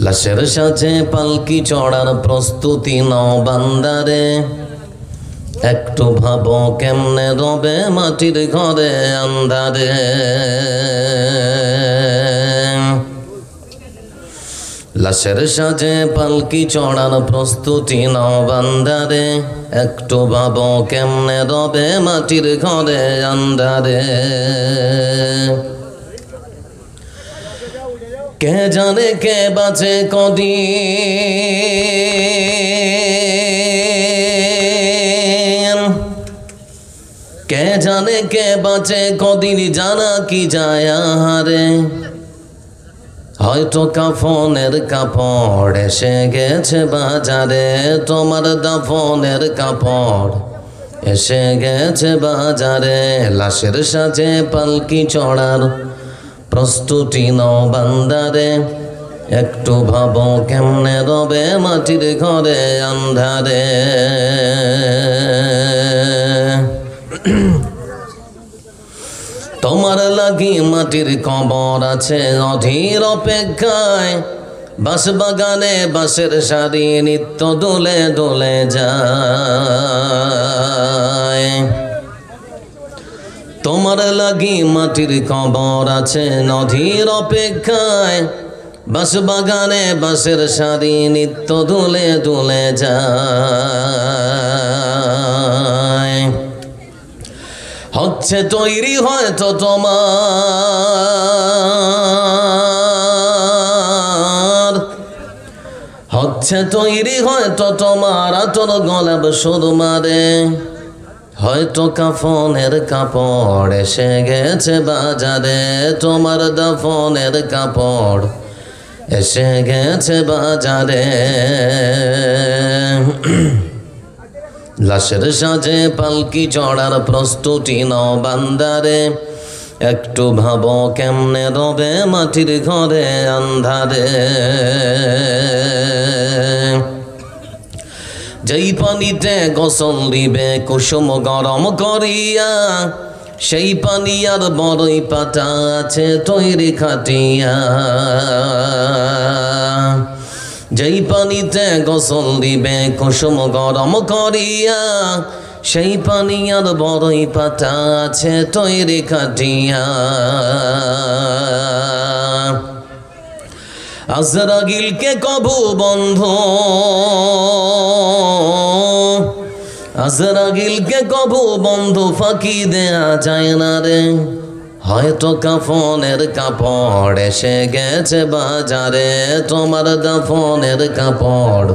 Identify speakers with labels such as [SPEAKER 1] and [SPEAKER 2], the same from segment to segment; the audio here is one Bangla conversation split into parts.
[SPEAKER 1] লাশের সাথে পালকি চড়ার প্রস্তুতি নাও বান্দারে, একটু ভাবো কেমনে রবে মাটির ঘরে আন্ধারে। লাশের সাজে পালকি চড়ার প্রস্তুতি নাও বান্দারে, একটু ভাবো কেমনে রবে মাটির ঘরে আন্ধারে। কে জানে কে বাঁচে কদিন, কে জানে কে বাঁচে কদিন, জানা কি যায় আহারে। হয়তো কাফনের কাপড় এসে গেছে বাজারে, তোমার দাফনের কাপড় এসে গেছে বাজারে। লাশের সাজে পালকি চড়ার প্রস্তুতি নাও বান্দারে, একটু ভাবো কেমনে রবে মাটির ঘরে আন্ধারে। তোমার লাগি মাটির কবর আছে অধীর অপেক্ষায়, বাঁশ বাগানে বাঁশের সারি নিত্য দোলে দোলে যায়। তোমার লাগি মাটির কবর আছে অধীর অপেক্ষায়, বাঁশ বাগানে বাঁশের সারি নিত্য দোলে দোলে যায়। হচ্ছে তৈরি হয়তো তোমার, হচ্ছে তৈরি হয়তো তোমার আতর গোলাপ সুরমারে। হয়তো কাফনের কাপড় এসে গেছে বাজারে, তোমার দাফনের কাপড় এসে গেছে বাজারে। লাশের সাজে পালকি চড়ার প্রস্তুতি নাও বান্দারে, একটু ভাবো কেমনে রবে মাটির ঘরে আন্ধারে। যেই পানিতে গোসল দিবে কুসুম গরম করিয়া, সেই পানি আর বড়ই পাতা আছে তৈরি খাটিয়া। যেই পানিতে গোসল দিবে কুসুম গরম করিয়া, সেই পানি আর বড়ই পাতা আছে তৈরি খাটিয়া। আজরাগিলকে কবু বন্ধু, আজরাগিলকে কবু বন্ধু ফাঁকি দেয়া যায় না রে। হয়তো কাফনের কাপড় এসে গেছে বাজারে, তোমার দাফনের কাপড়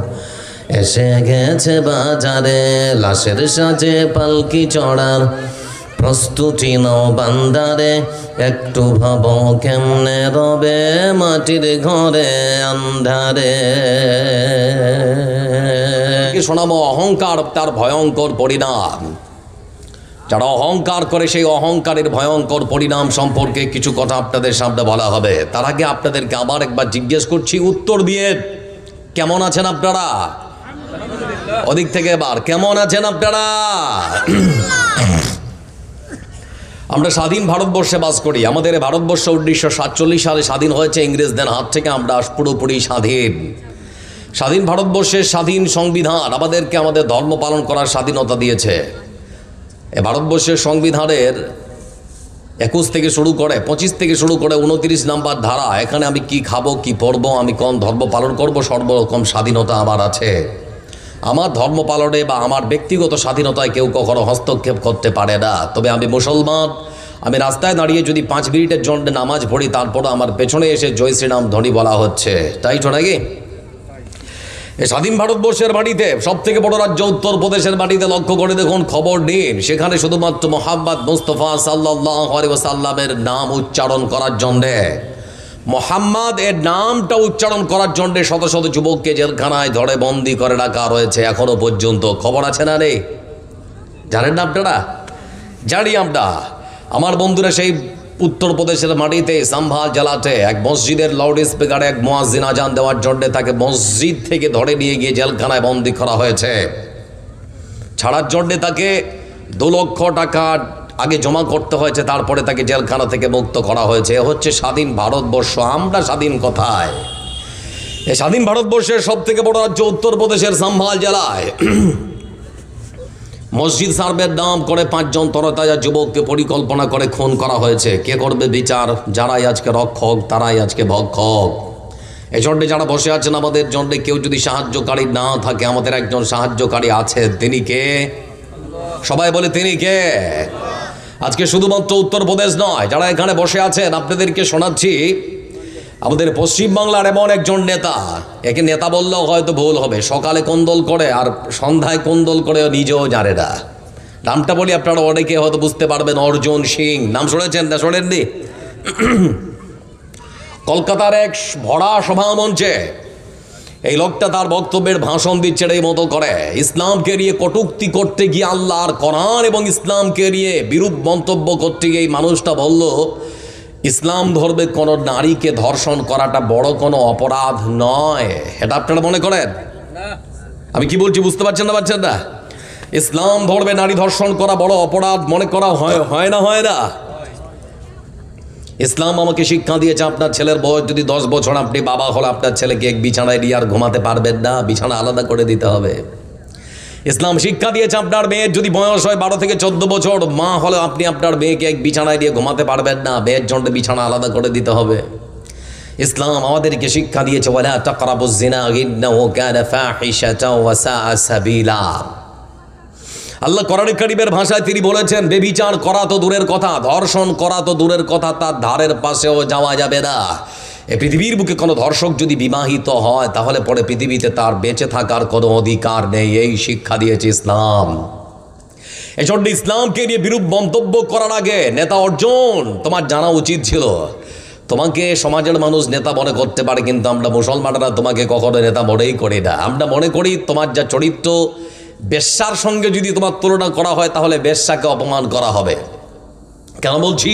[SPEAKER 1] এসে গেছে বাজারে। লাশের সাজে পালকি চড়ার প্রস্তুতি নাও বান্দারে, একটু ভাবো কেমনে রবে মাটির ঘরে আন্ধারে। শোনাবো অহংকার তার ভয়ঙ্কর পরিণাম। যারা অহংকার করে সেই অহংকারের ভয়ঙ্কর পরিণাম সম্পর্কে কিছু কথা আপনাদের সামনে বলা হবে। তার আগে আপনাদেরকে আবার একবার জিজ্ঞেস করছি, উত্তর দিয়ে কেমন আছেন আপনারা? ওদিক থেকে এবার কেমন আছেন আপনারা? আমরা স্বাধীন ভারতবর্ষে বাস করি। আমাদের ভারতবর্ষ 1947 সালে স্বাধীন হয়েছে ইংরেজদের হাত থেকে। আমরা পুরোপুরি স্বাধীন। স্বাধীন ভারতবর্ষের স্বাধীন সংবিধান আমাদেরকে আমাদের ধর্ম পালন করার স্বাধীনতা দিয়েছে। এ ভারতবর্ষের সংবিধানের 21 থেকে শুরু করে 25 থেকে শুরু করে 29 নাম্বার ধারা, এখানে আমি কি খাবো, কি পরবো, আমি কোন ধর্ম পালন করব, সর্বরকম স্বাধীনতা আমার আছে। আমার ধর্ম পালনে বা আমার ব্যক্তিগত স্বাধীনতায় কেউ কখনো হস্তক্ষেপ করতে পারে না। তবে আমি মুসলমান, আমি রাস্তায় দাঁড়িয়ে যদি 5 মিনিটের জন্য নামাজ পড়ি, তারপরও আমার পেছনে এসে জয় শ্রীরাম ধ্বনি বলা হচ্ছে, তাই তো নাকি? এই স্বাধীন ভারতবর্ষের মাটিতে সব থেকে বড় রাজ্য উত্তরপ্রদেশের মাটিতে লক্ষ্য করে দেখুন, খবর নিন, সেখানে শুধুমাত্র মোহাম্মদ মুস্তফা সাল্লাল্লাহু আলাইহি ওয়াসাল্লামের নাম উচ্চারণ করার জন্যে, মোহাম্মদ এর নামটা উচ্চারণ করার জন্যে শত শত যুবককে জেলখানায় ধরে বন্দি করে রাখা রয়েছে এখনো পর্যন্ত। খবর আছে না রে? জানেন না আপনারা? জানি আমরা। আমার বন্ধুরা সেই উত্তরপ্রদেশের মাটিতে সাম্ভাল জেলাতে এক মসজিদের লাউড স্পিকারে এক মুয়াজ্জিন আজান দেওয়ার জন্য তাকে মসজিদ থেকে ধরে নিয়ে গিয়ে জেলখানায় বন্দী করা হয়েছে। ছাড়ার জন্যে তাকে 2 লক্ষ টাকা আগে জমা করতে হয়েছে, তারপরে তাকে জেলখানা থেকে মুক্ত করা হয়েছে। এ হচ্ছে স্বাধীন ভারতবর্ষ। আমরা স্বাধীন কোথায়? এই স্বাধীন ভারতবর্ষের সব থেকে বড় রাজ্য উত্তরপ্রদেশের সম্ভাল জেলায় মসজিদ সার্ভের নাম করে 5 জন তরতাজা যুবককে পরিকল্পনা করে খুন করা হয়েছে। কে করবে বিচার? যারাই আজকে রক্ষক তারাই আজকে ভক্ষক। এই জন্যে যারা বসে আছেন আমাদের জন্যে কেউ যদি সাহায্যকারী না থাকে, আমাদের একজন সাহায্যকারী আছে। তিনি কে? সবাই বলে তিনি কে? আজকে শুধুমাত্র উত্তরপ্রদেশ নয়, যারা এখানে বসে আছেন আপনাদেরকে শোনাচ্ছি, আমাদের পশ্চিমবাংলার এমন একজন নেতা, একে নেতা বললেও হয়তো ভুল হবে, সকালে কোন্দল করে আর সন্ধ্যায় কোন্দল করে নিজেও জানে না। নামটা বলি আপনারা অনেকে হয়তো বুঝতে পারবেন, অর্জুন সিং। নাম শুনেছেন না শোনেননি? কলকাতার এক ভরা সভা মঞ্চে এই লোকটা তার বক্তব্যের ভাষণ দিচ্ছে এই মতো করে। ইসলামকে নিয়ে কটূক্তি করতে গিয়ে, আল্লাহর কোরআন এবং ইসলামকে নিয়ে বিরূপ মন্তব্য করতে গিয়ে এই মানুষটা বলল, ইসলাম ধর্মে কোনো নারীকে ধর্ষণ করাটা বড় কোনো অপরাধ নয়। এটা আপনারা মনে করেন? আমি কি বলছি বুঝতে পারছেন না? ইসলাম ধর্মে নারী ধর্ষণ করা বড় অপরাধ মনে করা হয় না? ইসলাম আমাকে শিক্ষা দিয়েছে, আপনার ছেলের বয়স যদি 10 বছর, আপনি বাবা হলে আপনার ছেলেকে এক বিছানায় নিয়ে আর ঘুমাতে পারবেন না, বিছানা আলাদা করে দিতে হবে। ইসলাম শিক্ষা দিয়েছে আপনার মেয়ের যদি বয়স হয় 12 থেকে 14 বছর, মা হলে আপনি আপনার মেয়েকে এক বিছানায় দিয়ে ঘুমাতে পারবেন না, মেয়ের জন্য বিছানা আলাদা করে দিতে হবে। ইসলাম আমাদেরকে শিক্ষা দিয়েছে, ওয়ালা তাকরাবুজ জিনা ইন্নাহু কানা ফাহিশাতাও ওয়া সাআ সাবিলা। আল্লাহ কোরআন কারীমের ভাষায় তিনি বলেছেন, বেবিচার করা তো দূরের কথা, ধর্ষণ করা তো দূরের কথা, তার ধারের পাশেও যাওয়া যাবে না। এই পৃথিবীর বুকে কোনো ধর্ষক যদি বিবাহিত হয়, তাহলে পরে পৃথিবীতে তার বেঁচে থাকার কোনো অধিকার নেই। এই শিক্ষা দিয়েছে ইসলাম। এজন্য ইসলামকে নিয়ে বিরূপ মন্তব্য করার আগে, নেতা অর্জুন, তোমার জানা উচিত ছিল, তোমাকে সমাজের মানুষ নেতা মনে করতে পারে, কিন্তু আমরা মুসলমানরা তোমাকে কখনো নেতা মনেই করি না। আমরা মনে করি তোমার যা চরিত্র, বেশ্যার সঙ্গে যদি তোমার তুলনা করা হয়, তাহলে বেশ্যাকে অপমান করা হবে। কেন বলছি?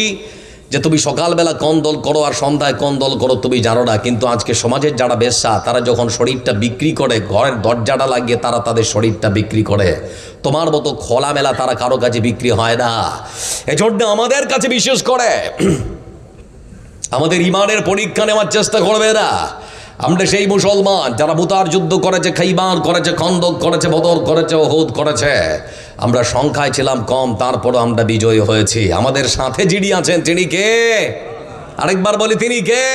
[SPEAKER 1] যে তুমি সকালবেলা কোন দল করো আর সন্ধ্যায় কোন দল করো তুমি জানো না, কিন্তু আজকে সমাজের যারা বেশ্যা, তারা যখন শরীরটা বিক্রি করে, ঘরের দরজাটা লাগিয়ে তারা তাদের শরীরটা বিক্রি করে। তোমার মতো খোলামেলা তারা কারো কাছে বিক্রি হয় না। এজন্য আমাদের কাছে বিশেষ করে আমাদের ইমানের পরীক্ষা নেওয়ার চেষ্টা করবে না। আমরা সেই মুসলমান যারা মুতার যুদ্ধ করেছে, খাইবার করেছে, খন্দক করেছে, বদর করেছে, উহুদ করেছে। আমরা সংখ্যায় ছিলাম কম, তারপরও আমরা বিজয়ী হয়েছি। আমাদের সাথে যিনি আছেন তিনি কে? আরেকবার বলি, তিনি কে?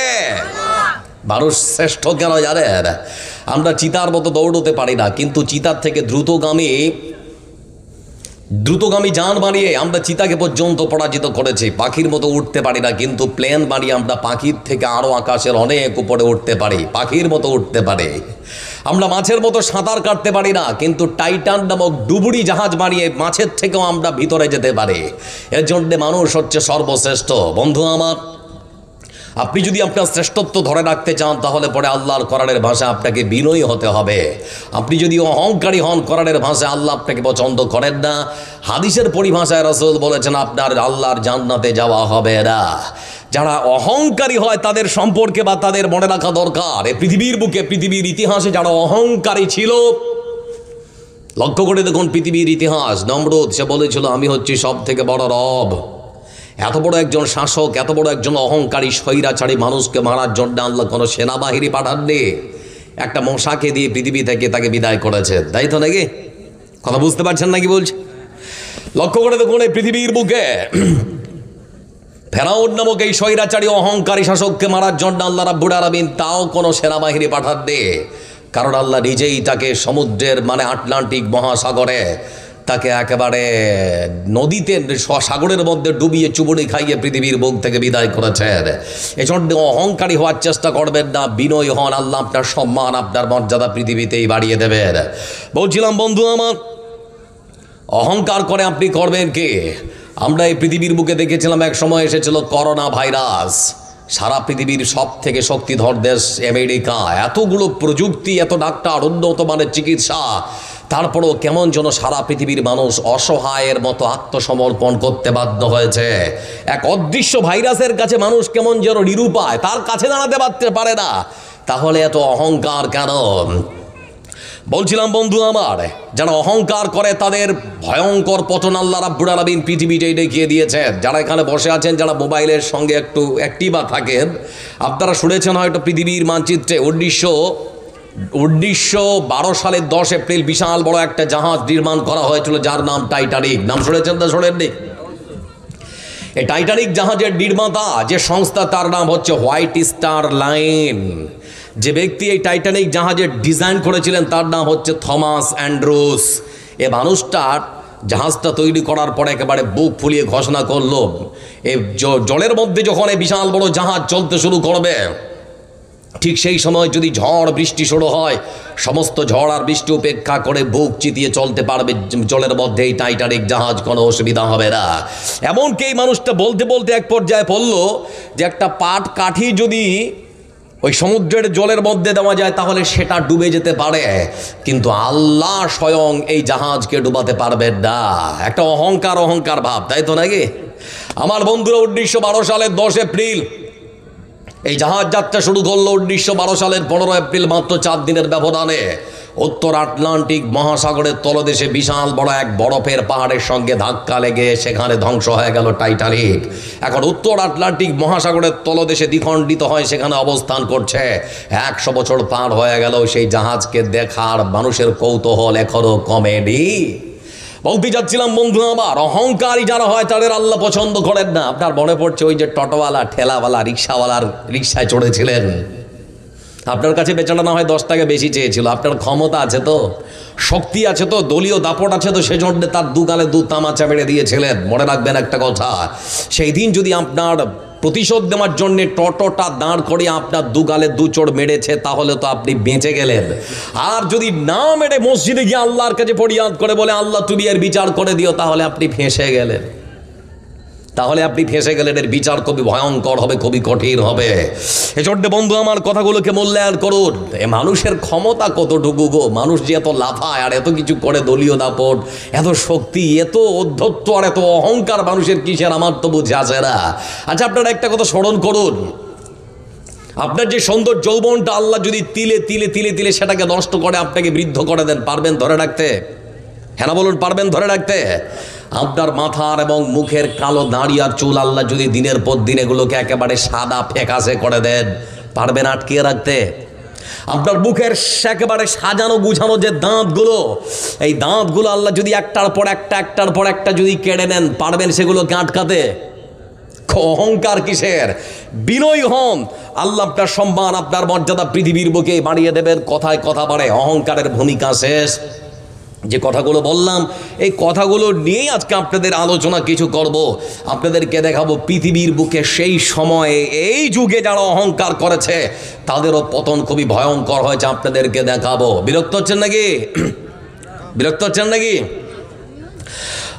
[SPEAKER 1] মানুষ শ্রেষ্ঠ কেন জানেন? আমরা চিতার মতো দৌড়তে পারি না, কিন্তু চিতার থেকে দ্রুতগামী যান বানিয়ে আমরা চিতাকে পর্যন্ত পরাজিত করেছি। পাখির মতো উঠতে পারি না, কিন্তু প্লেন বানিয়ে আমরা পাখির থেকে আরও আকাশের অনেক উপরে উঠতে পারি, পাখির মতো উঠতে পারি। আমরা মাছের মতো সাঁতার কাটতে পারি না, কিন্তু টাইটান নামক ডুবুরি জাহাজ বানিয়ে মাছের থেকেও আমরা ভিতরে যেতে পারি। এর জন্যে মানুষ হচ্ছে সর্বশ্রেষ্ঠ। বন্ধু আমার, আপনি যদি আপনার শ্রেষ্ঠত্ব ধরে রাখতে চান, তাহলে পরে আল্লাহর কোরআনের ভাষা আপনাকে বিনয়ী হতে হবে। আপনি যদি অহংকারী হন, কোরআনের ভাষায় আল্লাহ আপনাকে পছন্দ করেন না। হাদিসের পরিভাষায় রাসূল বলেছেন, আপনার আল্লাহর জান্নাতে যাওয়া হবে না। যারা অহংকারী হয় তাদের সম্পর্কে বা তাদের মনে রাখা দরকার, এই পৃথিবীর বুকে, পৃথিবীর ইতিহাসে যারা অহংকারী ছিল, লক্ষ্য করে দেখুন পৃথিবীর ইতিহাস। নমরুদ, সে বলেছিল আমি হচ্ছি সব থেকে বড় রব। এত বড় একজন শাসক, এত বড় একজন অহংকারী স্বৈরাচারী মানুষকে মারার জন্য আল্লাহ কোনো সেনাবাহিনী পাঠাননি, একটা মশাকে দিয়ে পৃথিবী থেকে তাকে বিদায় করেছে। তাই তো নাকি? কথা বুঝতে পারছেন নাকি বলছে? লক্ষ্য করে দেখুন এই পৃথিবীর বুকে ফেরাউন নামক এই স্বৈরাচারী অহংকারী শাসককে মারার জন্য আল্লাহ রাব্বুল আলামিন তাও কোনো সেনাবাহিনী পাঠাননি, কারণ আল্লাহ নিজেই তাকে সমুদ্রের মানে আটলান্টিক মহাসাগরে তাকে একেবারে নদীতে সাগরের মধ্যে ডুবিয়ে চুবুনি খাইয়ে পৃথিবীর বুক থেকে বিদায় করেছেন। এজন্য অহংকারী হওয়ার চেষ্টা করবেন না, বিনয়ী হন। আল্লাহ আপনার সম্মান, আপনার মর্যাদা পৃথিবীতেই বাড়িয়ে দেবেন। বলছিলাম বন্ধু আমার, অহংকার করে আপনি করবেন কি? আমরা এই পৃথিবীর বুকে দেখেছিলাম এক সময় এসেছিল করোনা ভাইরাস। সারা পৃথিবীর সব থেকে শক্তিধর দেশ আমেরিকা, এতগুলো প্রযুক্তি, এত ডাক্তার, উন্নত মানের চিকিৎসা, তারপরেও কেমন যেন সারা পৃথিবীর মানুষ অসহায়ের মতো আত্মসমর্পণ করতে বাধ্য হয়েছে। এক অদৃশ্য ভাইরাসের কাছে মানুষ কেমন যেন নিরুপায়, তার কাছে দাঁড়াতে পারে না। তাহলে এত অহংকার কেন? বলছিলাম বন্ধু আমার, যারা অহংকার করে তাদের ভয়ঙ্কর পতন আল্লাহ রাব্বুল আলামিন পৃথিবীটাই দেখিয়ে দিয়েছেন। যারা এখানে বসে আছেন, যারা মোবাইলের সঙ্গে একটু অ্যাক্টিভা থাকেন, আপনারা শুনেছেন হয়তো পৃথিবীর মানচিত্রে 1912 সালের 10 এপ্রিল বিশাল বড় একটা জাহাজ নির্মাণ করা হয়েছিল, যার নাম টাইটানিক। নাম শুনেছেন না শোনেননি? এই টাইটানিক জাহাজের নির্মাতা যে সংস্থা, তার নাম হচ্ছে হোয়াইট স্টার লাইন। যে ব্যক্তি এই টাইটানিক জাহাজের ডিজাইন করেছিলেন তার নাম হচ্ছে থমাস অ্যান্ড্রুস। এ মানুষটার জাহাজটা তৈরি করার পরে একেবারে বুক ফুলিয়ে ঘোষণা করলো, এই জলের মধ্যে যখন এই বিশাল বড় জাহাজ চলতে শুরু করবে, ঠিক সেই সময় যদি ঝড় বৃষ্টি শুরু হয়, সমস্ত ঝড় আর বৃষ্টি উপেক্ষা করে বুক চিতিয়ে চলতে পারবে জলের মধ্যে এই টাইটানিক জাহাজ, কোনো অসুবিধা হবে না। এমনকি এই মানুষটা বলতে বলতে এক পর্যায়ে বলল যে একটা পাট কাঠি যদি ওই সমুদ্রের জলের মধ্যে দেওয়া যায় তাহলে সেটা ডুবে যেতে পারে, কিন্তু আল্লাহ স্বয়ং এই জাহাজকে ডুবাতে পারবেন না। একটা অহংকার ভাব, তাই তো নাকি? আমার বন্ধুরা, 1912 সালের 10 এপ্রিল এই জাহাজ যাত্রা শুরু করলো। 1912 সালের 15 এপ্রিল, মাত্র 4 দিনের ব্যবধানে উত্তর আটলান্টিক মহাসাগরের তলদেশে বিশাল বড় এক বরফের পাহাড়ের সঙ্গে ধাক্কা লেগে সেখানে ধ্বংস হয়ে গেল টাইটানিক। এখন উত্তর আটলান্টিক মহাসাগরের তলদেশে দ্বিখণ্ডিত হয় সেখানে অবস্থান করছে। 100 বছর পার হয়ে গেল, সেই জাহাজকে দেখার মানুষের কৌতূহল এখনো কমেনি। বলতে যাচ্ছিলাম বন্ধু আমার, অহংকারী যারা হয় তাদের আল্লাহ পছন্দ করেন না। আপনার মনে পড়ছে ওই যে টোটোওয়ালা, ঠেলাওয়ালা, রিক্সাওয়ালার রিক্সায় চড়েছিলেন, আপনার কাছে বেচারা না হয় 10 টাকা বেশি চেয়েছিল, আপনার ক্ষমতা আছে তো, শক্তি আছে তো, দলীয় দাপট আছে তো, সেজন্য তার দুগালে দু তামাচা মেরে দিয়েছিলেন। মনে রাখবেন একটা কথা, সেই দিন যদি আপনার প্রতিশোধ দেওয়ার জন্য টোটোটা দাঁড় করিয়ে আপনার দুগালে দু চড় মেরেছে, তাহলে তো আপনি বেঁচে গেলেন। আর যদি না মেরে মসজিদে গিয়ে আল্লাহর কাছে ফরিয়াদ করে বলে আল্লাহ তুমি এর বিচার করে দিও, তাহলে আপনি ফেঁসে গেলেন। এর বিচার খুবই ভয়ঙ্কর হবে, খুবই কঠিন হবে। এজন্য বন্ধু আমার, কথাগুলোকে মূল্যায়ন করুন। এ মানুষের ক্ষমতা কতটুকু গো! মানুষ যে এত লাফায় আর এত কিছু করে, দলীয় দাপট, এত শক্তি, এত অধ্যত্ব আর এত অহংকার মানুষের কিসের, আমার তো বুঝে আসে না। আচ্ছা, আপনারা একটা কথা স্মরণ করুন, আপনার যে সুন্দর যৌবনটা আল্লাহ যদি তিলে তিলে তিলে তিলে সেটাকে নষ্ট করে আপনাকে বৃদ্ধ করে দেন, পারবেন ধরে রাখতে? হ্যাঁ না বলুন, পারবেন ধরে রাখতে? আপনার মাথার এবং মুখের কালো দাড়ি আর চুল আল্লাহ যদি দিনের পর দিন এগুলোকে একেবারে সাদা ফ্যাকাশে করে দেন, পারবেন আটকিয়ে রাখতে? আপনার মুখের একেবারে সাজানো গুছানো যে দাঁতগুলো, এই দাঁতগুলো আল্লাহ যদি একটার পর একটা যদি কেড়ে নেন, পারবেন সেগুলোকে আটকাতে? অহংকার কিসের? বিনয়ী হন, আল্লাহ আপনার সম্মান, আপনার মর্যাদা পৃথিবীর বুকে বাড়িয়ে দেবেন। কথায় কথা বাড়ে, অহংকারের ভূমিকা শেষ। যে কথাগুলো বললাম, এই কথাগুলো নিয়েই আজকে আপনাদের আলোচনা কিছু করব। আপনাদেরকে দেখাবো পৃথিবীর বুকে সেই সময়ে, এই যুগে যারা অহংকার করেছে তাদেরও পতন খুবই ভয়ঙ্কর হয়েছে, আপনাদেরকে দেখাবো। বিরক্ত হচ্ছেন নাকি?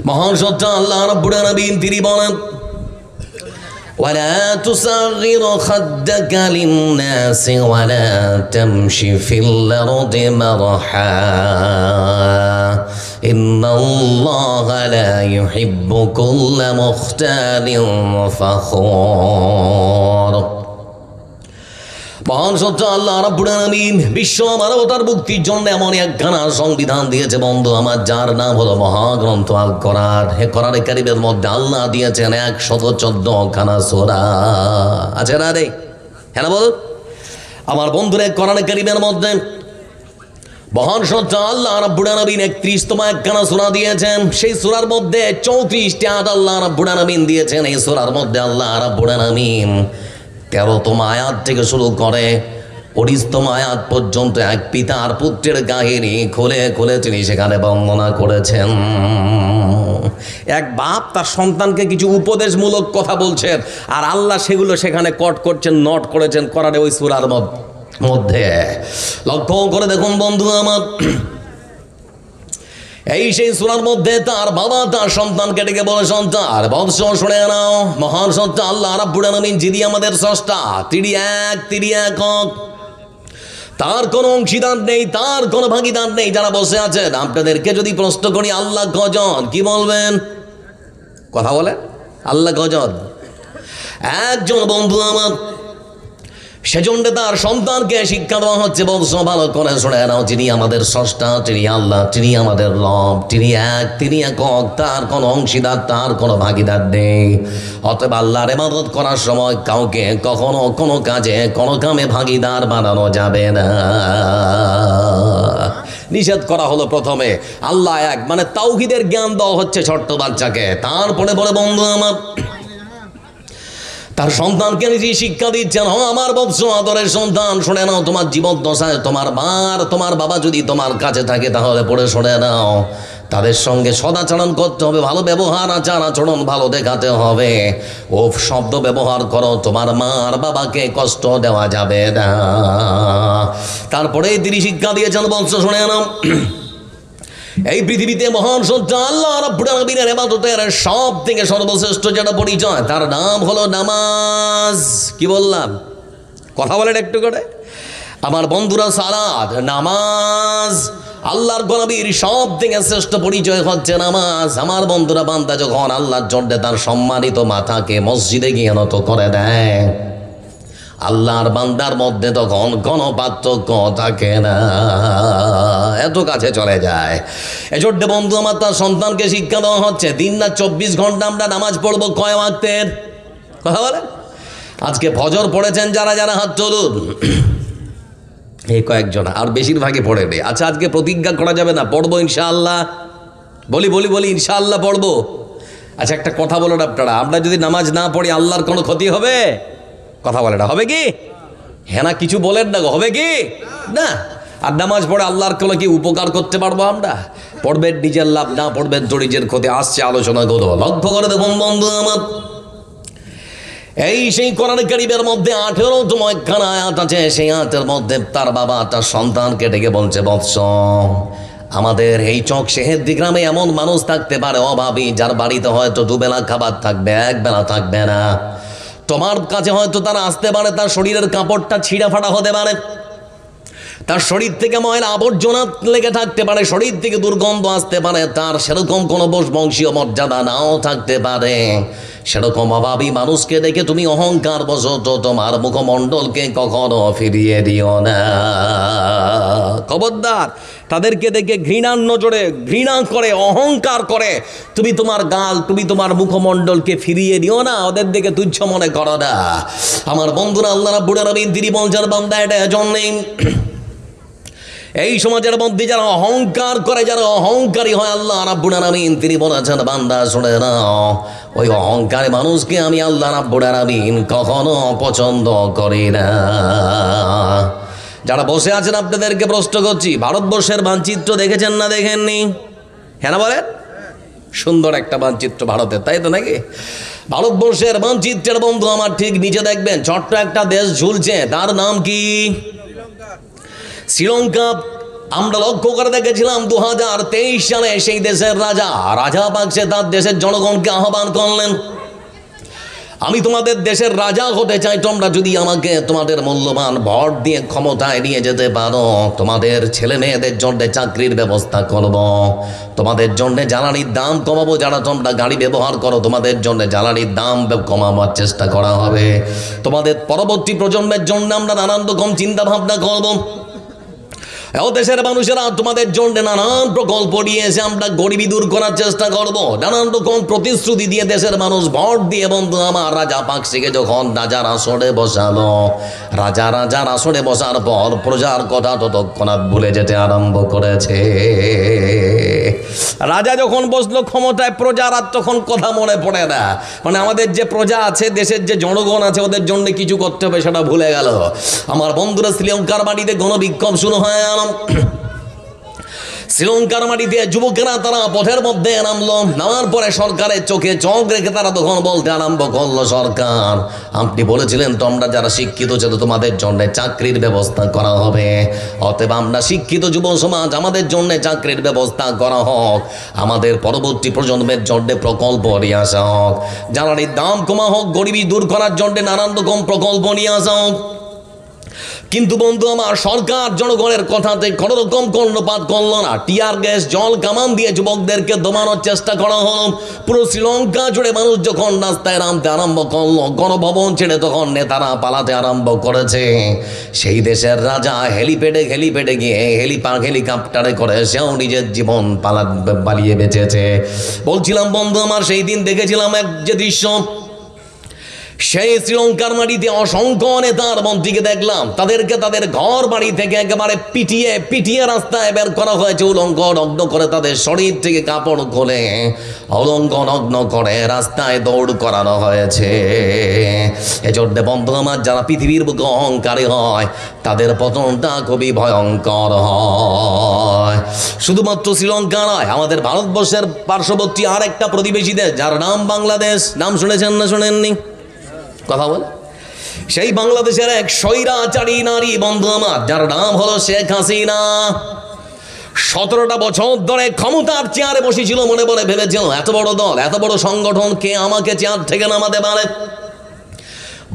[SPEAKER 1] মহান সত্তা আল্লাহ রাব্বুল আলামিন তিনি বলেন, ولا تصغر خدك للناس ولا تمش في الأرض مرحا إن الله لا يحب كل مختال فخور। মহান সত্য আল্লাহ রাব্বুল আলামিন বিশ্ব মানবতার মুক্তির জন্য এমন একখানা সংবিধান দিয়েছে বন্ধু আমার, যার নাম হলো মহাগ্রন্থ আল কোরআন। হে কোরআনে কারীমের মধ্যে আল্লাহ দিয়েছেন 114খানা সূরা। আছে না রে? হ্যাঁ না বলুন আমার বন্ধুরা, কোরআনে কারীমের মধ্যে মহান সত্য আল্লাহ রাব্বুল আলামিন 31তম একখানা সূরা দিয়েছেন। সেই সূরার মধ্যে 34টি আয়াত আল্লাহ রাব্বুল আলামিন দিয়েছেন। এই সূরার মধ্যে আল্লাহ রাব্বুল আলামিন 13তম আয়াত থেকে শুরু করে 19তম আয়াত পর্যন্ত এক পিতা আর পুত্রের কাহিনী খুলে খুলে তিনি সেখানে বর্ণনা করেছেন। এক বাপ তার সন্তানকে কিছু উপদেশমূলক কথা বলছেন, আর আল্লাহ সেগুলো সেখানে কট করছেন, নোট করেছেন কোরআনে ওই সূরার মধ্যে। লক্ষ্য করে দেখুন বন্ধু আমার, এই সেই সূরার মধ্যে তার বাবা তার সন্তানকে ডেকে বলে, সন্তান বৎস শুনে নাও, মহান সত্তা আল্লাহ রাব্বুল আলামিন যিনি আমাদের স্রষ্টা, তিনি একক, তার কোনো অংশীদার নেই, তার কোনো ভাগীদার নেই। যারা বসে আছেন আপনাদেরকে যদি প্রশ্ন করি আল্লাহ কজন, কি বলবেন? কথা বলে আল্লাহ কজন? একজন বন্ধু আমার। সেজন্য তার সন্তানকে শিক্ষা দেওয়া হচ্ছে, বংশ ভালো করে শুনে নাও, যিনি আমাদের স্রষ্টা, তিনি আল্লাহ, তিনি আমাদের রব, তিনি এক, তিনি একক, তার কোনো অংশীদার, তার কোনো ভাগিদার নেই। অতএব আল্লাহর ইবাদত করার সময় কাউকে কখনো কোনো কাজে কোনো কামে ভাগিদার বানানো যাবে না। নিষেধ করা হলো প্রথমে আল্লাহ এক, মানে তাওহীদের জ্ঞান দেওয়া হচ্ছে ছোট্ট বাচ্চাকে। তারপরে বলে, বন্ধু আমার, তার সন্তানকে নিজে শিক্ষা দিচ্ছেন, আমার বৎস আদরের সন্তান, শুনে নাও, তোমার জীবন দশায় তোমার বাবা যদি তোমার কাছে থাকে তাহলে পড়ে শুনে নাও, তাদের সঙ্গে সদাচরণ করতে হবে, ভালো ব্যবহার, আচার আচরণ ভালো দেখাতে হবে। ও শব্দ ব্যবহার করো, তোমার মা আর বাবাকে কষ্ট দেওয়া যাবে না। তারপরে তিনি শিক্ষা দিয়েছেন, বংশ শুনে নাও, এই পৃথিবীতে মহান সত্য আল্লাহ রাব্বুল আলামিনের ইবাদতের সব থেকে সর্বশ্রেষ্ঠ যেটা পরিচয়, তার নাম হলো নামাজ। কি বললাম? কথা বলেন একটু করে আমার বন্ধুরা। সালাত, নামাজ, আল্লাহর নবীর সব থেকে শ্রেষ্ঠ পরিচয় হচ্ছে নামাজ। আমার বন্ধুরা, বান্দা যখন আল্লাহর জন্য তার সম্মানিত মাথাকে মসজিদে গিয়ে নত করে দেয়, আল্লাহর বান্দার মধ্যে তখন কোনো পার্থক্য থাকে না, এত কাছে চলে যায়। এজন্য বন্ধু আমার, তার সন্তানকে শিক্ষা দেওয়া হচ্ছে, দিন না 24 ঘন্টা আমরা নামাজ পড়বো কয় ওয়াক্তের? কথা বলেন। আজকে ফজর পড়েছেন যারা যারা, হাত তুলুন। এই কয়েকজন, আর বেশিরভাগই পড়ে নেই। আচ্ছা, আজকে প্রতিজ্ঞা করা যাবে না, পড়বো ইনশাআল্লাহ। বলি ইনশাআল্লাহ পড়বো। আচ্ছা, একটা কথা বলুন আপনারা, আমরা যদি নামাজ না পড়ি আল্লাহর কোনো ক্ষতি হবে? কথা বলে না, হবে কি? হ্যাঁ না, কিছু বলেন না, হবে কি না? আর নামাজ পড়ে আল্লাহর কোনো কি উপকার করতে পারবো আমরা? পড়বেন নিজের লাভ, না পড়বেন তো নিজের ক্ষতি। আসছে আলোচনা করো, লক্ষ্য করে দেখুন বন্ধু আমার, এই সেই কোরআন কারীমের মধ্যে 18তম একখানা আয়াত আছে। সেই আয়াতের মধ্যে তার বাবা তার সন্তানকে ডেকে বলছে, বৎস, আমাদের এই চক শেহেদ্দি গ্রামে এমন মানুষ থাকতে পারে অভাবী, যার বাড়িতে হয়তো দুবেলা খাবার থাকবে, একবেলা থাকবে না। তোমার কাছে হয়তো তারা আসতে পারে, তার শরীরের কাপড়টা ছিঁড়া ফাটা হতে পারে, তার শরীর থেকে ময়লা আবর্জনা লেগে থাকতে পারে, শরীর থেকে দুর্গন্ধ আসতে পারে, তার সেরকম কোনো বংশীয় মর্যাদা নাও থাকতে পারে। সেরকম অভাবী মানুষকে দেখে তুমি অহংকার বশত তোমার মুখমণ্ডলকে কখনো ফিরিয়ে দিও না। খবরদার, তাদেরকে দেখে ঘৃণার নজরে, ঘৃণা করে, অহংকার করে তুমি তোমার মুখমণ্ডলকে ফিরিয়ে দিও না, ওদের দিকে তুচ্ছ মনে করো না। আমার বন্ধুরা, আল্লাহ রাব্বুল আলামিন তিনি বলছেন, বান্দা, এটা এজন্যই এই সমাজের মধ্যে যারা অহংকার করে, যারা অহংকারী হয়, আল্লাহ রাব্বুল আলামিন তিনি বলেছেন, বান্দা শুনে নাও, ওই অহংকারী মানুষকে আমি আল্লাহ রাব্বুল আলামিন কখনো পছন্দ করি না। যারা বসে আছেন আপনাদেরকে প্রশ্ন করছি, ভারতবর্ষের মানচিত্র দেখেছেন না দেখেননি? হ্যাঁ না বলেন? সুন্দর একটা মানচিত্র ভারতের, তাই তো নাকি? ভারতবর্ষের মানচিত্রের বন্ধু আমার ঠিক নিচে দেখবেন ছোট্ট একটা দেশ ঝুলছে, তার নাম কি? শ্রীলঙ্কা। আমরা লক্ষ্য করে দেখেছিলাম 2023 সালে সেই দেশের রাজা পাকছে তার দেশের জনগণকে আহ্বান করলেন, আমি তোমাদের দেশের রাজা হতে চাই, তোমরা যদি আমাকে তোমাদের মূল্যবান ভোট দিয়ে ক্ষমতায় নিয়ে যেতে পারো, তোমাদের ছেলে মেয়েদের জন্য চাকরির ব্যবস্থা করব, তোমাদের জন্য জ্বালানির দাম কমাবো, যারা তোমরা গাড়ি ব্যবহার করো তোমাদের জন্য জ্বালানির দাম কমাবার চেষ্টা করা হবে, তোমাদের পরবর্তী প্রজন্মের জন্য আমরা নানান রকম চিন্তা ভাবনা করবো। দেশের মানুষেরা তোমাদের জন্য নানান প্রকল্প নিয়েছে, আমরা গরিবি দূর করার চেষ্টা করব, নানান রকম প্রতিশ্রুতি দিয়ে দেশের মানুষ ভোট দিয়ে বন্ধু আমার রাজা পাকসিকে যখন রাজার আসনে বসালো, রাজার আসনে বসার পর প্রজার কথা তৎক্ষণাৎ ভুলে যেতে আরম্ভ করেছে। রাজা যখন বসলো ক্ষমতায়, প্রজার আর তখন কথা মনে পড়ে না, মানে আমাদের যে প্রজা আছে, দেশের যে জনগণ আছে, ওদের জন্য কিছু করতে হবে সেটা ভুলে গেল। আমার বন্ধুরা, শ্রীলঙ্কার মাটিতে গণবিক্ষোভ শুরু হয়ে গেল। শ্রীলঙ্কার মাটিতে যুবকেরা তারা পথের মধ্যে নামলো, নামার পরে সরকারের চোখে চোখ রেখে তারা তখন বলতে আরম্ভ করলো, সরকার, আপনি বলেছিলেন তোমরা যারা শিক্ষিত ছিল তোমাদের জন্য চাকরির ব্যবস্থা করা হবে, অতএব আমরা শিক্ষিত যুব সমাজ, আমাদের জন্য চাকরির ব্যবস্থা করা হোক, আমাদের পরবর্তী প্রজন্মের জন্য প্রকল্প নিয়ে আসা হোক, জ্বালানির দাম কমা হোক, গরিবি দূর করার জন্য নানান রকম প্রকল্প নিয়ে আসা হোক। কিন্তু বন্ধু আমার, সরকার জনগণের কথাতে কোনো রকম কর্ণপাত করলো না। টিয়ার গ্যাস, জল কামান দিয়ে যুবকদেরকে দমানোর চেষ্টা করা হলো। পুরো শ্রীলঙ্কা জুড়ে মানুষ যখন রাস্তায় নামতে আরম্ভ করলো, গণভবন ছেড়ে তখন নেতারা পালাতে আরম্ভ করেছে। সেই দেশের রাজা হেলিপ্যাডে গিয়ে হেলিকপ্টারে করে সেও নিজের জীবন পালিয়ে বেঁচেছে। বলছিলাম বন্ধু আমার, সেই দিন দেখেছিলাম এক যে দৃশ্য, সেই শ্রীলঙ্কার মাটিতে অসংখ্য নেতার মন্ত্রীকে দেখলাম, তাদেরকে তাদের ঘর বাড়ি থেকে একেবারে পিটিয়ে রাস্তায় বের করা হয়েছে। উলঙ্গ নগ্ন করে তাদের শরীর থেকে কাপড় খুলে অলঙ্গ নগ্ন করে রাস্তায় দৌড় করানো হয়েছে। এজন্য বন্ধু আমার, যারা পৃথিবীর বুকে অহংকারী হয় তাদের পতনটা খুবই ভয়ঙ্কর হয়। শুধুমাত্র শ্রীলঙ্কা নয়, আমাদের ভারতবর্ষের পার্শ্ববর্তী আর একটা প্রতিবেশী দেশ যার নাম বাংলাদেশ, নাম শুনেছেন না শোনেননি? কথা বল। সেই বাংলাদেশের এক স্বৈরাচারী নারী বন্ধু আমার, যার নাম হলো শেখ হাসিনা, 17টা বছর ধরে ক্ষমতার চেয়ারে বসেছিল। মনে মনে ভেবেছিল এত বড় দল, এত বড় সংগঠন, কে আমাকে চেয়ার থেকে নামাতে পারে?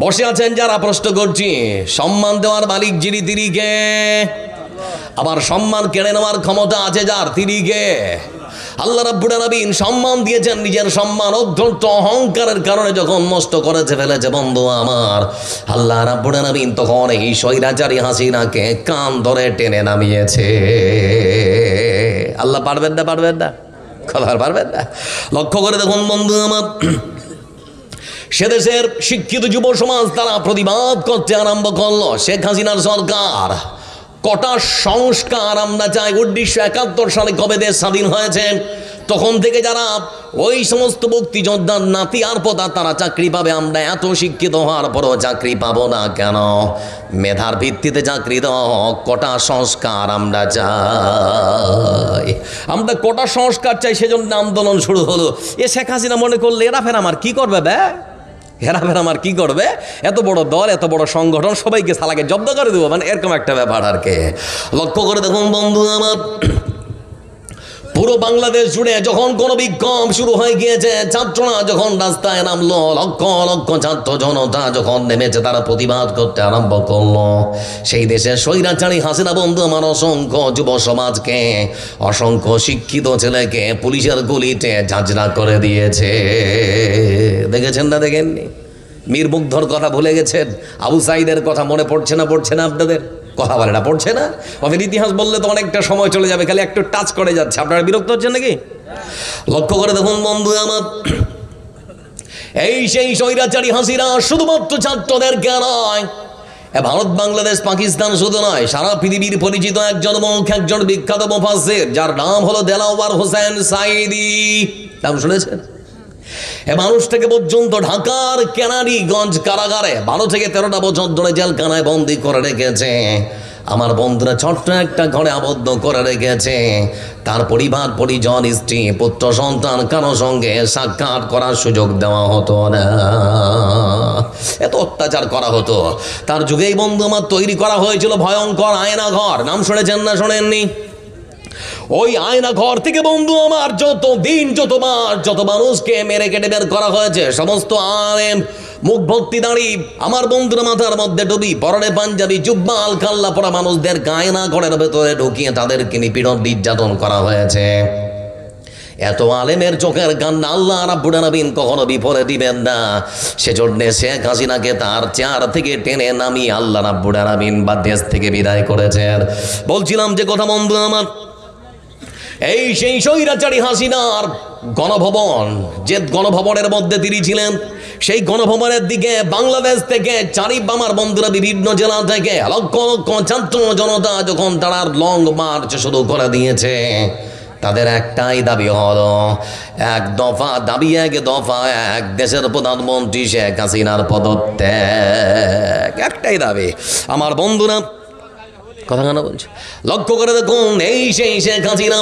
[SPEAKER 1] বসে আছেন যারা, প্রশ্ন করছি, সম্মান দেওয়ার মালিক যিনি, তিনি কে? আবার সম্মান কেড়ে নেওয়ার ক্ষমতা আছে যার, তিনি কে? আল্লাহ রাব্বুল আলামিন সম্মান দিয়েছেন, নিজের সম্মান অধ্যন্ত অহংকারের কারণে যখন নষ্ট করেছে ফেলেছে বন্ধু আমার, আল্লাহ রাব্বুল আলামিন তখন এই স্বৈরাচারী হাসিনাকে কান ধরে টেনে নামিয়েছে। আল্লাহ পারবেন না? কথা পারবেন না? লক্ষ্য করে দেখুন বন্ধু আমার, সে দেশের শিক্ষিত যুব সমাজ তারা প্রতিবাদ করতে আরম্ভ করলো। শেখ হাসিনার সরকার কটা সংস্কার আমরা চাই। 1971 সালে কবে দেশ স্বাধীন হয়েছে, তখন থেকে যারা ওই সমস্ত মুক্তিযোদ্ধার নাতি আর পোতা তারা চাকরি পাবে, আমরা এত শিক্ষিত হওয়ার পরও চাকরি পাবো না কেন? মেধার ভিত্তিতে চাকরি দাও। কটা সংস্কার আমরা চাই, আমরা কটা সংস্কার চাই, সেজন্য আন্দোলন শুরু হলো। এ শেখ হাসিনা মনে করলে এরা ফের আমার কি করবে হেরাফের আমার কি করবে? এত বড় দল, এত বড় সংগঠন, সবাইকে সালাকে জব্দ করে দেবো, মানে এরকম একটা ব্যাপার আর কি। লক্ষ্য করে দেখুন বন্ধু আমার, পুরো বাংলাদেশ জুড়ে যখন কোনো বিক্ষোভ শুরু হয়ে গিয়েছে, ছাত্ররা যখন রাস্তায় নামলো, লক্ষ লক্ষ ছাত্র জনতা যখন নেমেছে, তারা প্রতিবাদ করতে আরম্ভ করলো। সেই দেশে স্বৈরাচারী হাসিনা বন্ধু আমার অসংখ্য যুব সমাজকে, অসংখ্য শিক্ষিত ছেলেকে পুলিশের গুলিতে ঝাঁঝরা করে দিয়েছে। দেখেছেন না দেখেননি? মীর মুগ্ধর কথা ভুলে গেছেন? আবু সাইদের কথা মনে পড়ছে না আপনাদের? কথা বলে না, পড়ছে না? ওদের ইতিহাস বললে তো অনেকটা সময় চলে যাবে, খালি একটু টাচ করে যাচ্ছে। আপনারা বিরক্ত হচ্ছেন নাকি? লক্ষ্য করে দেখুন বন্ধু আমার, এই সেই স্বৈরাচারী হাসিনা শুধুমাত্র ছাত্রদেরকে নয়, ভারত, বাংলাদেশ, পাকিস্তান শুধু নয়, সারা পৃথিবীর পরিচিত একজন মুখ, একজন বিখ্যাত মুফাসসির, যার নাম হলো দেলাওয়ার হোসেন সাঈদী। নাম শুনেছেন? এ মানুষটাকে পর্যন্ত ঢাকার কেরানীগঞ্জ কারাগারে 12 থেকে 13টা বছর ধরে জেলখানায় বন্দি করে রেখেছে। আমার বন্ধুরা ছোট্ট একটা ঘরে আবদ্ধ করে রেখেছে। তার পরিবার পরিজন, স্ত্রী, পুত্র সন্তান কারো সঙ্গে সাক্ষাৎ করার সুযোগ দেওয়া হতো না, এত অত্যাচার করা হতো। তার যুগেই বন্ধু আমার তৈরি করা হয়েছিল ভয়ঙ্কর আয়না ঘর। নাম শুনেছেন না শোনেননি? ওই আয়না ঘর থেকে বন্ধু আমার যত মানুষকে মেরে কেটে বের করা হয়েছে, সমস্ত আলেম মুখ ভর্তি দাঁড়ি, আমার বন্ধুরা মাথার মধ্যে ডুবি, পরনে পাঞ্জাবি, জুব্বা আলখাল্লা পরা মানুষদের আয়না ঘরের ভেতরে ঢুকিয়ে তাদেরকে নিপীড়ন নির্যাতন করা হয়েছে। এত আলেমের চোখের কান্না আল্লাহ রাব্বুল আলামিন কখনো বিফলে দিবেন না। সেজন্য শেখ হাসিনাকে তার চেয়ার থেকে টেনে নামিয়ে আল্লাহ রাব্বুল আলামিন বা দেশ থেকে বিদায় করেছেন। বলছিলাম যে কথা বন্ধু আমার, এই সেই স্বৈরাচারী হাসিনার গণভবন, যে গণভবনের মধ্যে তিনি ছিলেন, সেই গণভবনের দিকে বাংলাদেশ থেকে আমার বন্ধুরা বিভিন্ন জেলা থেকে লক্ষ লক্ষ ছাত্র জনতা যখন তারা লং মার্চ শুরু করে দিয়েছে, তাদের একটাই দাবি হলো, এক দফা এক, দেশের প্রধানমন্ত্রী শেখ হাসিনার পদত্যাগ। একটাই দাবি আমার বন্ধুরা, কথা কেন বলছে? লক্ষ্য করে দেখুন, এই সেই শেখ হাসিনা,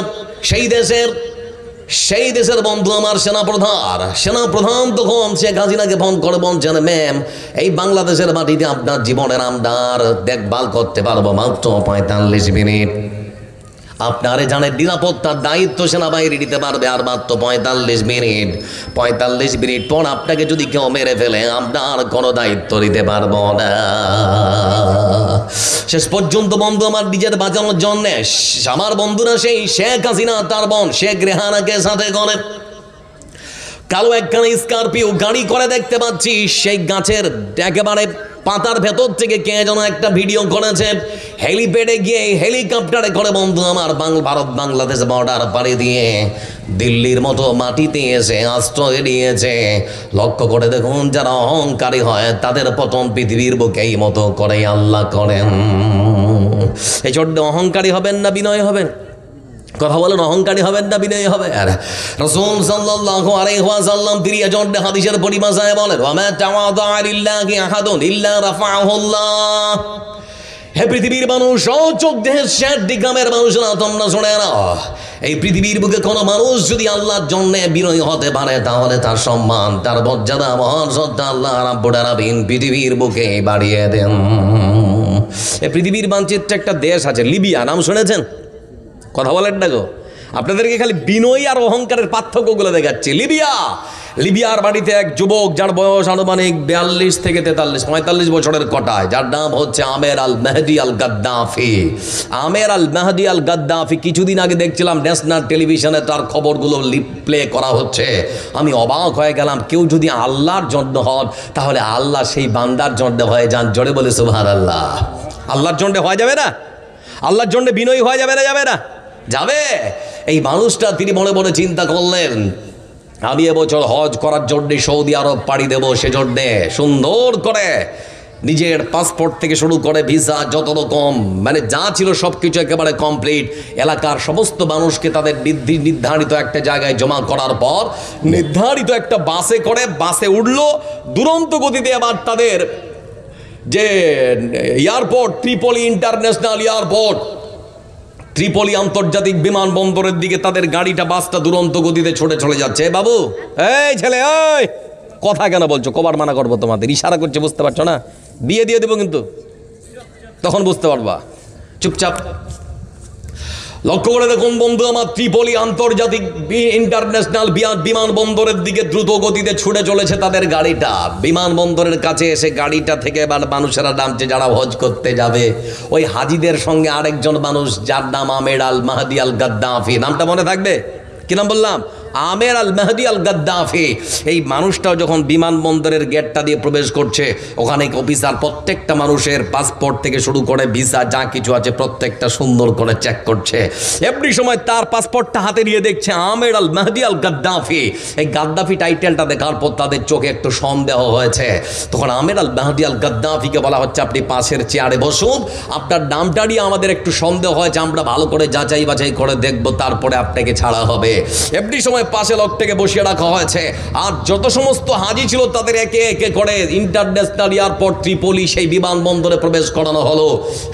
[SPEAKER 1] সেই দেশের বন্ধু আমার সেনাপ্রধান তখন শেখ হাসিনাকে ফোন করে বলছেন, ম্যাম, এই বাংলাদেশের মাটিতে আপনার জীবনের আমদার দেখভাল করতে পারবো মাত্র 45 মিনিট। আপনারে জানে নিরাপত্তার দায়িত্ব সেনাবাহিনী নিতে পারবে আর মাত্র 45 মিনিট। 45 মিনিট পর আপনাকে যদি কেউ মেরে ফেলে আমরা আর কোনো দায়িত্ব নিতে পারবো না। শেষ পর্যন্ত বন্ধু আমার নিজের বাঁচানোর জন্যে আমার বন্ধুরা সেই শেখ হাসিনা তার বোন শেখ রেহানাকে সাথে করে কালো একখানা স্করপিও গাড়ি করে দেখতে পাচ্ছি, সেই গাছের একেবারে পাতার ভেতর থেকে কে যেন একটা ভিডিও করেছে, হেলিপ্যাডে গিয়ে হেলিকপ্টারে করে বন্ধু আমার ভারত বাংলাদেশ বর্ডার পাড়ি দিয়ে দিল্লির মতো মাটিতে এসে আশ্রয় নিয়েছে। লক্ষ্য করে দেখুন, যারা অহংকারী হয় তাদের পতন পৃথিবীর বুকে এই মতো করে আল্লাহ করেন। এই জন্য অহংকারী হবেন না বিনয় হবেন? কথা বলেন, অহংকারী হবেন না বিনয়ী হবেন? রাসূল সাল্লাল্লাহু আলাইহি ওয়াসাল্লাম তিনি এজন্য হাদিসের পরিভাষায় বলেন, ওয়া মা তাওয়াদা লিল্লাহি আহাদুন ইল্লা রাফাআহুল্লাহ। হে পৃথিবীর মানুষ, ও চোখ দেহের 60 গ্রামের মানুষরা তোমরা শুনে নাও, এই পৃথিবীর বুকে কোনো মানুষ যদি আল্লাহর জন্য বিনয়ী হতে পারে তাহলে তার সম্মান, তার মর্যাদা, মহান শ্রদ্ধা আল্লাহ রাব্বুল আলামিন পৃথিবীর বুকে বাড়িয়ে দেন। এই পৃথিবীর মানচিত্রে একটা দেশ আছে লিবিয়া, নাম শুনেছেন? কথা বলেন না গো, আপনাদেরকে খালি বিনয়ী আর অহংকারের পার্থক্যগুলো দেখাচ্ছি। লিবিয়ার বাড়িতে এক যুবক, যার বয়স আনুমানিক 42 থেকে 45 বছরের কটায়, যার নাম হচ্ছে আমের আল মেহদি আল গাদ্দাফি। আমের আল মেহদি আল গাদ্দাফি কিছুদিন আগে দেখছিলাম ন্যাশনাল টেলিভিশনে তার খবরগুলো প্লে করা হচ্ছে। আমি অবাক হয়ে গেলাম, কেউ যদি আল্লাহর জন্য হন তাহলে আল্লাহ সেই বান্দার জন্য হয়ে যান। জোরে বলে সুবহানাল্লাহ। আল্লাহর জন্য হয়ে যাবে না? আল্লাহর জন্য বিনয়ী হয়ে যাবে না? যাবে না? যাবে। এই মানুষটা তিনি মনে মনে চিন্তা করলেন, আমি এবছর হজ করার জন্য সৌদি আরব পাড়ি দেবো, সেজন্যে সুন্দর করে নিজের পাসপোর্ট থেকে শুরু করে ভিসা, যত রকম মানে যা ছিল সব কিছু একেবারে কমপ্লিট। এলাকার সমস্ত মানুষকে তাদের নির্ধারিত একটা জায়গায় জমা করার পর নির্ধারিত একটা বাসে উঠলো দুরন্ত গতিতে। আবার তাদের যে এয়ারপোর্ট, ত্রিপলি ইন্টারন্যাশনাল এয়ারপোর্ট, ত্রিপলি আন্তর্জাতিক বিমানবন্দরের দিকে তাদের বাসটা দুরন্ত গতিতে ছুটে চলে যাচ্ছে। বাবু, এই ছেলে, ওই কথা কেন বলছো? কবার মানা করবো তোমাদের? ইশারা করছে, বুঝতে পারছো না? দিয়ে দেবো কিন্তু, তখন বুঝতে পারবা। চুপচাপ লক্ষ্য করে দেখুন বন্ধু আমার, ত্রিপলি আন্তর্জাতিক ইন্টারন্যাশনাল বিমানবন্দরের দিকে দ্রুত গতিতে ছুটে চলেছে তাদের গাড়িটা। বিমানবন্দরের কাছে এসে গাড়িটা থেকে এবার মানুষেরা নামছে, যারা হজ করতে যাবে। ওই হাজিদের সঙ্গে আরেকজন মানুষ, যার নাম আমের আল মেহদি আল গাদ্দাফি। নামটা মনে থাকবে? কি নাম বললাম? আমের আল মেহদি আল গাদ্দাফি। এই মানুষটাও যখন বিমানবন্দরের গেটটা দিয়ে প্রবেশ করছে, ওখানে অফিসার প্রত্যেকটা মানুষের পাসপোর্ট থেকে শুরু করে ভিসা যা কিছু আছে প্রত্যেকটা সুন্দর করে চেক করছে। এমনি সময় তার পাসপোর্টটা হাতে নিয়ে দেখছে আমের আল মেহদি আল গাদ্দাফি। এই গাদ্দাফি টাইটেলটা দেখার পর তাদের চোখে একটু সন্দেহ হয়েছে। তখন আমের আল মেহদি আল গাদ্দাফিকে বলা হচ্ছে, আপনি পাশের চেয়ারে বসুন, আপনার নামটা নিয়ে আমাদের একটু সন্দেহ হয়েছে, আমরা ভালো করে যাচাই বাছাই করে দেখব, তারপরে আপনাকে ছাড়া হবে। এমনি সময় পাশে লোকটাকে বসিয়ে রাখা হয়েছে, আর যত সমস্ত হাজি ছিল তাদের একে একে করে ইন্টারন্যাশনাল এয়ারপোর্ট ত্রিপলি সেই বিমানবন্দরে প্রবেশ করানো হলো।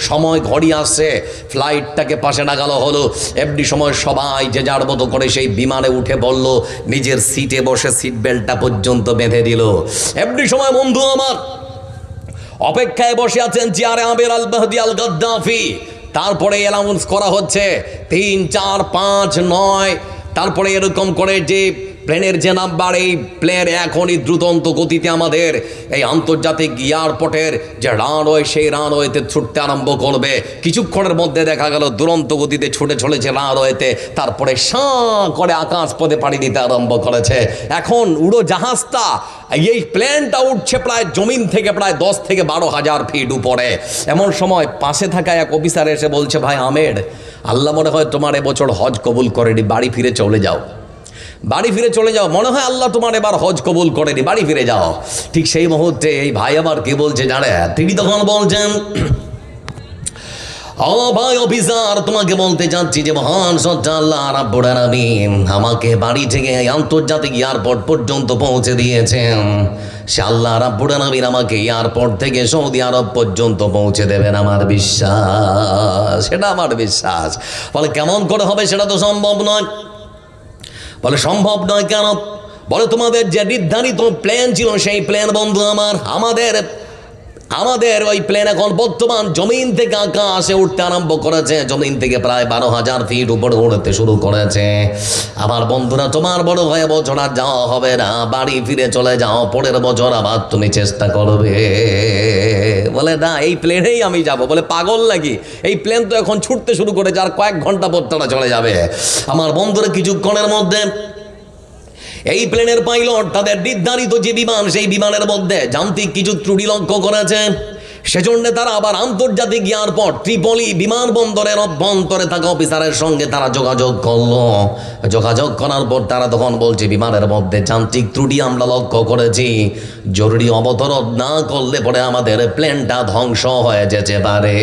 [SPEAKER 1] সময় ঘড়ি আসছে, ফ্লাইটটাকে পাশে লাগানো হলো। এমনি সময় সবাই যে যার মতো করে সেই বিমানে উঠে পড়ল, নিজের সিটে বসে সিট বেল্টটা পর্যন্ত বেঁধে দিল। এমনি সময় বন্ধু আমার অপেক্ষায় বসে আছেন চেয়ারে আমের আল মেহদি আল গাদ্দাফি। তারপরে অ্যানাউন্স করা হচ্ছে 3, 4, 5, 9, তারপরে এরকম করে যে প্লেনের যে নাম্বার, এই প্লেন এখনই দ্রুতন্ত গতিতে আমাদের এই আন্তর্জাতিক এয়ারপোর্টের যে রানওয়ে, সেই রানওয়েতে ছুটতে আরম্ভ করবে। কিছুক্ষণের মধ্যে দেখা গেল দুরন্ত গতিতে ছুটে চলেছে রানওয়েতে, তারপরে সাঁ করে আকাশ পথে পাড়ি দিতে আরম্ভ করেছে। এখন উড়োজাহাজটা, এই প্লেনটা উঠছে প্রায় জমিন থেকে প্রায় 10 থেকে 12 হাজার ফিট উপরে। এমন সময় পাশে থাকা এক অফিসার এসে বলছে, ভাই আমের, আল্লাহ মনে হয় তোমার এবছর হজ কবুল করেনি, বাড়ি ফিরে চলে যাও, বাড়ি ফিরে চলে যাও, মনে হয় আল্লাহ তোমার এবার হজ কবুল করেনি, বাড়ি ফিরে যাও। ঠিক সেই মুহূর্তে এই ভাই আবার কি বলছে জানে? তিনি তখন বলছেন, ও ভাই অফিসার, তোমাকে বলতে চাচ্ছি যে মহান শ্রদ্ধা আল্লাহ রাব্বুল আলামিন আমাকে বাড়ি থেকে আন্তর্জাতিক এয়ারপোর্ট পর্যন্ত পৌঁছে দিয়েছেন। সে আল্লাহ রাব্বুল আলামিন আমাকে এয়ারপোর্ট থেকে সৌদি আরব পর্যন্ত পৌঁছে দেবেন, আমার বিশ্বাস, সেটা আমার বিশ্বাস। বলে কেমন করে হবে? সেটা তো সম্ভব নয়। বলে সম্ভব নয় কেন? বলে তোমাদের যে নির্ধারিত প্ল্যান ছিল সেই প্ল্যান বন্ধু আমার, আমাদের আমাদের ওই প্লেন এখন বর্তমান জমিন থেকে আকাশে উঠতে আরম্ভ করেছে, জমিন থেকে প্রায় 12,000 ফিট উপরে উড়তে শুরু করেছে। আমার বন্ধুরা, তোমার বড় হয়ে বছর আর যাওয়া হবে না, বাড়ি ফিরে চলে যাও, পরের বছর আবার তুমি চেষ্টা করবে। বলে না, এই প্লেনেই আমি যাব। বলে পাগল নাকি, এই প্লেন তো এখন ছুটতে শুরু করেছে, আর কয়েক ঘন্টা পর তারা চলে যাবে। আমার বন্ধুরা, কিছুক্ষণের মধ্যে এই প্লেনের পাইলট তাদের নির্ধারিত যে বিমান, সেই বিমানের মধ্যে যান্ত্রিক কিছু ত্রুটি লক্ষ্য করেছে। সেজন্য তারা আবার আন্তর্জাতিক এয়ারপোর্ট ত্রিপলি বিমানবন্দরের অভ্যন্তরে থাকা অফিসারের সঙ্গে তারা যোগাযোগ করলো। যোগাযোগ করার পর তারা তখন বলছে, বিমানের মধ্যে যান্ত্রিক ত্রুটি আমরা লক্ষ্য করেছি, জরুরি অবতরণ না করলে পরে আমাদের প্লেনটা ধ্বংস হয়ে যেতে পারে।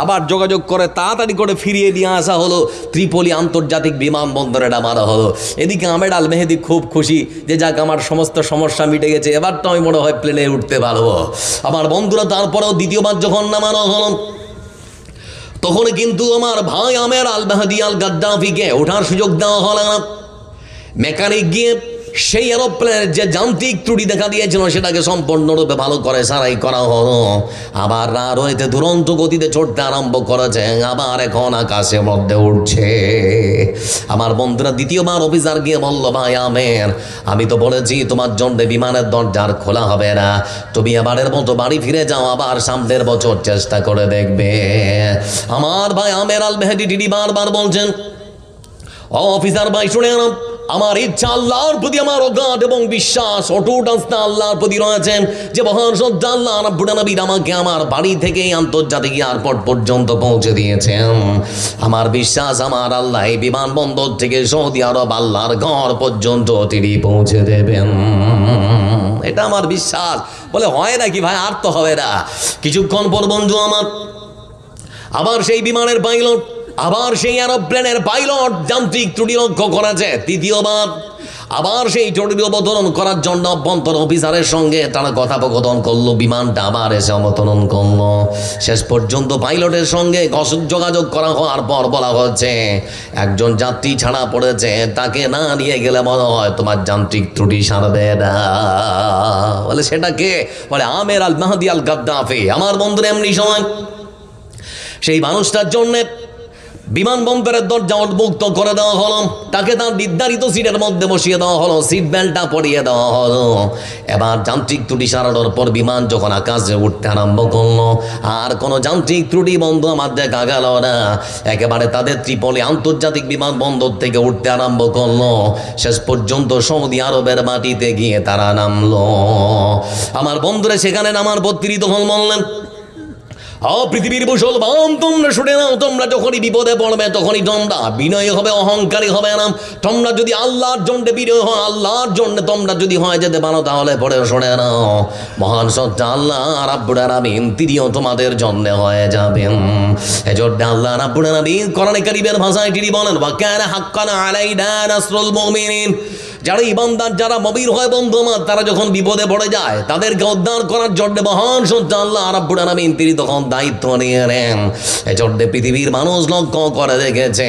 [SPEAKER 1] আবার যোগাযোগ করে তাড়াতাড়ি করে ফিরিয়ে নিয়ে আসা হলো, ত্রিপলি আন্তর্জাতিক বিমানবন্দরে নামানো হলো। এদিকে আহমেদ আল মেহেদি খুব খুশি যে যাক, আমার সমস্ত সমস্যা মিটে গেছে, এবার তো আমি মনে হয় প্লেনে উঠতে পারবো। আমার বন্ধুরা, তারপরেও দ্বিতীয়বার যখন নামানো হলো, তখন কিন্তু আমার ভাই আমের আল মেহেদি আল গাদ্দাফিকে ওঠার সুযোগ দেওয়া হলো না। মেকানিক গিয়ে সেই এরোপ্লেনের যে যান্ত্রিক ত্রুটি দেখা দিয়েছিল সেটাকে সম্পূর্ণরূপে ভালো করে সারাই করা হলো। আবার রয়েছে দুরন্ত গতিতে চড়তে আরম্ভ করেছে, আবার এখন আকাশের মধ্যে উঠছে। আমার বন্ধুরা, দ্বিতীয়বার অফিসার গিয়ে বলল, ভাই আমের, আমি তো বলেছি তোমার জন্য বিমানের দরজার খোলা হবে না, তুমি এবারের মতো বাড়ি ফিরে যাও, আবার সামনের বছর চেষ্টা করে দেখবে। আমার ভাই আমের আল মেহেদি টিডি বারবার বলছেন, অফিসার ভাই শুনে আনো, আমার ইচ্ছা আল্লাহর প্রতি আমার অগাধ এবং বিশ্বাস অটুট আস্থা আল্লাহর প্রতি রয়েছে যে মহান সত্তা আল্লাহ রাব্বুল আলামিন আমাকে আমার বাড়ি থেকে আন্তর্জাতিক এয়ারপোর্ট পর্যন্ত পৌঁছে দিয়েছেন। আমার বিশ্বাস, আমার আল্লাহ এই বিমানবন্দর থেকে সৌদি আরব আল্লাহর ঘর পর্যন্ত তিনি পৌঁছে দেবেন, এটা আমার বিশ্বাস। বলে হয় নাকি ভাই, আর তো হবে না। কিছুক্ষণ পর বন্ধু আমার, আবার সেই বিমানের পাইলট, আবার সেই এরোপ্লেনের পাইলট যান্ত্রিক ত্রুটি লক্ষ্য করেছে। তৃতীয়বার আবার সেই ত্রুটি অবতরণ করার জন্য অভ্যন্তর অফিসারের সঙ্গে তারা কথোপকথন করলো, বিমানটা আবার এসে অবতরণ করলো। শেষ পর্যন্ত পাইলটের সঙ্গে যোগাযোগ করা হওয়ার পর বলা হচ্ছে, একজন যাত্রী ছাড়া পড়েছে, তাকে না নিয়ে গেলে মনে হয় তোমার যান্ত্রিক ত্রুটি সারবে না। বলে সেটা কে? বলে আমের আল মেহেদি আল গাদ্দাফি। আমার বন্ধুরা, এমনি সময় সেই মানুষটার জন্যে বিমানবন্দরের দরজা উন্মুক্ত করে দেওয়া হলো, তাকে তার নির্ধারিত সিটের মধ্যে বসিয়ে দেওয়া হলো, সিট বেল্টটা পরিয়ে দেওয়া হলো। এবার যান্ত্রিক ত্রুটি সারানোর পর বিমান যখন আকাশে উঠতে আরম্ভ করলো, আর কোনো যান্ত্রিক ত্রুটি বন্ধু আমার দেখা গেল না। একেবারে তাদের ত্রিপলি আন্তর্জাতিক বিমানবন্দর থেকে উঠতে আরম্ভ করলো, শেষ পর্যন্ত সৌদি আরবের মাটিতে গিয়ে তারা নামলো। আমার বন্ধুরা, সেখানে নামার পর তিনি তখন বললেন, পৃথিবীর মুসলমান, তোমরা শুনে নাও, তোমরা যখনই বিপদে পড়বে তখনই তোমরা বিনয়ী হবে, অহংকারী হবে না। তোমরা যদি আল্লাহর জন্য বিনয় হয়, আল্লাহর জন্য তোমরা যদি হয় যেতে পারো, তাহলে পরে শুনে নাও, মহান সত্তা আল্লাহ রাব্বুল আলামিন তিনিও তোমাদের জন্য হয়ে যাবেন। এজন্য আল্লাহ রাব্বুল আলামিন কোরআনে কারীমের ভাষায় তিনি বলেন, ওয়া কানা হাক্কান আলাইনা নাসরুল মুমিনিন। যারা ইমানদার, যারা মুমিন হয় বন্ধু আমার, তারা যখন বিপদে পড়ে যায় তাদেরকে উদ্ধার করার জন্য মহান সত্তা আল্লাহ রাব্বুল আলামিন তিনি তখন দায়িত্ব নিয়ে নেন। এজন্য পৃথিবীর মানুষ লক্ষ্য করে দেখেছে,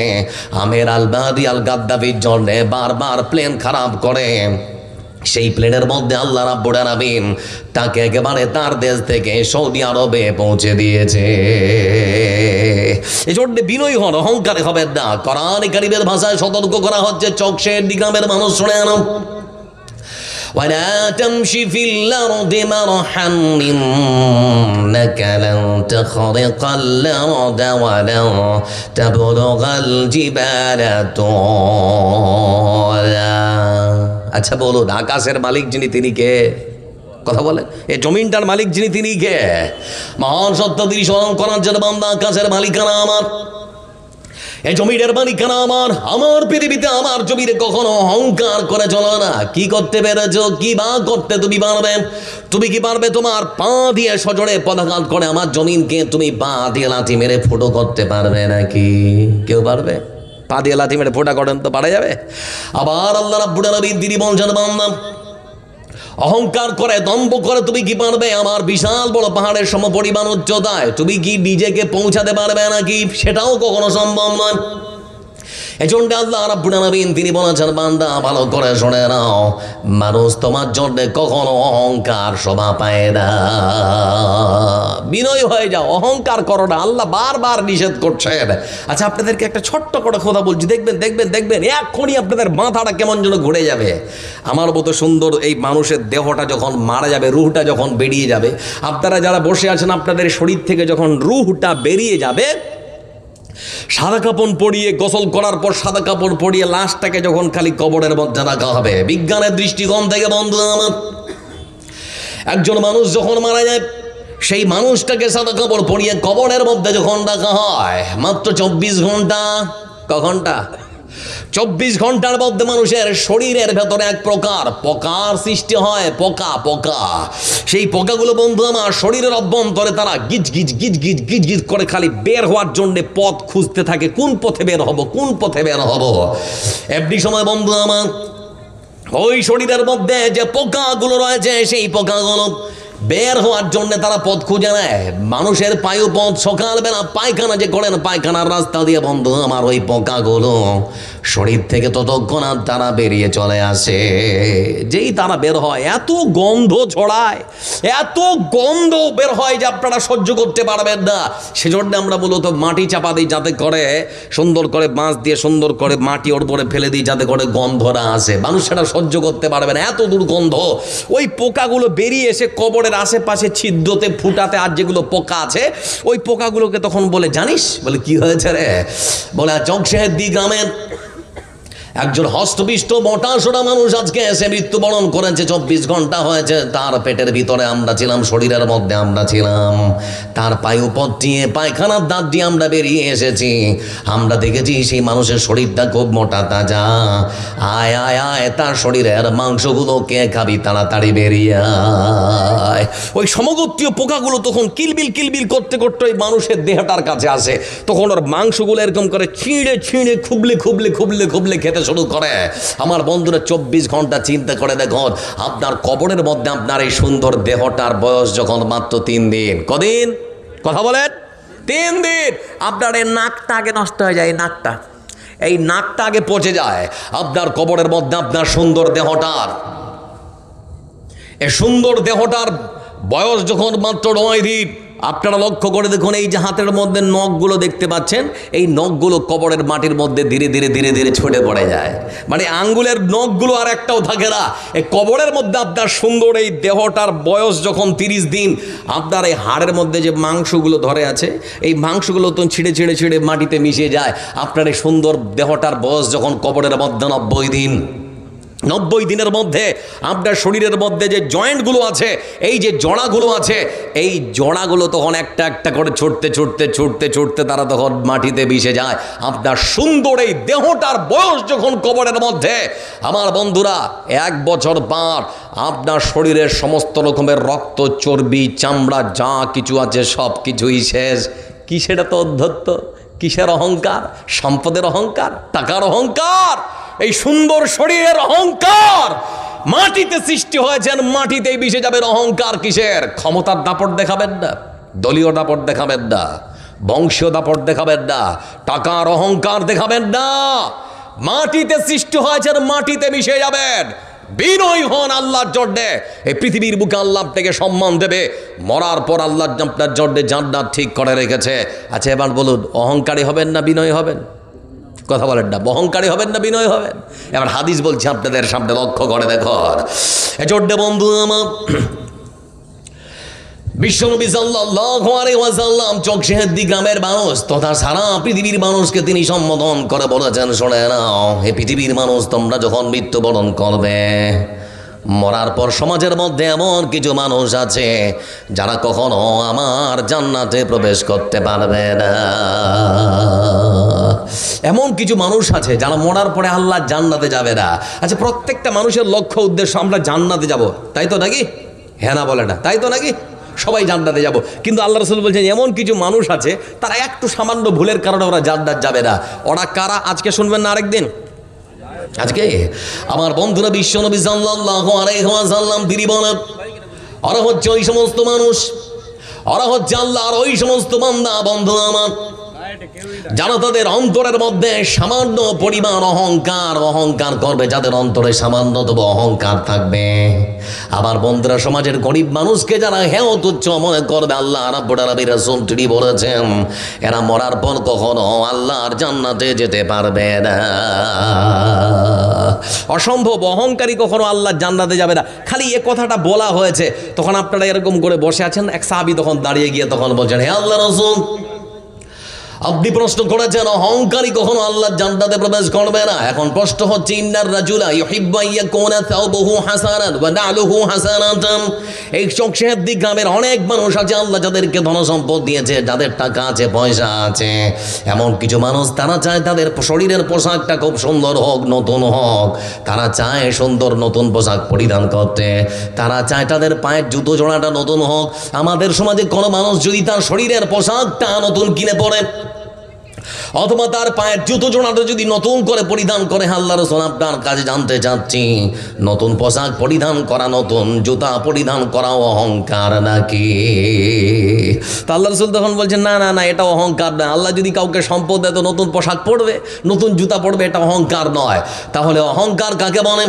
[SPEAKER 1] আমের আল মেহেদি আল গাদ্দাফির জন্য বারবার প্লেন খারাপ করে, সেই প্লেনের মধ্যে আল্লাহ রাব্বুল আলামিন তাকে একেবারে তার দেশ থেকে সৌদি আরবে পৌঁছে দিয়েছে। এজন্য বিনয়ী হন, অহংকারী হবেন না। কোরআনে কারীমের ভাষায় সতর্ক করা হচ্ছে, চকশের গ্রামের মানুষ শুনে আনো, ولا تمشي في الأرض مرحا إنك لن تخرق الأرض ولن تبلغ الجبال طولا। আচ্ছা বলুন, আকাশের মালিক যিনি তিনি কে? কথা বলেন, এই জমিনটার মালিক যিনি তিনি কে? মহান সত্য তিনি স্মরণ করার জন্য বান্দা, আকাশের মালিকানা আমার, এই জমিনের মালিকানা আমার। আমার পৃথিবীতে আমার জমিতে কখনো অহংকার করে চলো না। কি করতে পেরেছো? কি বা করতে তুমি পারবে? তুমি কি পারবে তোমার পা দিয়ে সজোরে পদাঘাত করে আমার জমিনকে তুমি পা দিয়ে লাথি মেরে ফুটো করতে পারবে নাকি? কেউ পারবে? পা দিয়ে লাথি মেরে ফোঁটা করেন তো পারা যাবে? আবার আল্লাহ রাব্বুল আলামিন তিনি বলছেন, বান্দা অহংকার করে, দম্ভ করে তুমি কি পারবে আমার বিশাল বড় পাহাড়ের সমপরিমাণ উচ্চতায় তুমি কি নিজেকে পৌঁছাতে পারবে নাকি? সেটাও কখনো সম্ভব নয়। এজন্য আল্লাহ রাব্বুল আলামিন তিনি বলেছেন, বান্দা ভালো করে শুনে নাও, মানুষ তোমার জন্য কখনো অহংকার শোভা পায় না। বিনয় হয়ে যাও, অহংকার করো না, আল্লাহ বারবার নিষেধ করছেন। আচ্ছা, আপনাদেরকে একটা ছোট্ট করে কথা বলছি, দেখবেন দেখবেন দেখবেন এক্ষুনি আপনাদের মাথাটা কেমন যেন ঘুরে যাবে। আমার মতো সুন্দর এই মানুষের দেহটা যখন মারা যাবে, রুহটা যখন বেরিয়ে যাবে, আপনারা যারা বসে আছেন আপনাদের শরীর থেকে যখন রুহটা বেরিয়ে যাবে, সাদা কাপড় পরিয়ে গোসল করার পর সাদা কাপড় পরিয়ে লাশটাকে যখন খালি কবরের মধ্যে রাখা হবে, বিজ্ঞানের দৃষ্টিকোণ থেকে বন্ধু আমার, একজন মানুষ যখন মারা যায় সেই মানুষটাকে সাদা কাপড় পরিয়ে কবরের মধ্যে যখন রাখা হয়, মাত্র 24 ঘন্টা, ক ঘন্টা? 24 ঘন্টার মধ্যে মানুষের শরীরের ভেতরে এক প্রকার পোকার সৃষ্টি হয়, পোকা পোকা। সেই পোকাগুলো বন্ধু আমার শরীরের অভ্যন্তরে তারা গিজ গিজ গিজ গিজ গিজ গিজ করে খালি বের হওয়ার জন্য পথ খুঁজতে থাকে, কোন পথে বের হব, কোন পথে বের হব। এমনি সময় বন্ধু আমার ওই শরীরের মধ্যে যে পোকাগুলো রয়েছে সেই পোকাগুলো বের হওয়ার জন্য তারা পথ খুঁজে নেয়। মানুষের পায়ু পথ, সকালবেলা পায়খানা যে করেন, পায়খানার রাস্তা দিয়ে বন্ধু আমার ওই পোকাগুলো শরীর থেকে ততক্ষণ আর তারা বেরিয়ে চলে আসে। যেই তারা বের হয় এত গন্ধ ছড়ায়, এত গন্ধ বের হয় যে আপনারা সহ্য করতে পারবেন না। সেজন্য আমরা মূলত মাটি চাপা দিই, যাতে করে সুন্দর করে বাঁশ দিয়ে সুন্দর করে মাটি ওর উপরে ফেলে দিই, যাতে করে গন্ধটা আসে। মানুষ সেটা সহ্য করতে পারবে না, এত দুর্গন্ধ। ওই পোকাগুলো বেরিয়ে এসে কবরের আশেপাশে ছিদ্রতে ফুটাতে আর যেগুলো পোকা আছে ওই পোকাগুলোকে তখন বলে, জানিস, বলে কি হয়েছে রে? বলে চকশেহেদ্দি গ্রামের একজন হস্তপিষ্ট মোটা সোটা মানুষ আজকে এসে মৃত্যুবরণ করেছে, 24 ঘন্টা হয়েছে। তার পেটের ভিতরে আমরা ছিলাম, শরীরের মধ্যে আমরা ছিলাম, তার পায়ুপথ দিয়ে পায়খানার দাঁত দিয়ে আমরা বেরিয়ে এসেছি। আমরা দেখেছি সেই মানুষের শরীরটা খুব মোটা তাজা। আয় আয় আয়, তার শরীরের মাংসগুলো কে খাবি, তাড়াতাড়ি বেরিয়ে আয়। ওই সমগোত্রীয় পোকাগুলো তখন কিলবিল কিলবিল করতে করতে ওই মানুষের দেহটার কাছে আসে, তখন ওর মাংসগুলো এরকম করে ছিঁড়ে ছিঁড়ে খুবলে খুবলে খুবলে খুবলে খেতে শুরু করে। আমার বন্ধুরা 24 ঘন্টা চিন্তা করে দেখুন, আপনার কবরের মধ্যে আপনার এই সুন্দর দেহটার বয়স যখন মাত্র 3 দিন। কদিন? কথা বলেন। 3 দিন। আপনার এই নাকটা আগে নষ্ট হয়ে যায়, এই নাকটা আগে পচে যায় আপনার কবরের মধ্যে। আপনার সুন্দর দেহটার, এই সুন্দর দেহটার বয়স যখন মাত্র 9 দিন। আপনারা লক্ষ্য করে দেখুন, এই যে হাতের মধ্যে নখগুলো দেখতে পাচ্ছেন, এই নখগুলো কবরের মাটির মধ্যে ধীরে ধীরে ধীরে ধীরে ছুটে পড়ে যায়। মানে আঙ্গুলের নখগুলো আর একটাও থাকে না। এই কবরের মধ্যে আপনার সুন্দর এই দেহটার বয়স যখন 30 দিন, আপনার এই হাড়ের মধ্যে যে মাংসগুলো ধরে আছে, এই মাংসগুলো তো ছিঁড়ে ছিঁড়ে ছিঁড়ে মাটিতে মিশে যায়। আপনার এই সুন্দর দেহটার বয়স যখন কবরের মধ্যে 90 দিন, 90 দিনের মধ্যে আপনার শরীরের মধ্যে যে জয়েন্টগুলো আছে, এই যে জড়াগুলো আছে, এই জড়াগুলো তখন একটা একটা করে ছুটতে ছুটতে ছুটতে ছুটতে তারা তখন মাটিতে মিশে যায়। আপনার সুন্দর এই দেহটার বয়স যখন কবরের মধ্যে, আমার বন্ধুরা 1 বছর পর আপনার শরীরের সমস্ত রকমের রক্ত, চর্বি, চামড়া যা কিছু আছে সব কিছুই শেষ। কি সেটা তো অধ্যত্ত? কিসের অহংকার? সম্পদের অহংকার, টাকার অহংকার, এই সুন্দর শরীরের অহংকার। মাটিতে সৃষ্টি হয়েছেন, মাটিতেই মিশে যাবেন। অহংকার কিসের? ক্ষমতার দাপট দেখাবেন না, দলীয় দাপট দেখাবেন না, বংশীয় দাপট দেখাবেন না, টাকার অহংকার দেখাবেন না। মাটিতে সৃষ্টি হয়েছেন, মাটিতে মিশে যাবেন। বিনয় হন আল্লাহর জন্যে। এই পৃথিবীর বুকে আল্লাহ থেকে সম্মান দেবে, মরার পর আল্লাহ আপনার জন্যে জান্নাত ঠিক করে রেখেছে। আচ্ছা, এবার বলুন, অহংকারী হবেন না বিনয় হবেন? কথা বলেন না, অহংকারী হবেন না বিনয় হবেন? এবার হাদিস বলছি আপনাদের সামনে, লক্ষ্য করে দেখুন। এজন্য বন্ধু আমার, বিশ্বনবী সাল্লাল্লাহু আলাইহি ওয়াসাল্লাম চকশেহেদ্দি গ্রামের মানুষ তথা সারা পৃথিবীর মানুষকে তিনি সম্বোধন করে বলেছেন, শোনে নাও, হে পৃথিবীর মানুষ, তোমরা যখন মৃত্যুবরণ করবে, মরার পর সমাজের মধ্যে এমন কিছু মানুষ আছে যারা কখনো আমার জান্নাতে প্রবেশ করতে পারবে না। এমন কিছু মানুষ আছে যারা মরার পরে আল্লাহ জান্নাতে যাবে না। আচ্ছা, প্রত্যেকটা মানুষের লক্ষ্য উদ্দেশ্য আমরা জান্নাতে যাব, তাই তো নাকি? হ্যাঁ না বলে না, তাই তো নাকি? সবাই জান্নাতে যাব, কিন্তু আল্লাহ রাসূল বলছেন এমন কিছু মানুষ আছে তারা একটু সামান্য ভুলের কারণে ওরা জান্নাত যাবে না। ওরা কারা? আজকে শুনবেন না আরেকদিন? আজকে আমার বন্ধুরা, বিশ্বনবী সাল্লাল্লাহু আলাইহি ওয়াসাল্লাম তিনি বলেন, ওরা হচ্ছে ওই সমস্ত মানুষ, ওরা হচ্ছে আল্লাহর ওই সমস্ত বান্দা। বন্ধু আমার, যারা তাদের অন্তরের মধ্যে সামান্য পরিমাণ অহংকার করবে, যাদের অন্তরে সামান্যতম অহংকার থাকবে। আবার বন্ধুরা, সমাজের গরিব মানুষকে যারা হেয় তুচ্ছ মনে করবে, আল্লাহ রাব্বুল আলামিন রাসূল তিনি বলেছেন এরা মরার পর কখনো আল্লাহর জান্নাতে যেতে পারবে না। অসম্ভব, অহংকারী কখনো আল্লাহর জান্নাতে যাবে না। খালি এ কথাটা বলা হয়েছে, তখন আপনারা এরকম করে বসে আছেন। এক সাহাবী তখন দাঁড়িয়ে গিয়ে তখন বলছেন, হে আল্লাহর রাসূল, আপনি প্রশ্ন করেছেন অহংকারী কখনো আল্লাহর জান্নাতে প্রবেশ করবে না। এখন প্রশ্ন হচ্ছে, ইন্নার রাজুলা ইউহিব্বু আইয়াকুনা সাওবুহু হাসানান ওয়া না'লুহু হাসানাতান। এই চকশাহদ্দি গ্রামের অনেক মানুষ আছে, আল্লাহ যাদেরকে ধন সম্পদ দিয়েছে, যাদের টাকা আছে, পয়সা আছে, এমন কিছু মানুষ তারা চায় তাদের শরীরের পোশাকটা খুব সুন্দর হোক, নতুন হোক। তারা চায় সুন্দর নতুন পোশাক পরিধান করতে, তারা চায় তাদের পায়ের জুতো জোড়াটা নতুন হোক। আমাদের সমাজে কোনো মানুষ যদি তার শরীরের পোশাকটা নতুন কিনে পড়ে অথবা তার পায়ের জুতো জোড়াটা যদি নতুন করে পরিধান করে, আল্লাহর রাসূল আপনার কাছে জানতে চাচ্ছি, নতুন পোশাক পরিধান করা, নতুন জুতা পরিধান করা অহংকার নাকি? তা আল্লাহর রাসূল তখন বলছেন, না না না, এটা অহংকার না। আল্লাহ যদি কাউকে সম্পদ দেয় তো নতুন পোশাক পরবে, নতুন জুতা পরবে, এটা অহংকার নয়। তাহলে অহংকার কাকে বলে?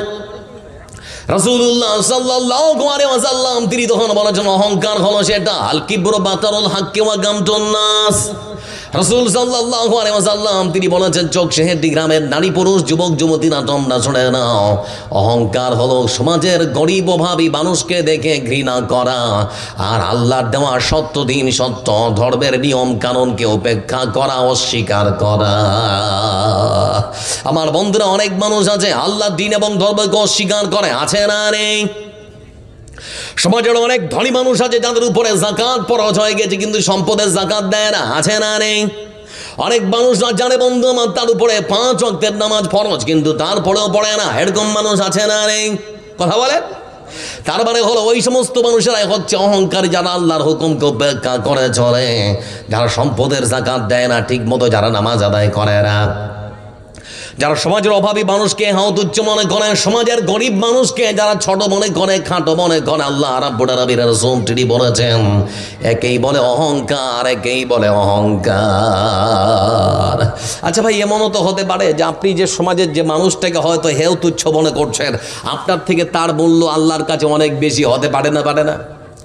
[SPEAKER 1] রাসূলুল্লাহ সাল্লাল্লাহু আলাইহি ওয়াসাল্লাম তিনি তখন বলেছেন অহংকার হলো সেটা, আল কিবরু বাতারুল হাক্কি ওয়া গামতুন নাস। রাসূল সাল্লাল্লাহু আলাইহি ওয়াসাল্লাম তিনি বলেছেন, চকশাহদ্দি গ্রামের নারী পুরুষ যুবক যুবতীরা তোমরা শুনে নাও, অহংকার হলো সমাজের গরিব অভাবী মানুষকে দেখে ঘৃণা করা, আর আল্লাহর দেওয়া সত্য দিন, সত্য ধর্মের নিয়ম কানুনকে উপেক্ষা করা, অস্বীকার করা। আমার বন্ধুরা, অনেক মানুষ আছে আল্লাহর দিন এবং ধর্মকে অস্বীকার করে, আছে না নেই? সমাজের অনেক ধনী মানুষ আছে যাদের উপরে যাকাত ফরজ হয়ে গেছে কিন্তু সম্পদের যাকাত দেয় না, আছে না নেই? অনেক মানুষ জানে বন্ধু আমার তার উপরে 5 ওয়াক্তের নামাজ ফরজ কিন্তু তারপরেও পড়ে না, এরকম মানুষ আছে না নেই? কথা বলে। তার মানে হলো ওই সমস্ত মানুষেরাই হচ্ছে অহংকারী, যারা আল্লাহর হুকুমকে উপেক্ষা করে চলে, যারা সম্পদের যাকাত দেয় না ঠিক মতো, যারা নামাজ আদায় করে না, যারা সমাজের অভাবী মানুষকে তুচ্ছ মনে করে, সমাজের গরিব মানুষকে যারা ছোট মনে করে, খাটো মনে করে, আল্লাহ রাব্বুল আলামিন রাসূল তিনি বলেছেন একেই বলে অহংকার, একেই বলে অহংকার। আচ্ছা ভাই, এমনও তো হতে পারে যে আপনি যে সমাজের যে মানুষটাকে হয়তো হেয় তুচ্ছ মনে করছেন, আপনার থেকে তার মূল্য আল্লাহর কাছে অনেক বেশি হতে পারে না? পারে না?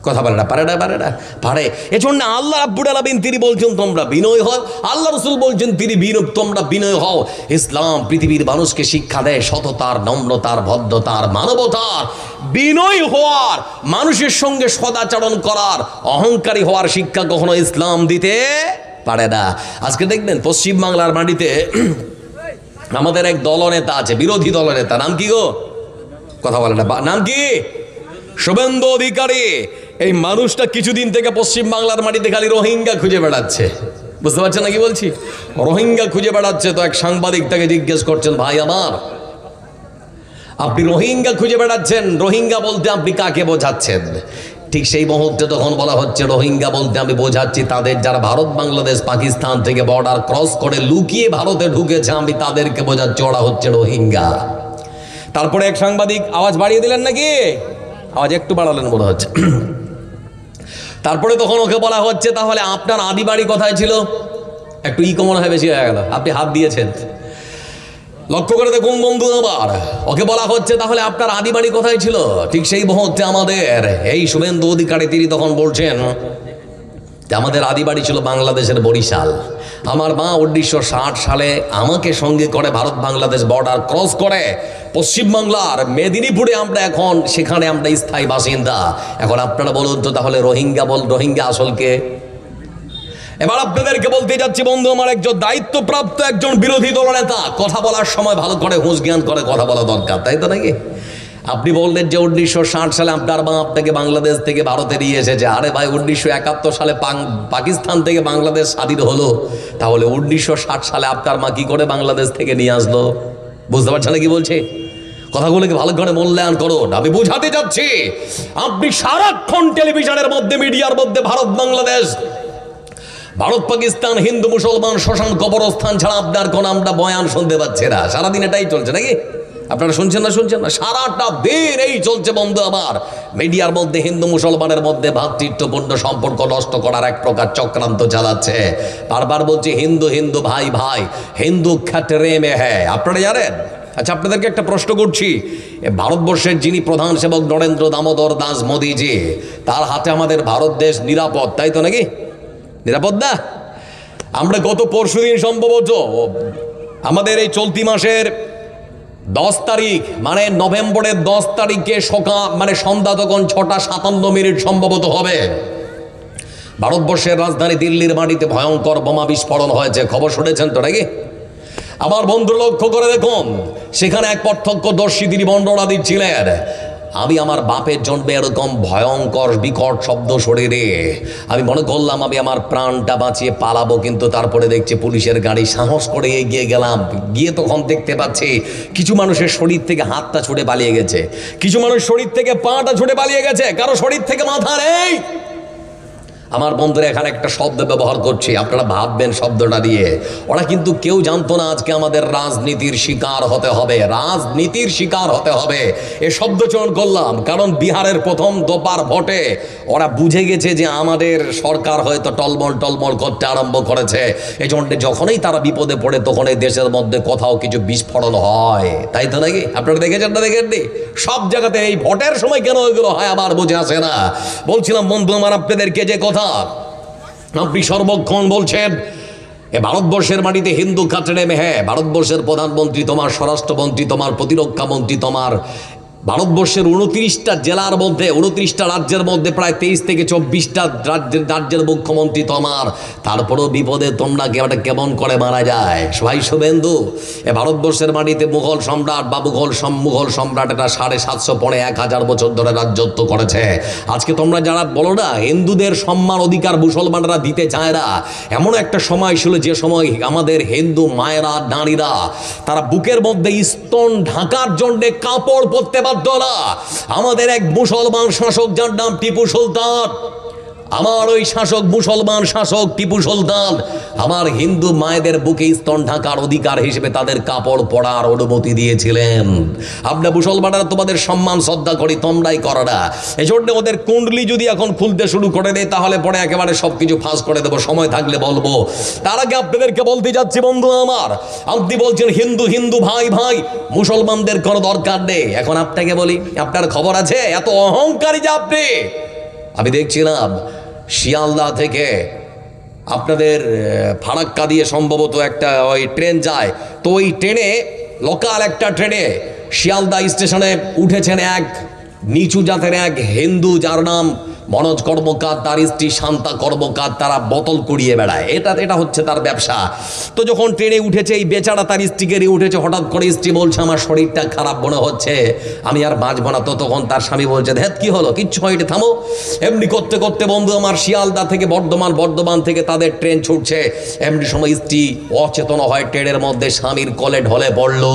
[SPEAKER 1] কথা বলে না? পারে না? পারে না? পারে। এজন্য আল্লাহ রাব্বুল আলামিন তিনি বলছেন তোমরা বিনয় হও, আল্লাহ রাসূল বলছেন তিনি তোমরা বিনয় হও। ইসলাম পৃথিবীর মানুষকে শিক্ষা দেয় সততার, নম্রতার, ভদ্রতার, মানবতার, বিনয় হওয়ার, মানুষের সঙ্গে সদাচরণ করার। অহংকারী হওয়ার শিক্ষা কখনো ইসলাম দিতে পারে না। আজকে দেখবেন পশ্চিম বাংলার মাটিতে আমাদের এক দলনেতা আছে, বিরোধী দলনেতা, নাম কি গো? কথা বলে না, নাম কি? শুভেন্দু অধিকারী। এই মানুষটা কিছুদিন থেকে পশ্চিম বাংলার মাটিতে খালি রোহিঙ্গা খুঁজে বেড়াচ্ছে। বুঝতে পারছেন না কি বলছি? রোহিঙ্গা খুঁজে বেড়াচ্ছে। তো এক সাংবাদিক তাকে জিজ্ঞেস করছেন, ভাই আমার, আপনি রোহিঙ্গা খুঁজে বেড়াচ্ছেন, রোহিঙ্গা বলতে আপনি কাকে বোঝাচ্ছেন? ঠিক সেই মুহূর্তে তখন বলা হচ্ছে, রোহিঙ্গা বলতে আমি বোঝাচ্ছি তাদের যারা ভারত, বাংলাদেশ, পাকিস্তান থেকে বর্ডার ক্রস করে লুকিয়ে ভারতে ঢুকেছে, আমি তাদেরকে বোঝাচ্ছি, ওরা হচ্ছে রোহিঙ্গা। তারপরে এক সাংবাদিক আওয়াজ বাড়িয়ে দিলেন নাকি? আওয়াজ একটু বাড়ালেন মনে হচ্ছে। তারপরে তখন ওকে বলা হচ্ছে, তাহলে আপনার আদি বাড়ি কোথায় ছিল? একটু মনে হয় বেশি হয়ে গেল, আপনি হাত দিয়েছেন, লক্ষ্য করে দেখুন বন্ধু আমার। ওকে বলা হচ্ছে, তাহলে আপনার আদি বাড়ি কোথায় ছিল? ঠিক সেই মুহূর্তে আমাদের এই শুভেন্দু অধিকারী তিনি তখন বলছেন যে আমাদের আদি বাড়ি ছিল বাংলাদেশের বরিশাল। আমার মা 1960 সালে আমাকে সঙ্গে করে ভারত বাংলাদেশ বর্ডার ক্রস করে পশ্চিমবাংলার মেদিনীপুরে আমরা এখন, সেখানে আমরা স্থায়ী বাসিন্দা। এখন আপনারা বলুন তো, তাহলে রোহিঙ্গা আসলকে? এবার আপনাদেরকে বলতে যাচ্ছি বন্ধু আমার, একজন দায়িত্বপ্রাপ্ত একজন বিরোধী দলনেতা, কথা বলার সময় ভালো করে হুঁশ জ্ঞান করে কথা বলা দরকার, তাই তো নাকি? আপনি বললেন যে 1960 সালে আপনার মা আপনাকে বাংলাদেশ থেকে ভারতে নিয়ে এসেছে। আরে ভাই, 1971 সালে পাকিস্তান থেকে বাংলাদেশ স্বাধীন হলো, তাহলে 1960 সালে আপনার মা কি করে বাংলাদেশ থেকে নিয়ে আসলো? বুঝতে পারছেন না কি বলছে? কথাগুলোকে ভালো করে মূল্যায়ন করুন। আমি বুঝাতে যাচ্ছি, আপনি সারাক্ষণ টেলিভিশনের মধ্যে, মিডিয়ার মধ্যে ভারত বাংলাদেশ, ভারত পাকিস্তান, হিন্দু মুসলমান, শ্মশান কবরস্থান ছাড়া আপনার কোন আমরা বয়ান শুনতে পাচ্ছি না। সারাদিন এটাই চলছে নাকি? আপনারা শুনছেন না সারাটা দিন এই চলছে বন্ধু আমার। মিডিয়ার মধ্যে হিন্দু মুসলমানের মধ্যে ভ্রাতৃত্বপূর্ণ সম্পর্ক নষ্ট করার এক প্রকার চক্রান্ত চালাচ্ছে। বারবার বলছে হিন্দু হিন্দু ভাই ভাই, হিন্দু খাটরে মে হ্যাঁ। আপনারা জানেন? আচ্ছা, আপনাদেরকে একটা প্রশ্ন করছি, ভারতবর্ষের যিনি প্রধান সেবক নরেন্দ্র দামোদর দাস মোদীজি, তার হাতে আমাদের ভারত দেশ নিরাপদ, তাই তো নাকি? নিরাপদ না? আমরা গত পরশুদিন সম্ভবত আমাদের এই চলতি মাসের 10 তারিখ মানে নভেম্বরের 10 তারিখে সকাল মানে সন্ধ্যা তখন 6:57 সম্ভবত হবে, ভারতবর্ষের রাজধানী দিল্লির মাটিতে ভয়ঙ্কর বোমা বিস্ফোরণ হয়েছে। খবর শুনেছেন তো নাকি? আমার বন্ধু লক্ষ্য করে দেখুন, সেখানে এক প্রত্যক্ষদর্শী তিনি বর্ণনা দিচ্ছিলেন, আমি আমার বাপের জন্মে এরকম ভয়ঙ্কর বিকট শব্দ শরীরে আমি মনে করলাম আমি আমার প্রাণটা বাঁচিয়ে পালাবো, কিন্তু তারপরে দেখছি পুলিশের গাড়ি, সাহস করে এগিয়ে গেলাম, গিয়ে তখন দেখতে পাচ্ছি কিছু মানুষের শরীর থেকে হাতটা ছুটে পালিয়ে গেছে, কিছু মানুষ শরীর থেকে পাটা ছুটে পালিয়ে গেছে, কারো শরীর থেকে মাথা নেই। আমার বন্ধুরা এখানে একটা শব্দ ব্যবহার করছি, আপনারা ভাববেন শব্দটা দিয়ে, ওরা কিন্তু কেউ জানতো না আজকে আমাদের রাজনীতির শিকার হতে হবে, রাজনীতির শিকার হতে হবে। এ শব্দ চয়ন করলাম কারণ বিহারের প্রথম দোপার ভোটে ওরা বুঝে গেছে যে আমাদের সরকার হয়তো টলমল করতে আরম্ভ করেছে। এই জন্য যখনই তারা বিপদে পড়ে তখন এই দেশের মধ্যে কোথাও কিছু বিস্ফোরণ হয়, তাই তো নাকি? আপনারা দেখেছেন না দেখেননি? সব জায়গাতে এই ভোটের সময় কেন ওইগুলো হয় আবার বুঝে আসে না। বলছিলাম বন্ধু আমার আপনাদেরকে যে কথা, আপনি সর্বক্ষণ বলছেন এ ভারতবর্ষের মাটিতে হিন্দু খাটরে মে হ্যাঁ, ভারতবর্ষের প্রধানমন্ত্রী, তোমার স্বরাষ্ট্রমন্ত্রী, তোমার প্রতিরক্ষা মন্ত্রী, তোমার ভারতবর্ষের 29টা জেলার মধ্যে 29টা রাজ্যের মধ্যে প্রায় 23 থেকে 24টা রাজ্যের মুখ্যমন্ত্রী তোমার, তারপরেও বিপদে তোমরা কেমন করে মারা যায় ভাই শুভেন্দু? এ ভারতবর্ষের মাটিতে মুঘল সম্রাট বা মুঘল সম্রাট এটা 750 পরে 1000 বছর ধরে রাজত্ব করেছে। আজকে তোমরা যারা বলো না হিন্দুদের সম্মান অধিকার মুসলমানরা দিতে চায় না, এমন একটা সময় ছিল যে সময় আমাদের হিন্দু মায়েরা নারীরা তারা বুকের মধ্যে স্তন ঢাকার জন্যে কাপড় পরতে পারে। আমাদের এক মুসলমান শাসক যার নাম টিপু সুলতান, আমার ওই শাসক মুসলমান শাসক টিপু সুলতান আমার হিন্দু মায়েদের বুকে স্তন ঢাকার অধিকার হিসেবে তাদের কাপড় পরার অনুমতি দিয়েছিলেন। আমরা মুসলমানরা তোমাদের সম্মান শ্রদ্ধা করি, তোমরাই করো না। এই জন্য ওদের কুণ্ডলি যদি এখন খুলতে শুরু করে দেয় তাহলে পরে একেবারে সবকিছু ফাঁস করে দেবো, সময় থাকলে বলবো। তার আগে আপনাদেরকে বলতে যাচ্ছি বন্ধু আমার, আপনি বলছেন হিন্দু হিন্দু ভাই ভাই, মুসলমানদের কোনো দরকার নেই। এখন আপনাকে বলি, আপনার খবর আছে? এত অহংকারী যে আপনি। আমি দেখছিলাম শিয়ালদা থেকে আপনাদের ফারাক্কা দিয়ে সম্ভবত একটা ওই ট্রেন যায়, তো ওই ট্রেনে লোকাল একটা ট্রেনে শিয়ালদা স্টেশনে উঠেছেন এক নিচু জাতের এক হিন্দু যার নাম মনোজ কর্মকার, তার স্ত্রী শান্তা কর্মকার, তারা বোতল কুড়িয়ে বেড়ায়, এটা হচ্ছে তার ব্যবসা। তো যখন ট্রেনে উঠেছে এই বেচারা তার স্ত্রীকে নিয়ে উঠেছে, হঠাৎ করে স্ত্রী বলছে আমার শরীরটা খারাপ মনে হচ্ছে, আমি আর বাঁচবো না। তো তখন তার স্বামী বলছে ধ্যাত কি হলো, কিচ্ছু হয়নি, থামো। এমনি করতে করতে বন্ধু আমার শিয়ালদা থেকে বর্ধমান থেকে তাদের ট্রেন ছুটছে, এমনি সময় স্ত্রী অচেতন হয় ট্রেনের মধ্যে, স্বামীর কোলে ঢলে পড়লো।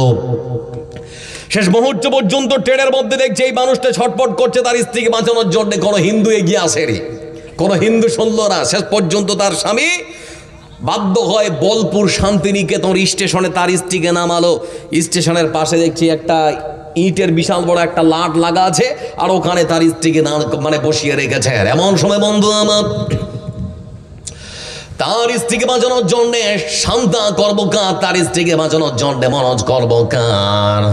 [SPEAKER 1] শেষ মুহূর্ত পর্যন্ত ট্রেনের মধ্যে দেখছে এই মানুষটা ছটফট করছে তার স্ত্রীকে বাঁচানোর জন্য, কোনো হিন্দু এগিয়ে আসেনি, কোনো হিন্দু শুনল না। শেষ পর্যন্ত তার স্বামী বাধ্য হয় বোলপুর শান্তিনিকেতন স্টেশনে তার স্ত্রীকে নামালো। স্টেশনের পাশে দেখছি একটা ইটের বিশাল বড় একটা লাট লাগা আছে, আর ওখানে তার স্ত্রীকে মানে বসিয়ে রেখেছে। এমন সময় বন্ধু আমার তার স্ত্রীকে বাঁচানোর জন্যে শান্তা কর্মকার, তার স্ত্রীকে বাঁচানোর জন্যে মনোজ কর্মকার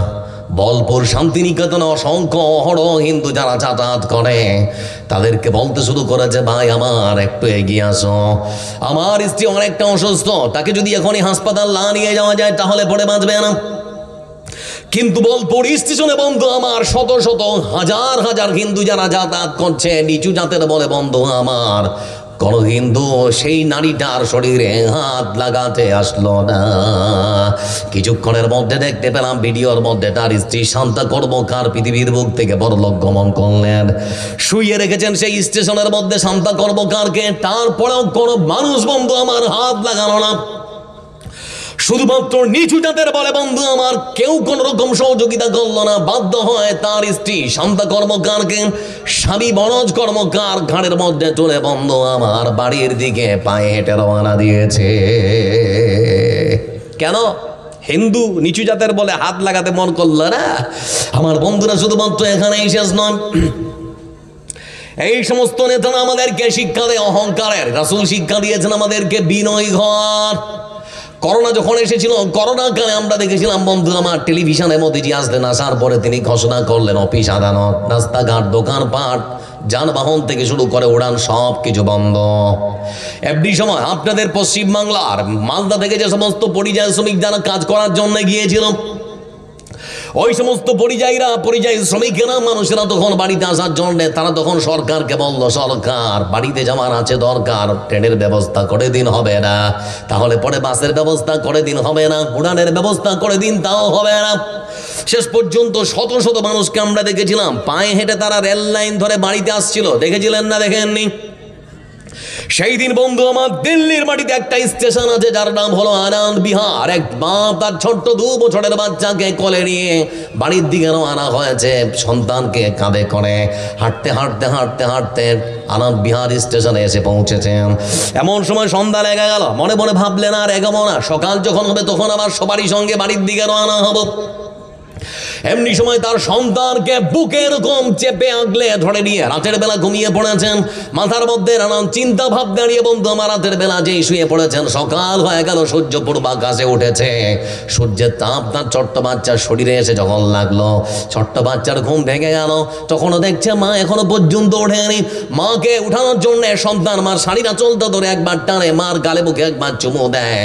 [SPEAKER 1] বোলপুর শান্তিনিকেতনে অসংখ্য অহরহ হিন্দু যারা যাতায়াত করে তাদেরকে বলতে শুরু করেছে ভাই আমার একটু এগিয়ে আসো, আমার স্ত্রী অনেকটা অসুস্থ, তাকে যদি এখনই হাসপাতাল না নিয়ে যাওয়া যায় তাহলে পরে বাঁচবে না। কিন্তু বোলপুর স্টেশনে বন্ধু আমার শত শত হাজার হাজার হিন্দু যারা যাতায়াত করছে নিচু জাতের বলে বন্ধু আমার কোন হিন্দু সেই নারীটার শরীরে হাত লাগাতে আসলো না। কিছুক্ষণের মধ্যে দেখতে পেলাম ভিডিওর মধ্যে তার স্ত্রী শান্তা কর্মকার পৃথিবীর বুক থেকে পরলোক গমন করলেন। শুইয়ে রেখেছেন সেই স্টেশনের মধ্যে শান্তা কর্মকারকে, তারপরেও কোনো মানুষ বন্ধু আমার হাত লাগানো না। শুধুমাত্র নিচু জাতের বলে বন্ধু আমার কেউ কোন রকম সহযোগিতা করলো না। বাধ্য হয় তার স্ত্রী শান্তা কর্মকারকে স্বামী মনোজ কর্মকার ঘাড়ের মধ্যে তুলে বন্ধু আমার বাড়ির দিকে পায়ে হেঁটে রওনা দিয়েছে। কেন? হিন্দু নিচু জাতের বলে হাত লাগাতে মন করল না। আমার বন্ধুরা শুধুমাত্র এখানেই শেষ নয়, এই সমস্ত নেতারা আমাদেরকে শিক্ষা দেয় অহংকারের। রাসূল শিক্ষা দিয়েছেন আমাদেরকে বিনয় ঘর। করোনা যখন এসেছিল, করোনা কালে আমরা দেখেছিলাম বন্ধু আমার টেলিভিশনে মোদিজি আসলেন, আসার পরে তিনি ঘোষণা করলেন অফিস আদালত রাস্তাঘাট দোকানপাট যানবাহন থেকে শুরু করে উড়ান সব কিছু বন্ধ। এফডি সময় আপনাদের পশ্চিমবাংলার মালদা থেকে যে সমস্ত পরিযায়ী শ্রমিক যারা কাজ করার জন্য গিয়েছিল, ওই সমস্ত পরিযায়ী শ্রমিকেরা মানুষেরা তখন বাড়িতে আসার জন্য তারা তখন সরকারকে বলল, সরকার বাড়িতে যাওয়ার আছে দরকার, ট্রেনের ব্যবস্থা করে দিন, হবে না। তাহলে পরে বাসের ব্যবস্থা করে দিন, হবে না। উড়ানের ব্যবস্থা করে দিন, তাও হবে না। শেষ পর্যন্ত শত শত মানুষকে আমরা দেখেছিলাম পায়ে হেঁটে তারা রেল লাইন ধরে বাড়িতে আসছিল, দেখেছিলেন না দেখেননি? সেই দিন বন্ধু আমার দিল্লির মাটিতে একটা স্টেশন আছে যার নাম হলো আনন্দ বিহার। এক বাপ তার ছোট্ট 2 বছরের বাচ্চাকে কোলে নিয়ে বাড়ির দিকে রওনা হয়েছে, সন্তানকে কাঁধে করে হাঁটতে হাঁটতে হাঁটতে হাঁটতে আনন্দ বিহার স্টেশনে এসে পৌঁছেছেন। এমন সময় সন্ধ্যা লেগে গেল, মনে মনে ভাবলেন আর এগোবো না, সকাল যখন হবে তখন আবার সবারই সঙ্গে বাড়ির দিকে রওনা হব। এমনি সময় তার সন্তানকে বুকে এরকম চেপে আগলে ধরে নিয়ে রাতের বেলা ঘুমিয়ে পড়েছেন। মাথার মধ্যে নানান চিন্তা ভাব দাঁড়িয়ে বন্ধু আমার রাতের বেলা যেই শুয়ে পড়েছেন, সকাল হয়ে গেল, সূর্য পূর্ব আকাশে উঠেছে, সূর্যের তাপ তার ছোট্ট বাচ্চার শরীরে এসে যখন লাগলো, ছোট্ট বাচ্চার ঘুম ভেঙে গেল। তখনও দেখছে মা এখনো পর্যন্ত ওঠেনি। মাকে উঠানোর জন্য সন্তান মার শাড়ির আঁচলটা ধরে একবার টানে, মার গালে বুকে একবার চুমু দেয়,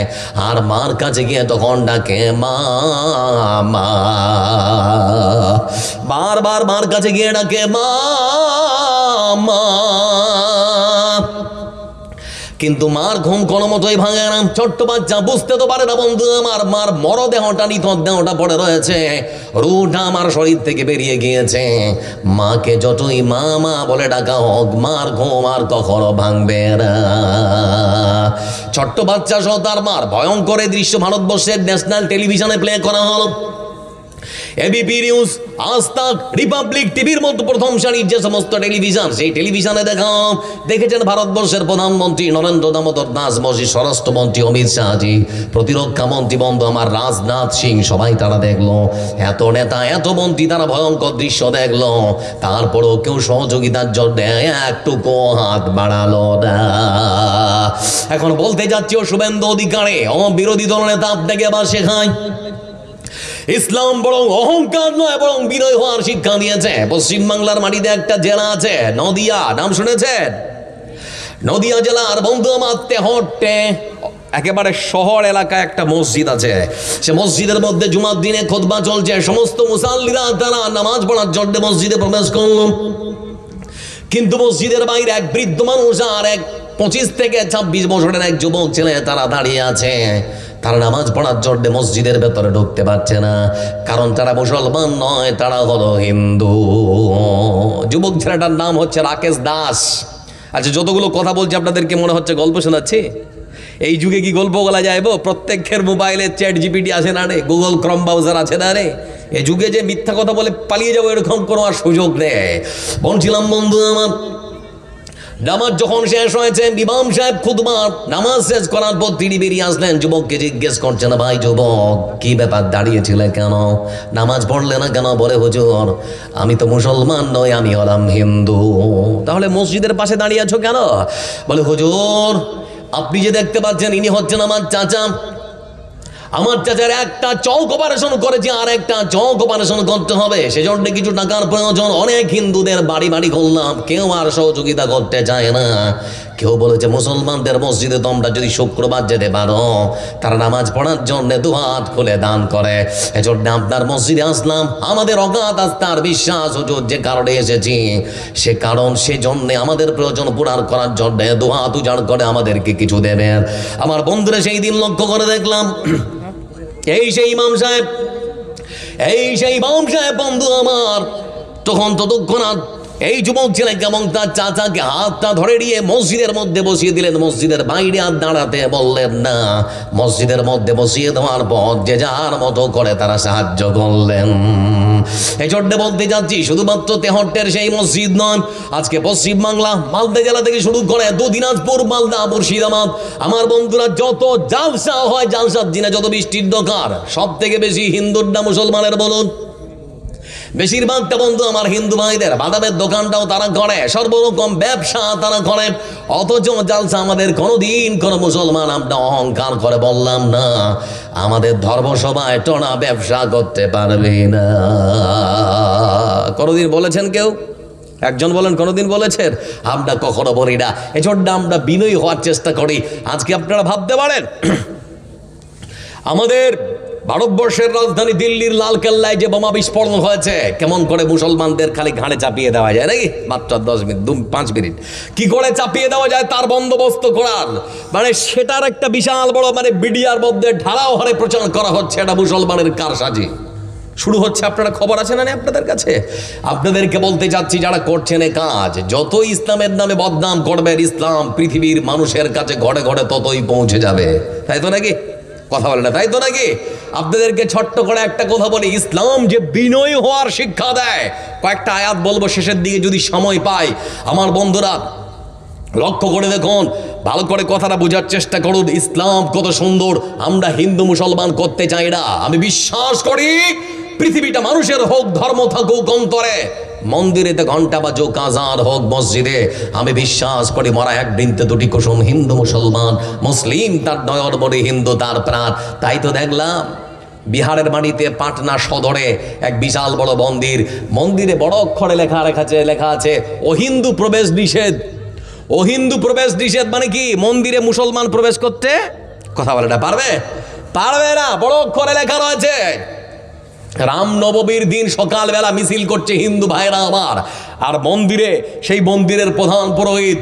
[SPEAKER 1] আর মার কাছে গিয়ে তখন ডাকে মা মা। বারবার মার কাছে গিয়ে ডাকে মা মা, কিন্তু মার ঘুম কোনো মতোই ভাঙে না। ছোট্ট বাচ্চা বুঝতে তো পারে না বন্ধু আমার, মার মরদেহটা নিথর দেহটা পড়ে রয়েছে, রুটা আমার শরীর থেকে বেরিয়ে গিয়েছে। মাকে যতই মা মা বলে ডাকা হোক, মার ঘুম আর কখনো ভাঙবে না। ছোট্ট বাচ্চা সহ তার মার ভয়ঙ্কর দৃশ্য ভারতবর্ষের ন্যাশনাল টেলিভিশনে প্লে করা হলো। এবিপি নিউজ, আজ তাক, রিপাবলিক টিভির মতো প্রথম সারির যে সমস্ত টেলিভিশন, সেই টেলিভিশনে দেখেছেন ভারতবর্ষের প্রধানমন্ত্রী নরেন্দ্র দামোদর দাস মোদী, স্বরাষ্ট্রমন্ত্রী অমিত শাহজি, প্রতিরক্ষা মন্ত্রী বন্ধু আমার রাজনাথ সিং, সবাই তারা দেখলো। এত নেতা এত মন্ত্রী তারা ভয়ঙ্কর দৃশ্য দেখলো, তারপরেও কেউ সহযোগিতার জন্য একটুকু হাত বাড়ালো না। এখন বলতে যাচ্ছি ও শুভেন্দু অধিকারী, বিরোধী দল নেতা আপনাকে আবার শেখায় ইসলাম বরং অহংকার নয় বরং বিনয় হওয়ার শিক্ষা দিয়েছে। পশ্চিমবাংলার মাটিতে একটা জেলা আছে নদিয়া, নাম শুনেছেন? নদিয়া জেলার বন্ধু আমার তেহট্টে একেবারে শহর এলাকায় একটা মসজিদ আছে। সে মসজিদের মধ্যে জুমার দিনে খুতবা চলছে, সমস্ত মুসাল্লিরা তারা নামাজ পড়ার জন্য মসজিদে প্রবেশ করল, কিন্তু মসজিদের বাইরে এক বৃদ্ধ মানুষ আর এক 25 থেকে 26 বছরের এক যুবক ছেলে তারা দাঁড়িয়ে আছে। তারা নামাজ পড়ার জন্য মসজিদের ভেতরে ঢুকতে পারছে না, কারণ তারা মুসলমান নয়, তারা হলো হিন্দু। যুবক ছেলেটার নাম হচ্ছে রাকেশ দাস। আচ্ছা, যতগুলো কথা বলছি আপনাদেরকে মনে হচ্ছে গল্প শোনাচ্ছি। এই যুগে কি গল্প বলা যায়? প্রত্যেকের মোবাইলে চ্যাট জিপিটি আছে না রে, গুগল ক্রম ব্রাউজার আছে না রে। এই যুগে যে মিথ্যা কথা বলে পালিয়ে যাবো এরকম কোনো আর সুযোগ নেই। বলছিলাম বন্ধু আমার, নামাজ যখন শেষ হয়েছে, ইমাম সাহেব খুতবা নামাজ শেষ করার পর তিনি বেরিয়ে আসলেন। যুবককে জিজ্ঞেস করছেন, ভাই যুবক কি ব্যাপার, দাঁড়িয়েছিলে কেন, নামাজ পড়লে না কেন? বলে হুজুর আমি তো মুসলমান নই, আমি হলাম হিন্দু। তাহলে মসজিদের পাশে দাঁড়িয়ে আছো কেন? বলে হুজুর আপনি যে দেখতে পাচ্ছেন ইনি হচ্ছেন আমার চাচা, আমার চাচার একটা চৌক অপারেশন করেছে, আর একটা চৌক অপারেশন করতে হবে, সেজন্য কিছু টাকার প্রয়োজন। অনেক হিন্দুদের বাড়ি বাড়ি করলাম, কেউ আর সহযোগিতা করতে চায় না। কেউ বলেছে মুসলমানদের মসজিদে তোমরা যদি শুক্রবার যেতে পারো, তারা নামাজ পড়ার জন্য 2 হাত খুলে দান করে, এজন্য আপনার মসজিদে আসলাম। আমাদের অগাধ আস্থার বিশ্বাস হুজুর যে কারণে এসেছি, সে কারণ সেজন্য আমাদের প্রয়োজন পূরণ করার জন্য 2 হাত উজাড় করে আমাদেরকে কিছু দেবেন। আমার বন্ধুরা সেই দিন লক্ষ্য করে দেখলাম এই সেই ইমাম সাহেব বন্ধু আমার, তখন ততক্ষণাৎ এই যুবক ছেলেকে এবং তার চাচাকে হাতটা ধরে নিয়ে মসজিদের মধ্যে বসিয়ে দিলেন। মসজিদের বাইরে আর দাঁড়াতে বললেন না, মসজিদের মধ্যে বসিয়ে দেওয়ার পর যে যার মতো করে তারা সাহায্য করলেন। এই জন্যে বলতে যাচ্ছি, শুধুমাত্র তেহট্টের সেই মসজিদ নয়, আজকে পশ্চিমবাংলা মালদা জেলা থেকে শুরু করে দিনাজপুর, মালদা, মুর্শিদাবাদ, আমার বন্ধুরা যত জালসা হয়, জালসার দিনে যত বৃষ্টির দরকার, সব থেকে বেশি হিন্দুর না মুসলমানের বলুন? বেশিরভাগটা বন্ধু আমার হিন্দু ভাইদের। বাদামের দোকানটাও তারা করে, সর্বরকম ব্যবসা তারা করে, অথচ জালসা আমাদের কোনোদিন কোনো মুসলমান আমরা অহংকার করে বললাম না আমাদের ধর্মসভায় টোনা ব্যবসা করতে পারবে না। কোনোদিন বলেছেন কেউ? একজন বলেন কোনোদিন বলেছেন? আমরা কখনো বলি না। এজন্য আমরা বিনয়ী হওয়ার চেষ্টা করি। আজকে আপনারা ভাবতে পারেন আমাদের ভারতবর্ষের রাজধানী দিল্লির লালকেল্লায় যে বোমা বিস্ফোরণ হয়েছে, কেমন করে মুসলমানদের খালি ঘাড়ে চাপিয়ে দেওয়া যায় নাকি? মাত্র 10 মিনিট 5 মিনিট কি করে চাপিয়ে দেওয়া যায় তার বন্দোবস্ত করার, মানে সেটার একটা বিশাল বড় মিডিয়ার মধ্যে ঢালাও হারে প্রচার করা হচ্ছে। এটা মুসলমানের কারসাজি শুরু হচ্ছে। আপনারা খবর আছে না আপনাদের কাছে? আপনাদেরকে বলতে চাচ্ছি, যারা করছেন এ কাজ, যত ইসলামের নামে বদনাম করবেন, ইসলাম পৃথিবীর মানুষের কাছে ঘরে ঘরে ততই পৌঁছে যাবে। তাই তো নাকি? কথা বলে না, তাই তো নাকি? আপনাদেরকে ছোট্ট করে একটা কথা বলি, ইসলাম যে বিনয়ী হওয়ার শিক্ষা দেয়, কয়েকটা আয়াত বলবো শেষের দিকে যদি সময় পাই। আমার বন্ধুরা লক্ষ্য করে দেখুন, ভালো করে কথাটা বোঝার চেষ্টা করুন। ইসলাম কত সুন্দর। আমরা হিন্দু মুসলমান করতে চাই না। আমি বিশ্বাস করি পৃথিবীটা মানুষের হোক, ধর্ম থাকুক অন্তরে, মন্দিরেতে ঘন্টা বাজুক, আজান হোক মসজিদে, আমি বিশ্বাস করি মরা এক বৃন্তে দুটি কুসুম, হিন্দু মুসলমান, মুসলিম তার নয়ন মনে, হিন্দু তার প্রাণ। তাই তো দেখলাম বিহারের মাটিতে পাটনা সদরে এক বিশাল বড় মন্দির, মন্দিরে বড় অক্ষরে লেখা আছে অহিন্দু প্রবেশ নিষেধ। অহিন্দু প্রবেশ নিষেধ মানে কি? মন্দিরে মুসলমান প্রবেশ করতে, কথা বলে না, পারবে না। বড় অক্ষরে লেখা রয়েছে। রামনবমীর দিন সকালবেলা মিছিল করছে হিন্দু ভাইরা আমার, আর মন্দিরে, সেই মন্দিরের প্রধান পুরোহিত,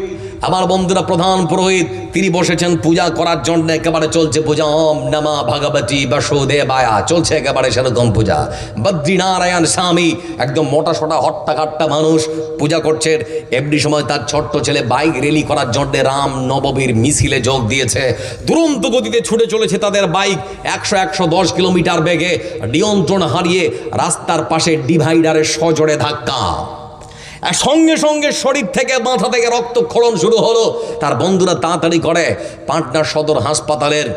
[SPEAKER 1] আমার বন্ধুরা প্রধান পুরোহিত, তিনি বসেছেন পূজা করার জন্য। একেবারে চলছে পূজা, ওম নমঃ ভগবতী বাসুদেবায়া, চলছে একেবারে সেরকম পূজা। বদ্রীনারায়ণ স্বামী, একদম মোটা সোটা হট্টা কাট্টা মানুষ, পূজা করছেন। এমনি সময় তার ছোট্ট ছেলে বাইক র্যালি করার জন্য রাম নবমীর মিছিলে যোগ দিয়েছে। দুরন্ত গতিতে ছুটে চলেছে তাদের বাইক, 100-110 কিলোমিটার বেগে, নিয়ন্ত্রণ হারিয়ে রাস্তার পাশে ডিভাইডারের সজোরে ধাক্কা। সঙ্গে সঙ্গে শরীর থেকে, মাথা থেকে রক্তক্ষরণ শুরু হলো। তার বন্ধুরা তাড়াতাড়ি করে পাটনা সদর হাসপাতালের,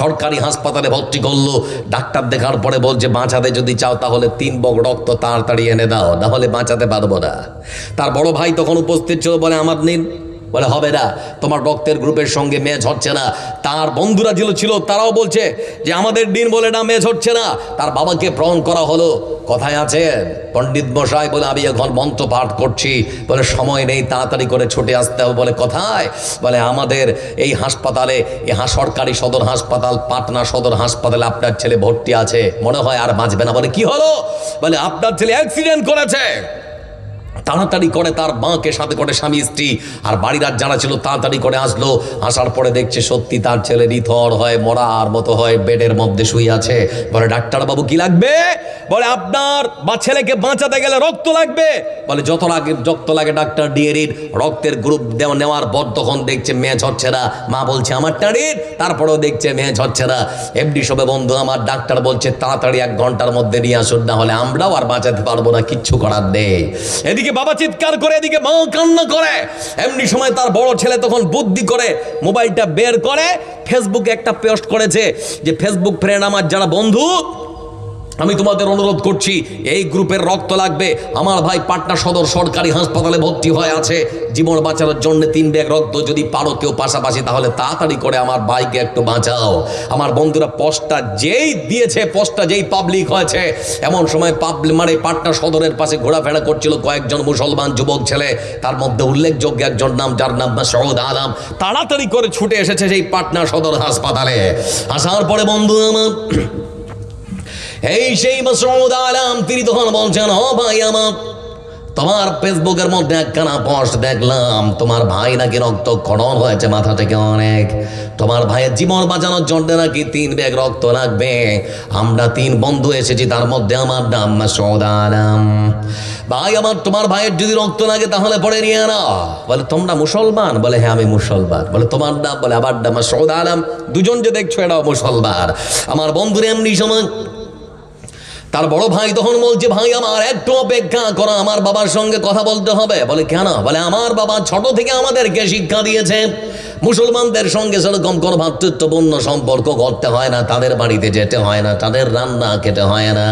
[SPEAKER 1] সরকারি হাসপাতালে ভর্তি করলো। ডাক্তার দেখার পরে বলছে, বাঁচাতে যদি চাও তাহলে 3 বগ রক্ত তাড়াতাড়ি এনে দাও, নাহলে বাঁচাতে পারবো না। তার বড় ভাই তখন উপস্থিত ছিল, বলে আমার নিন। বলে হবে না, তোমার রক্তের গ্রুপের সঙ্গে ম্যাচ হচ্ছে না। তার বন্ধুরা ছিল তারাও বলছে যে আমাদের দিন, বলে না ম্যাচ হচ্ছে না। তার বাবাকে প্রণ করা হলো। কথায় আছে পণ্ডিত মশাই, বলে আমি এখন মন্ত্র পাঠ করছি, বলে সময় নেই, তাড়াতাড়ি করে ছুটে আসতে হবে। বলে কোথায়? বলে আমাদের এই হাসপাতালে, সরকারি সদর হাসপাতাল, পাটনা সদর হাসপাতালে আপনার ছেলে ভর্তি আছে, মনে হয় আর বাঁচবে না। বলে কি হলো? বলে আপনার ছেলে অ্যাক্সিডেন্ট করেছে। তাড়াতাড়ি করে তার মাকে সাথে করে, স্বামী স্ত্রী আর বাড়ির আর যারা ছিল তাড়াতাড়ি করে আসলো। আসার পরে দেখছে সত্যি তার ছেলে নিথর হয়ে মরার মতো হয় বেডের মধ্যে শুয়ে আছে। বলে ডাক্তারবাবু কি লাগবে? বলে আপনার ছেলেকে বাঁচাতে গেলে রক্ত লাগবে। বলে যত রক্ত লাগে ডাক্তার দিয়ে দিন। রক্তের গ্রুপ নেওয়ার পর তখন দেখছে ম্যাচ হচ্ছে না। মা বলছে আমার টাড়ির, তারপরেও দেখছে ম্যাচ হচ্ছে না। এমডি সবে বন্ধু আমার, ডাক্তার বলছে তাড়াতাড়ি 1 ঘন্টার মধ্যে নিয়ে আসুন, না হলে আমরাও আর বাঁচাতে পারবো না, কিচ্ছু করার নেই। এদিকে বাবা চিৎকার করে, এদিকে মা কান্না করে। এমনি সময় তার বড় ছেলে তখন বুদ্ধি করে মোবাইলটা বের করে ফেসবুকে একটা পোস্ট করেছে যে, ফেসবুক ফ্রেন্ড আমার যারা বন্ধু, আমি তোমাদের অনুরোধ করছি, এই গ্রুপের রক্ত লাগবে। আমার ভাই পাটনা সদর সরকারি হাসপাতালে ভর্তি হয়ে আছে, জীবন বাঁচানোর জন্য 3 ব্যাগ রক্ত যদি পারো কেউ পাশাপাশি, তাহলে তাড়াতাড়ি করে আমার ভাইকে একটু বাঁচাও। আমার বন্ধুরা পোস্টটা যেই দিয়েছে, পোস্টটা যেই পাবলিক হয়েছে, এমন সময় পাটনা সদরের পাশে ঘোরাফেরা করছিল কয়েকজন মুসলমান যুবক ছেলে। তার মধ্যে উল্লেখযোগ্য একজন নাম, যার নাম মাসউদ আলম, তাড়াতাড়ি করে ছুটে এসেছে সেই পাটনা সদর হাসপাতালে। আসার পরে বন্ধু আমার, এই সেই মাসউদ আলম, তিনি তখন বলছেন, ও ভাই আমার, তোমার ফেসবুকের মধ্যে একখানা পোস্ট দেখলাম, তোমার ভাই নাকি রক্তক্ষরণ হয়েছে মাথা থেকে অনেক, তোমার ভাইয়ের জীবন বাঁচানোর জন্য নাকি 3 ব্যাগ রক্ত লাগবে। আমরা 3 বন্ধু এসেছি, তার মধ্যে আমার নাম মাসুদ আলম। ভাই আমার, তোমার ভাইয়ের যদি রক্ত লাগে তাহলে পড়ে নিয়ে না। বলে তোমরা মুসলমান? বলে হ্যাঁ আমি মুসলমান। বলে তোমার নাম? বলে আমার নাম মাসুদ আলম। দুজন যে দেখছো এটাও মুসলমান। আমার বন্ধুরা এমনি সময় তার বড় ভাই তখন বলছে, ভাই আমার একটু অপেক্ষা করো, আমার বাবার সঙ্গে কথা বলতে হবে। বলে কেন? বলে আমার বাবা ছোট থেকে আমাদেরকে শিক্ষা দিয়েছে মুসলমানদের সঙ্গে সেরকম কোনো ভ্রাতৃত্বপূর্ণ সম্পর্ক করতে হয় না, তাদের বাড়িতে যেতে হয় না, তাদের রান্না খেতে হয় না।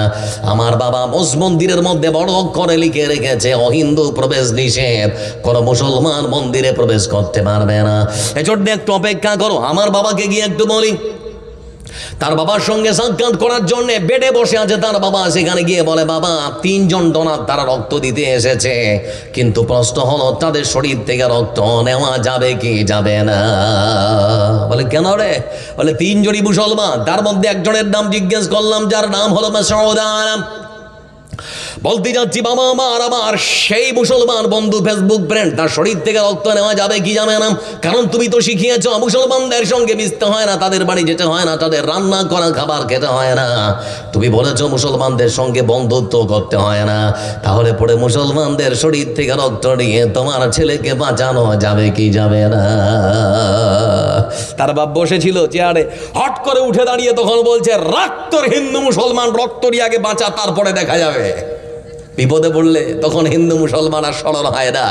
[SPEAKER 1] আমার বাবা মন্দিরের মধ্যে বড় অক্ষরে লিখে রেখেছে, অহিন্দু প্রবেশ নিষেধ, কোনো মুসলমান মন্দিরে প্রবেশ করতে পারবে না। এজন্য একটু অপেক্ষা করো। আমার বাবাকে গিয়ে একটু বলি। তার বাবার সঙ্গে সাক্ষাৎ করার জন্য বেডে বসে আছে তার বাবা। সেখানে গিয়ে বলে, বাবা 3 জন ডোনার তারা রক্ত দিতে এসেছে, কিন্তু প্রশ্ন হলো তাদের শরীর থেকে রক্ত নেওয়া যাবে কি যাবে না। বলে কেন রে? বলে 3 জনই মুসলমান, তার মধ্যে একজনের নাম জিজ্ঞেস করলাম, যার নাম হলো মাসউদ আলম। বলতে যাচ্ছি বাবা আমার সেই মুসলমান বন্ধু, ফেসবুক ফ্রেন্ড, তার শরীর থেকে রক্ত নেওয়া যাবে কি যাবে না? কারণ তুমি তো শিখিয়েছ মুসলমানদের সঙ্গে মিশতে হয় না, তাদের বাড়ি যেতে হয় না, তাদের রান্না করা খাবার খেতে হয় না। তুমি বলেছ মুসলমানদের সঙ্গে বন্ধুত্ব করতে হয় না। তাহলে পরে মুসলমানদের শরীর থেকে রক্ত নিয়ে তোমার ছেলেকে বাঁচানো যাবে কি যাবে না? তার বাপ বসেছিল চেয়ারে, হট করে উঠে দাঁড়িয়ে তখন বলছে, রক্তর হিন্দু মুসলমান, রক্ত দিয়ে আগে বাঁচা, তারপরে দেখা যাবে। বিপদে পড়লে তখন হিন্দু মুসলমান আর স্মরণ হয় না।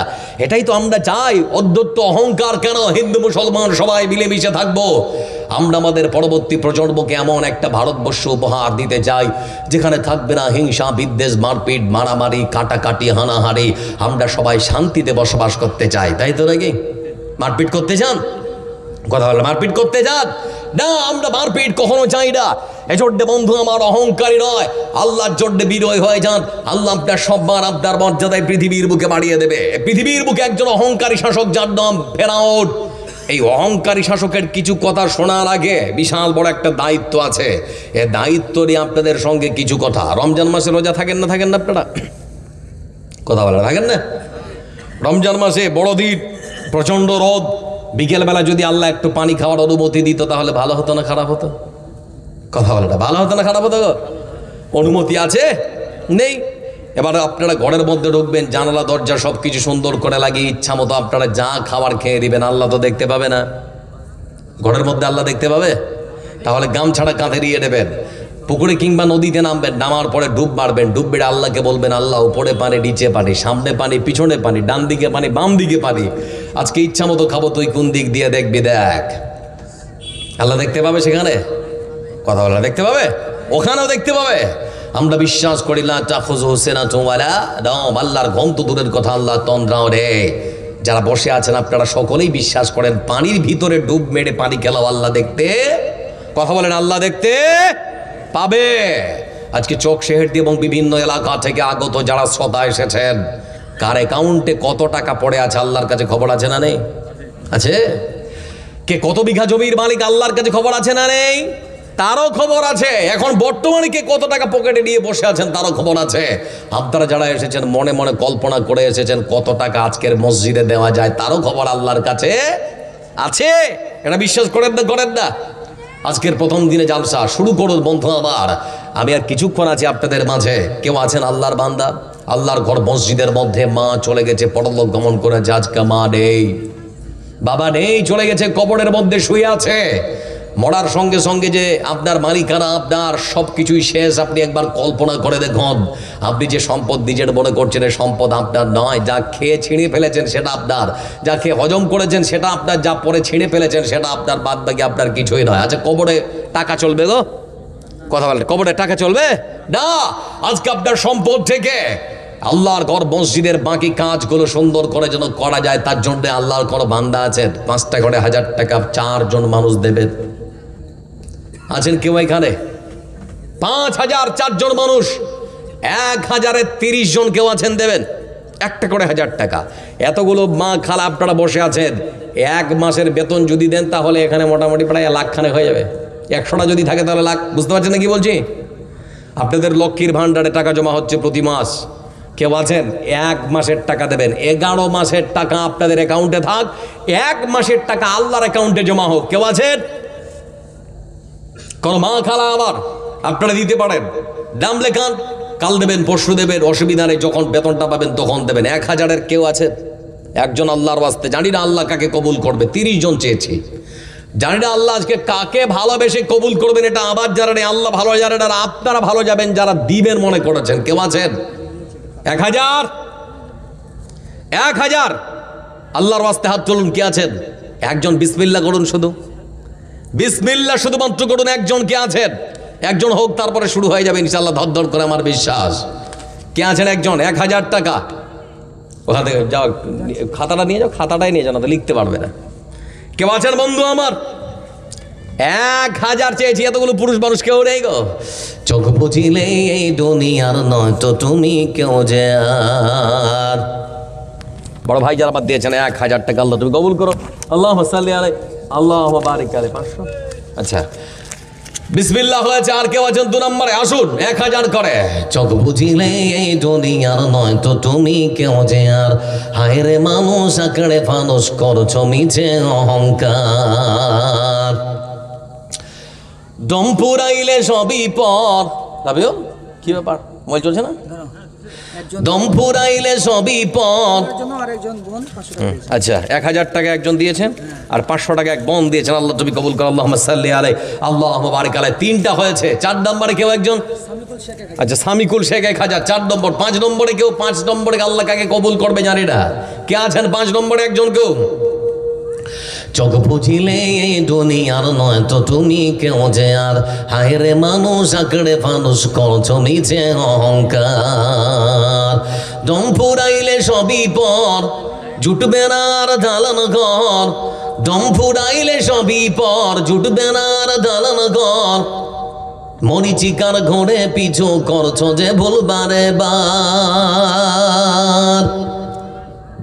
[SPEAKER 1] এটাই তো আমরা চাই। অধ্যত্ত অহংকার কেন? হিন্দু মুসলমান সবাই মিলেমিশে থাকবো। আমরা আমাদের পরবর্তী প্রজন্মকে এমন একটা ভারতবর্ষ উপহার দিতে চাই যেখানে থাকবে না হিংসা, বিদ্বেষ, মারপিট, মারামারি, কাটাকাটি, হানাহারি। আমরা সবাই শান্তিতে বসবাস করতে চাই, তাই তো নাকি? মারপিট করতে চান? কথা বলে মারপিট করতে চান না? আমরা মারপিট কখনো চাই না। এজন্য বন্ধু আমার, অহংকারী নয়, আল্লাহর জন্য বিনয়ী হয়ে যান। আল্লাহ আপনার সম্মান, আপনার মর্যাদায় পৃথিবীর বুকে বাড়িয়ে দেবে। পৃথিবীর বুকে একজন অহংকারী শাসক, যার নাম ফেরাউন। এই অহংকারী শাসকের কিছু কথা শোনার আগে বিশাল বড় একটা দায়িত্ব আছে। এ দায়িত্ব নিয়ে আপনাদের সঙ্গে কিছু কথা। রমজান মাসে রোজা থাকেন না আপনারা? কথা বলে থাকেন না? রমজান মাসে বড়দিন, প্রচণ্ড রোদ, বিকেলবেলা যদি আল্লাহ একটু পানি খাওয়ার অনুমতি দিত তাহলে ভালো হতো না খারাপ হতো? কথা বলে না, ভালো হতো না খারাপ হতো? অনুমতি আছে? নেই। এবার আপনারা ঘরের মধ্যে ঢুকবেন, জানালা দরজা সব কিছু সুন্দর করে লাগিয়ে ইচ্ছা মতো আপনারা যা খাবার খেয়ে দিবেন, আল্লাহ তো দেখতে পাবে না? ঘরের মধ্যে আল্লাহ দেখতে পাবে? তাহলে গামছাড়া কাঁধে দিয়ে নেবেন, পুকুরে কিংবা নদীতে নামবেন, নামার পরে ডুব মারবেন, ডুব মেরে আল্লাহকে বলবেন, আল্লাহ উপরে পানি, নিচে পানি, সামনে পানি, পিছনে পানি, ডান দিকে পানি, বাম দিকে পানি, আজকে ইচ্ছা মতো খাবো, তুই কোন দিক দিয়ে দেখবি দেখ। আল্লাহ দেখতে পাবে সেখানে? কথা বলা দেখতে পাবে? ওখানেও দেখতে পাবে। আমরা বিশ্বাস করি না চাখুজু হোসেনা চৌমালা দম, আল্লাহর ঘুম তো দূরের কথা, আল্লাহ তন্দ্রাও রে। যারা বসে আছেন আপনারা সকলেই বিশ্বাস করেন পানির ভিতরে ডুব মেরে পানি খেলাও আল্লাহ দেখতে, কথা বলেন, আল্লাহ দেখতে পাবে। আজকে চোখ শেহেরদি এবং বিভিন্ন এলাকা থেকে আগত যারা শ্রোতা এসেছেন, কার অ্যাকাউন্টে কত টাকা পড়ে আছে আল্লাহর কাছে খবর আছে না নেই? আছে। কে কত বিঘা জমির মালিক আল্লাহর কাছে খবর আছে না নেই? তারও খবর আছে। এখন বর্তমানে কে কত টাকা পকেটে নিয়ে বসে আছেন তারও খবর আছে। আপনারা যারা এসেছেন মনে মনে কল্পনা করে এসেছেন কত টাকা আজকের মসজিদে দেওয়া যায়, তারও খবর আল্লাহর কাছে আছে। এটা বিশ্বাস করেন না? আজকের প্রথম দিনে জালসা শুরু করুন বন্ধু আমার। আমি আর কিছুক্ষণ আছি আপনাদের মাঝে। কেউ আছেন আল্লাহর বান্দা? আল্লাহর ঘর মসজিদের মধ্যে, মা চলে গেছে পরলোক গমন করে, আজকে মা নেই, বাবা নেই, চলে গেছে কবরের মধ্যে শুয়ে আছে। মরার সঙ্গে সঙ্গে যে আপনার মালিকানা, আপনার সব কিছুই শেষ। আপনি একবার কল্পনা করে দেখুন, আপনি যে সম্পদ নিজের মনে করছেন সম্পদ আপনার নয়। যা খেয়ে ছিঁড়ে ফেলেছেন সেটা আপনার, যা খেয়ে হজম করেছেন সেটা আপনার, যা পরে ছিঁড়ে ফেলেছেন সেটা আপনার, বাদ বাকি আপনার কিছুই নয়। আচ্ছা কবরে টাকা চলবে গো? কথা বলেন, কবরে টাকা চলবে না। আজকে আপনার সম্পদ থেকে আল্লাহর ঘর মসজিদের বাকি কাজগুলো সুন্দর করে যেন করা যায়, তার জন্য আল্লাহর কোনো বান্দা আছেন 5টা ঘরে 1000 টাকা 4 জন মানুষ দেবেন। আছেন কেউ এখানে? 5000 4 জন মানুষ, 1030 জন কেউ আছেন দেবেন 1টা করে 1000 টাকা। এতগুলো মা খালা আপনারা বসে আছেন, 1 মাসের বেতন যদি দেন তাহলে এখানে মোটামুটি প্রায় 1 লাখ খানে হয়ে যাবে। 100টা যদি থাকে তাহলে লাখ। বুঝতে পারছেন না কি বলছি? আপনাদের লক্ষ্মীর ভান্ডারে টাকা জমা হচ্ছে প্রতি মাস, কেউ আছেন? 1 মাসের টাকা দেবেন, 11 মাসের টাকা আপনাদের অ্যাকাউন্টে থাক, 1 মাসের টাকা আল্লাহর অ্যাকাউন্টে জমা হোক। কেউ আছেন? কোন মা খালা আবার আপনারা দিতে পারেন, দাম লেখান, কাল দেবেন, পরশু দেবেন, অসুবিধা নেই, যখন বেতনটা পাবেন তখন দেবেন। 1000-এর কেউ আছে? একজন আল্লাহর ওয়াস্তে, জানি না আল্লাহ কাকে কবুল করবে, 30 জন চেয়েছি, জানি না আল্লাহ আজকে কাকে ভালোবেসে কবুল করবেন, এটা আবার যারা নেই আল্লাহ ভালো জানেন, আর আপনারা ভালো যাবেন যারা দিবেন মনে করেছেন। কেউ আছেন? 1000 1000 আল্লাহর ওয়াস্তে হাত তুলুন। কে আছেন? একজন বিসমিল্লাহ করুন, শুধু বিসমিল্লাহ শুধুমাত্র করুন। একজন কে আছেন? একজন হোক, তারপরে শুরু হয়ে যাবে ইনশাআল্লাহ, ধর করে আমার বিশ্বাস। কে আছেন? একজন। 1000 টাকা ওখান থেকে যাও, খাতাটা নিয়ে যাও, খাতাটাই নিয়ে যাও, না তো লিখতে পারবে না। কেউ আছেন বন্ধু আমার? 1000 চেয়েছি, এতগুলো পুরুষ মানুষ কেউ নেই গো। চোখ বুঝিলে এই দুনিয়ার নয় তো তুমি কেউ যে আর। বড় ভাই যারা আমার দিয়েছেন 1000 টাকা, আল্লাহ তুমি কবুল করো। আল্লাহ সাল্লি আলাইহি, আল্লাহ বারিক আলাইহি। 500, আচ্ছা বিসমিল্লাহ হয়েছে। আর কেউ আছেন 2 নম্বরে? আসুন, 1000 করে। চোখ বুঝিলে এই দুনিয়ার নয় তো তুমি কেউ যে আর, হায় রে মানুষ আঁকড়ে ফানুষ করছো মিছে অহংকার, দম ফুরাইলে সবই পর। ভাবিও কি ব্যাপার, মোবাইল চলছে না? দম ফুরাইলে সবই পর। আচ্ছা, 1000 টাকা একজন দিয়েছেন, আর 500 টাকা এক বোন দিয়েছেন। আল্লাহ তুমি কবুল করো। আল্লাহুম্মা সাল্লি আলাইহি, আল্লাহুম্মা বারিক আলাইহি। 3টা হয়েছে। 4 নম্বরে কেউ একজন? আচ্ছা, সামিকুল শেখ 1000, 4 নম্বর। 5 নম্বরে কেউ? 5 নম্বরে আল্লাহ কাকে কবুল করবে জানি না। কে আছেন 5 নম্বরে? একজন কেউ? চোখ বুঝিলে এই দুনিয়ার নয় তো তুমি কেউ যে আর, হায় রে মানুষ আঁকড়ে ফানুষ করছো মিছে অহংকার, দম ফুরাইলে সবই পর, জুটবে না আর দালান ঘর, দম ফুরাইলে সবই পর, জুটবে না আর দালান ঘর, মরিচিকার ঘোড়ে পিছু করছো যে ভুল বারে বার,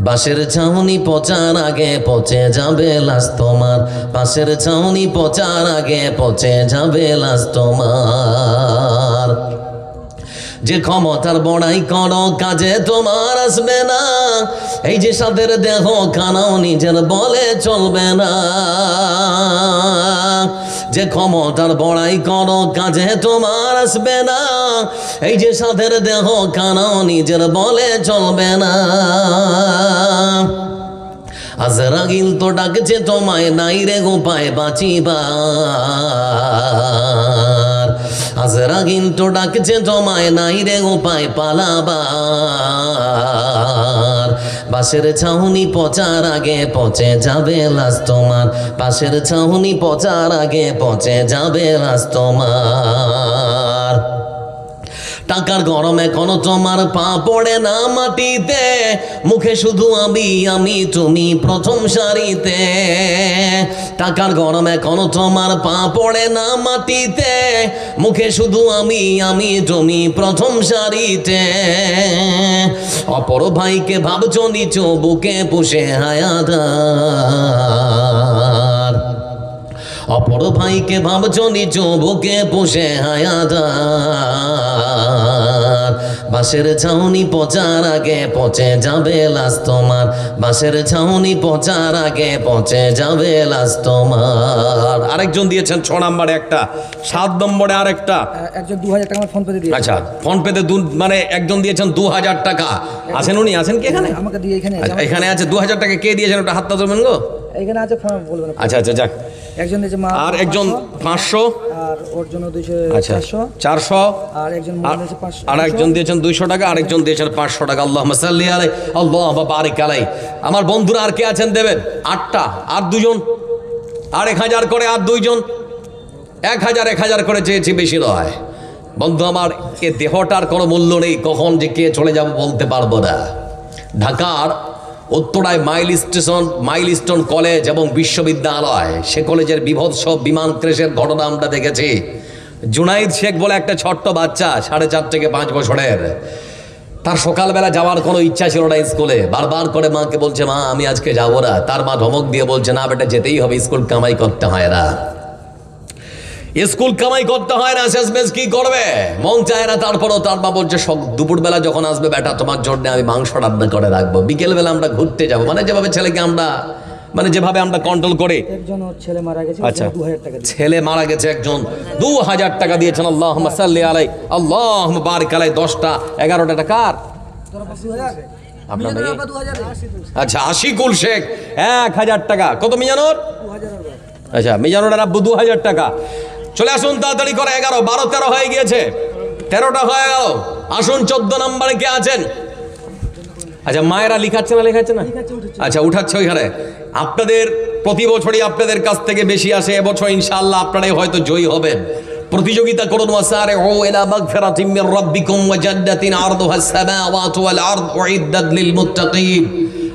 [SPEAKER 1] বাঁশের ছাউনি পচার আগে পচে যাবে লাশ তোমার, বাঁশের ছাউনি পচার আগে পচে যাবে লাশ তোমার, যে ক্ষমতার বড়াই করো কাজে তোমার আসবে না, এই যে সাদের দেহ খানাও নিজের বলে চলবে না, যে ক্ষমতার বড়াই করো কাজে তোমার আসবে না, এই যে সাদের দেহ খানাও নিজের বলে চলবে না, আজরাইল তো ডাকছে তোমায় নাই রে গোপায় বাঁচিবার, আজরাইল তো ডাকছে তোমায় নাই রে গোপায় পালাবার, বাঁশের ছাউনি পচার আগে পচে যাবে লাশ তোমার, বাঁশের ছাউনি পচার আগে পচে যাবে লাশ তোমার, টাকার গরমে কোনো তোমার পা পড়ে না মাটিতে, মুখে শুধু আমি আমি তুমি প্রথম সারিতে, টাকার গরমে কোনো তোমার পা পড়ে না মাটিতে, মুখে শুধু আমি আমি তুমি প্রথম সারিতে, অপর ভাইকে ভাবছো নিচু বুকে পুষে হায়াদার, অপর ভাইকে ভাবছো নিচু বুকে পুষে হায়াদার, বাঁশের ছাউনি পচার আগে পচে যাবে লাশ তোমার, বাঁশের ছাউনি পচার আগে পচে যাবে লাশ তোমার। আরেকজন দিয়েছেন 6 নম্বরে একটা, 7 নম্বরে আরেকটা,
[SPEAKER 2] একজন 2000 টাকা ফোন পে দিয়ে।
[SPEAKER 1] আচ্ছা, ফোন পেতে মানে একজন দিয়েছেন 2000 টাকা। আছেন উনি? আছেন কি এখানে?
[SPEAKER 2] আমাকে দিয়ে এখানে আছে।
[SPEAKER 1] এখানে আছে 2000 টাকা। কে দিয়েছেন ওটা? হাতটা ধরবেন গো।
[SPEAKER 2] এখানে আছে, ফোন বলবেন।
[SPEAKER 1] আচ্ছা আচ্ছা, যাক।
[SPEAKER 2] একজন দিয়েছে মা,
[SPEAKER 1] আর একজন 500,
[SPEAKER 2] আর ওর জন্য 200,
[SPEAKER 1] আচ্ছা
[SPEAKER 2] 400, আর একজন মা দিয়েছে 500,
[SPEAKER 1] আর একজন দিয়েছেন 200 টাকা, আরেকজন দিয়েছেন 500 টাকা। আল্লাহুম্মা সাল্লি আলাইহি, আল্লাহুম্মা বারিক আলাইহি। আমার বন্ধুরা আর কে আছেন দেবেন? 8টা, আর 2 জন, আর 1000 করে, আর 2 জন, 1000 করে চেয়েছি, বেশি নয়। বন্ধু আমার, এ দেহটার কোনো মূল্য নেই, কখন যে কে চলে যাব বলতে পারবো না। ঢাকার উত্তরায় মাইলস্টোন কলেজ এবং বিশ্ববিদ্যালয়, সে কলেজের বিভৎস বিমান ক্রেশের ঘটনা আমরা দেখেছি। জুনাইদ শেখ বলে একটা ছোট্ট বাচ্চা, 4.5 থেকে 5 বছরের, তার সকালবেলা যাওয়ার কোনো ইচ্ছা ছিল না স্কুলে, বারবার করে মাকে বলছে, মা আমি আজকে যাবো না। তার মা ধমক দিয়ে বলছে, না বেটা যেতেই হবে, স্কুল কামাই করতে হয় না। স্কুল কামাই করতে হয় না, শেষমেশ কি করবে, মন চায় না, তারপরও তার মা বলছে দুপুরবেলা যখন আসবে বেটা তোমার জন্য আমি মাংস রান্না করে রাখবো, বিকেলবেলা আমরা ঘুরতে যাবো, মানে যেভাবে ছেলেকে আমরা যেভাবে আমরা কন্ট্রোল করে।
[SPEAKER 2] একজন ওর ছেলে মারা গেছে,
[SPEAKER 1] আচ্ছা,
[SPEAKER 2] 2000 টাকা দিয়েছে।
[SPEAKER 1] ছেলে মারা গেছে একজন, 2000 টাকা দিয়েছেন। আল্লাহুম্মা সাল্লি আলাই, আল্লাহুম্মা বারিক আলাই। 10টা 11টা কার? আপনার ভাই? আচ্ছা, আশিকুল শেখ 1000 টাকা। কত মিজানুর?
[SPEAKER 2] 2000
[SPEAKER 1] আচ্ছা, মিজানুরের আব্বু 2000 টাকা। চলে আসুন তাড়াতাড়ি করে, 11, 12, 13 হয়ে গিয়েছে, 13টা হয়ে গেল। আসুন 14 নম্বরে কে আছেন? আচ্ছা, মায়েরা লিখাচ্ছে না, লেখাচ্ছে না? আচ্ছা, উঠাচ্ছে ওইখানে। আপনাদের প্রতি বছরই আপনাদের কাছ থেকে বেশি আসে, এবছর ইনশাআল্লাহ আপনারাই হয়তো জয়ী হবেন। প্রতিযোগিতা করুন, ওয়াসারিউ ইলা মাগফিরাতিম মির রাব্বিকুম ওয়া জান্নাতিন আরদুহাস সামাওয়াতু ওয়াল আরদ উইদ্দাত লিল মুত্তাকিন।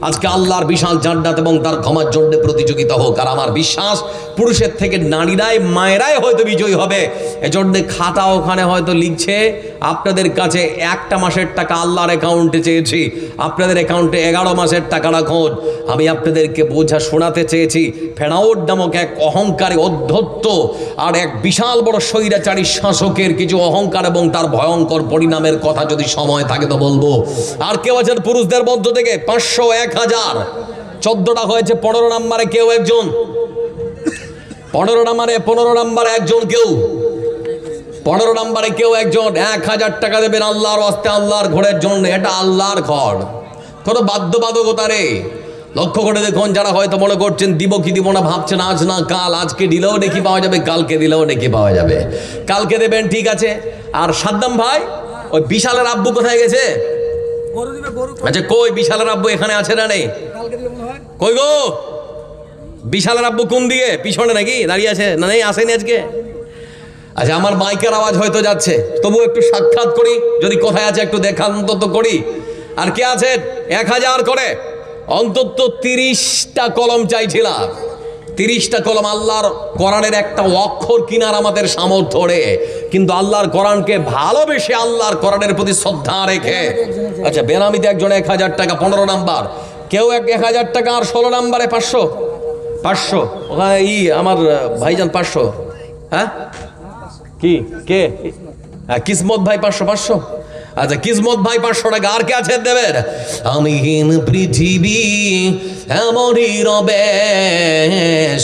[SPEAKER 1] আজকে আল্লাহর বিশাল জান্নাত এবং তার ক্ষমার জন্য প্রতিযোগিতা হোক। আর আমার বিশ্বাস পুরুষের থেকে নারীরাই, মায়েরাই হয়তো বিজয়ী হবে। এজন্য খাতা ওখানে হয়তো লিখছে আপনাদের কাছে 1টা মাসের টাকা আল্লাহর অ্যাকাউন্টে চেয়েছি, আপনাদের অ্যাকাউন্টে 11 মাসের টাকা রাখুন। আমি আপনাদেরকে বোঝা শোনাতে চেয়েছি, ফেরাউন নামক এক অহংকারী অধ্যত্ত আর এক বিশাল বড় স্বৈরাচারী শাসকের কিছু অহংকার এবং তার ভয়ঙ্কর পরিণামের কথা যদি সময় থাকে তো বলবো। আর কেউ আছেন পুরুষদের মধ্য থেকে? 500, 1000, 14টা হয়েছে। 15 নম্বরে কেউ একজন? 15 নম্বরে একজন কেউ? 15 নম্বরে কেউ একজন 1000 টাকা দেবেন আল্লাহর ওয়াস্তে, আল্লাহর ঘরের জন্য। এটা আল্লাহর ঘর, কোনো বাধ্যবাধকতা রে। লক্ষ্য করে দেখুন, যারা হয়তো মনে করছেন দিব কি দিব না, ভাবছেন আজ না কাল, আজকে দিলেও নাকি পাওয়া যাবে, কালকে দিলেও নাকি পাওয়া যাবে। কালকে দেবেন, ঠিক আছে। আর সাদ্দাম ভাই, ওই বিশালের আব্বু কোথায় গেছে? আচ্ছা, কই বিশালের আব্বু? এখানে আছে না নেই? কই গো বিশালের আব্বু? কোন দিকে? পিছনে নাকি দাঁড়িয়ে আছে? না, নেই, আসেনি আজকে। আচ্ছা, আমার মাইকের আওয়াজ হয়তো যাচ্ছে, তবু একটু সাক্ষাৎ করি, যদি কোথায় আছে একটু দেখা অন্তত করি। আর কে আছে? 1000 করে অন্তত 30টা কলম চাইছিলাম, 30টা কলম। আল্লাহর কোরআনের একটা অক্ষর কিনার আমাদের সামর্থ্য রে, কিন্তু আল্লাহর কোরআনকে ভালোবেসে, আল্লাহর কোরআনের প্রতি শ্রদ্ধা রেখে। আচ্ছা, বেনামিতে একজন 1000 টাকা। 15 নাম্বার কেউ 1000 টাকা। আর 16 নাম্বারে 500 ওখানে আমার ভাইজান 500। হ্যাঁ, কি কে? হ্যাঁ, কিসমত ভাই 500। আচ্ছা, কিসমত ভাই 500 টাকা। আর কে আছেন দেবেন? আমিহীন পৃথিবী এমনই রবে,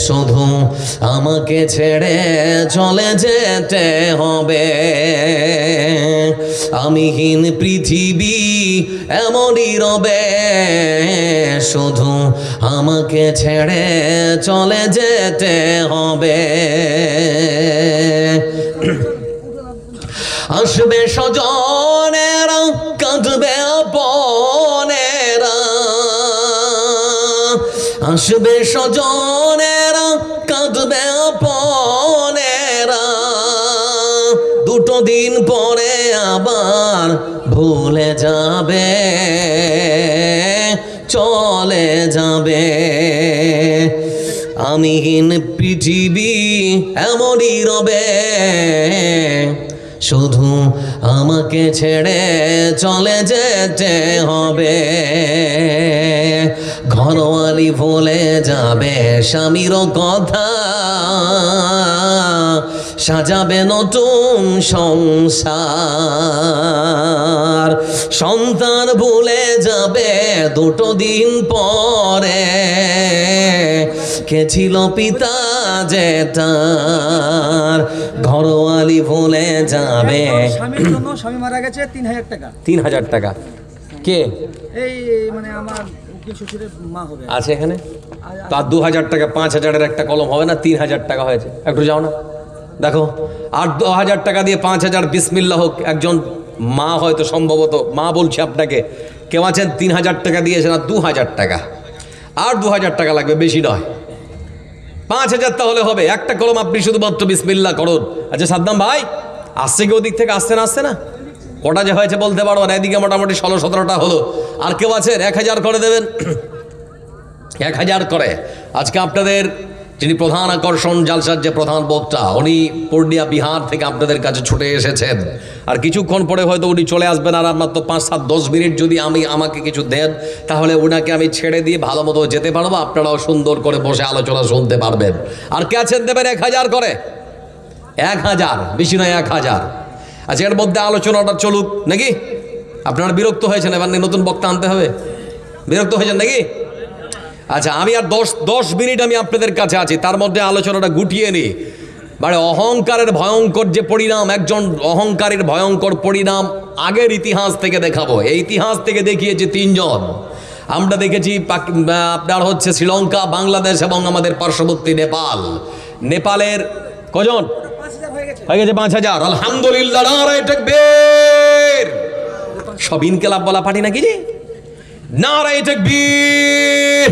[SPEAKER 1] শুধু আমাকে ছেড়ে চলে যেতে হবে। আমিহীন পৃথিবী এমনই রবে, শুধু আমাকে ছেড়ে চলে যেতে হবে। আসবে স্বজনেরা, কাঁদবে আপনেরা। আসবে স্বজনেরা, কাঁদবে আপনেরা। 2 দিন পরে আবার ভুলে যাবে, চলে যাবে। আমিহীন পৃথিবী এমনই রবে, শুধু আমাকে ছেড়ে চলে যেতে হবে। ঘরওয়ালি ভুলে যাবে স্বামীর কথা, সাজাবে নতুন সংসার। সন্তান ভুলে যাবে 2 দিন পরে, কে ছিল পিতা যে তার। ঘরওয়ালি ভুলে যাবে।
[SPEAKER 2] স্বামীর জন্য স্বামী মারা গেছে, 3000 টাকা।
[SPEAKER 1] 3000 টাকা। কে?
[SPEAKER 2] এই মানে আমার উকিল শ্বশুরের মা হবে।
[SPEAKER 1] আছে এখানে? তার 2000 টাকা। 5000-এর একটা কলম হবে না? 3000 টাকা হয়েছে। একটু যাও না, দেখো। আর 2000 টাকা দিয়ে 5000, বিসমিল্লাহ হোক। একজন মা হয়তো, সম্ভবত মা বলছি আপনাকে, কেউ আছেন 3000 টাকা দিয়েছেন, আর 2000 টাকা। আর 2000 টাকা লাগবে, বেশি নয়। 5000 তাহলে হবে। একটা কলম আপনি শুধুমাত্র বিসমিল্লাহ করুন। আচ্ছা সাদ্দাম ভাই, আসছে কি ওদিক থেকে? আসছে না? আসছে না? কটা যে হয়েছে বলতে পারবো না। এদিকে মোটামুটি 16-17টা হলো। আর কেউ আছেন? 1000 করে দেবেন। 1000 করে। আজকে আপনাদের যিনি প্রধান আকর্ষণ, জালসার যে প্রধান বক্তা, উনি পূর্ণিয়া বিহার থেকে আপনাদের কাছে ছুটে এসেছেন। আর কিছুক্ষণ পরে হয়তো উনি চলে আসবেন। আর আপনার তো 5-7-10 মিনিট যদি আমাকে কিছু দেন, তাহলে ওনাকে আমি ছেড়ে দিয়ে ভালো মতো যেতে পারবো। আপনারাও সুন্দর করে বসে আলোচনা শুনতে পারবেন। আর কে আছেন দেবেন 1000 করে? 1000, বেশি নয় 1000। আচ্ছা, এর মধ্যে আলোচনাটা চলুক নাকি? আপনারা বিরক্ত হয়েছেন, এবার নতুন বক্তা আনতে হবে? বিরক্ত হয়েছেন নাকি? আচ্ছা, আমি আর 10 মিনিট আমি আপনাদের কাছে আছি, তার মধ্যে আলোচনাটা গুটিয়ে নিই। মানে অহংকারের ভয়ঙ্কর যে পরিণাম, একজন অহংকারের ভয়ঙ্কর পরিণাম আগের ইতিহাস থেকে দেখাবো। এই ইতিহাস থেকে দেখিয়েছে 3 জন। আমরা দেখেছি আপনার হচ্ছে শ্রীলঙ্কা, বাংলাদেশ এবং আমাদের পার্শ্ববর্তী নেপাল। নেপালের কজন
[SPEAKER 2] 5000 হয়ে গেছে।
[SPEAKER 1] হয়ে গেছে? 5000। আলহামদুলিল্লাহ, নারায়ে তাকবীর। সব ইনকিলাব বলা পার্টি নাকি জি? নারায়ে তাকবীর।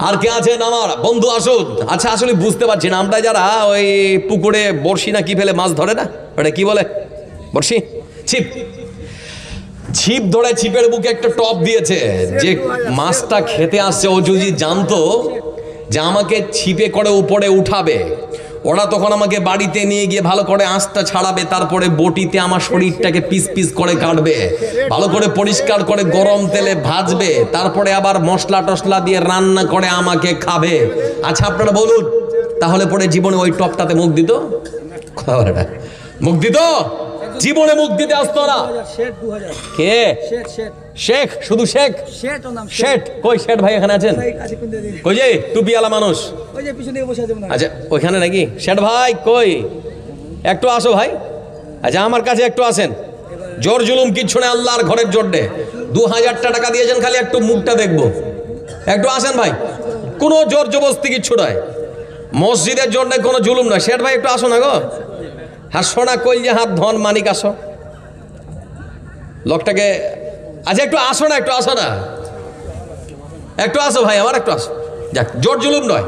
[SPEAKER 1] আর কে আছেন আমার বন্ধু? আসুন। আচ্ছা, আসলে বুঝতে পারছি না, আমরা যারা ওই পুকুরে বড়শি না কি ফেলে মাছ ধরে না, ওটা কি বলে? বড়শি, ছিপ। ছিপ ধরে ছিপের বুকে একটা টপ দিয়েছে, যে মাছটা খেতে আসছে ও যদি জানতো যে আমাকে ছিপে করে উপরে উঠাবে, ওরা তখন আমাকে বাড়িতে নিয়ে গিয়ে ভালো করে আঁশটা ছাড়াবে, তারপরে বটিতে আমার শরীরটাকে পিস পিস করে কাটবে, ভালো করে পরিষ্কার করে গরম তেলে ভাজবে, তারপরে আবার মশলা টসলা দিয়ে রান্না করে আমাকে খাবে। আচ্ছা, আপনারা বলুন, তাহলে পরে জীবনে ওই টপটাতে মুখ দিত? কথা বলে না, মুখ দিত? জীবনে মুখ দিতে আসতো না।
[SPEAKER 2] শেঠ 2000।
[SPEAKER 1] কে?
[SPEAKER 2] শেঠ
[SPEAKER 1] শেখ? শুধু শেখ?
[SPEAKER 2] শেঠ ওর নাম।
[SPEAKER 1] শেঠ কই? শেঠ ভাই এখানে আছেন?
[SPEAKER 2] আছে কোনটা দিন?
[SPEAKER 1] কই যে টুপিওয়ালা মানুষ?
[SPEAKER 2] ওই যে পিছনে বসে আছে মনে হয়।
[SPEAKER 1] আচ্ছা, ওইখানে নাকি? শেঠ ভাই কই? একটু আসো ভাই। আচ্ছা, আমার কাছে একটু আসেন। জোর জুলুম কিচ্ছু নেই আল্লাহর ঘরের জন্যে। 2000 টাকা দিয়েছেন, খালি একটু মুখটা দেখবো। একটু আসেন ভাই, কোনো জোর জবরদস্তি কিচ্ছু নয়, মসজিদের জন্য কোনো জুলুম নয়। শেঠ ভাই একটু আসো না গো। হ্যাঁ, সোনা কই যে হাত ধন মানিক, আসো লোকটাকে। আচ্ছা, একটু আসো না, একটু আসো না, একটু আসো ভাই আমার, একটু আসো। যাক, জোর জুলুম নয়।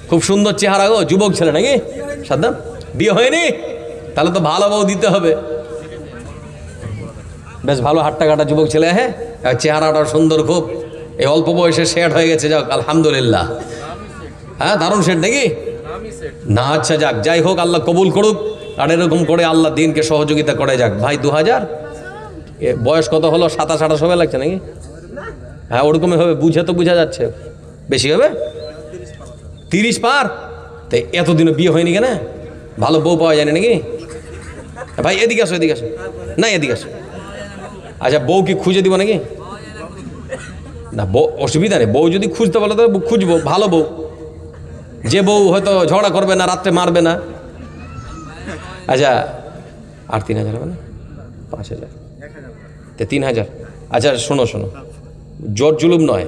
[SPEAKER 1] খুব সুন্দর চেহারা গো, যুবক ছেলে নাকি? সাদ্দাম, বিয়ে হয়নি? তাহলে তো ভালো বউ দিতে হবে। বেশ ভালো হাট্টা কাটা যুবক ছেলে। হ্যাঁ, চেহারাটা সুন্দর খুব, এই অল্প বয়সে সেট হয়ে গেছে, যাক আলহামদুলিল্লাহ। হ্যাঁ, দারুণ সেট নাকি? না, আচ্ছা যাক, যাই হোক, আল্লাহ কবুল করুক। আর এরকম করে আল্লাহ দিনকে সহযোগিতা করে যাক। ভাই 2000, বয়স কত হলো? 27-28 হবে লাগছে নাকি? হ্যাঁ, ওরকমই হবে, বুঝে তো বোঝা যাচ্ছে। বেশি হবে? 30 পার? তাই এতদিনও বিয়ে হয়নি কেন? ভালো বউ পাওয়া যায়নি নাকি? ভাই এদিকে আসো, এদিকে আসো। না, এদিকে আসো। আচ্ছা, বউ কি খুঁজে দিব নাকি? না, বউ অসুবিধা নেই, বউ যদি খুঁজতে বলে তো খুঁজবো ভালো বউ, যে বউ হয়তো ঝগড়া করবে না, রাত্রে মারবে না। আচ্ছা, আর 3000 হবে না? 5000, 3000। আচ্ছা শোনো, জোর জুলুম নয়।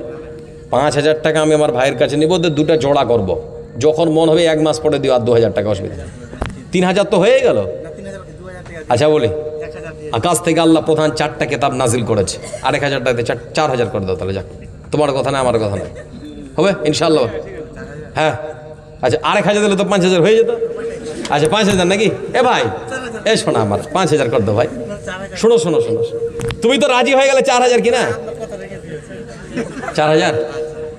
[SPEAKER 1] 5000 টাকা আমি আমার ভাইয়ের কাছে নিব, দুটা জোড়া করব। যখন মন হবে 1 মাস পরে দিও, আর 2000 টাকা অসুবিধা। 3000 তো হয়ে গেল। আচ্ছা বলি, আকাশ থেকে আল্লাহ প্রধান 4টা কিতাব নাজিল করেছে। 1000 টাকাতে 4000 করে দাও। তাহলে যাক, তোমার কথা না আমার কথা না, হবে ইনশাল্লাহ। হ্যাঁ, আচ্ছা 1000 দিলে তো 5000 হয়ে যেত। আচ্ছা 5000 নাকি? এ ভাই, এ শোনা আমার 5000 কর দাও ভাই। শোনো, তুমি তো রাজি হয়ে গেলে 4000 কি না? 4000।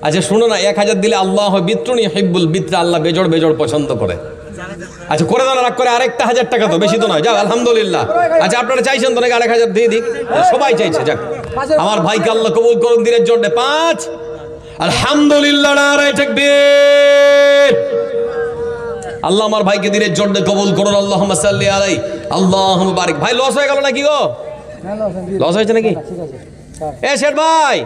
[SPEAKER 1] আচ্ছা শোনো না, 1000 দিলে আল্লাহ বিত্রুনি হিব্বুল বিত্রা, আল্লাহ বেজড় পছন্দ করে। আচ্ছা করে দাও না, রাগ করে। আরেকটা 1000 টাকা তো, বেশি তো নয়। যাক আলহামদুলিল্লাহ। আচ্ছা, আপনারা চাইছেন তো নাকি 1000 দিয়ে দিক? সবাই চাইছে, যাক আমার ভাইকে আল্লাহ কবুল করুন দিনের জন্য। 5 আলহামদুলিল্লাহ, নারায়ে তাকবীর। আল্লাহ আমার ভাইকে দিনের জন্য কবুল করুন। আল্লাহুম্মা সাল্লি আলাইহি, আল্লাহুম্মা বারিক। ভাই লস হয়ে গেল নাকি গো? লস হয়েছে নাকি? এ শেঠ ভাই,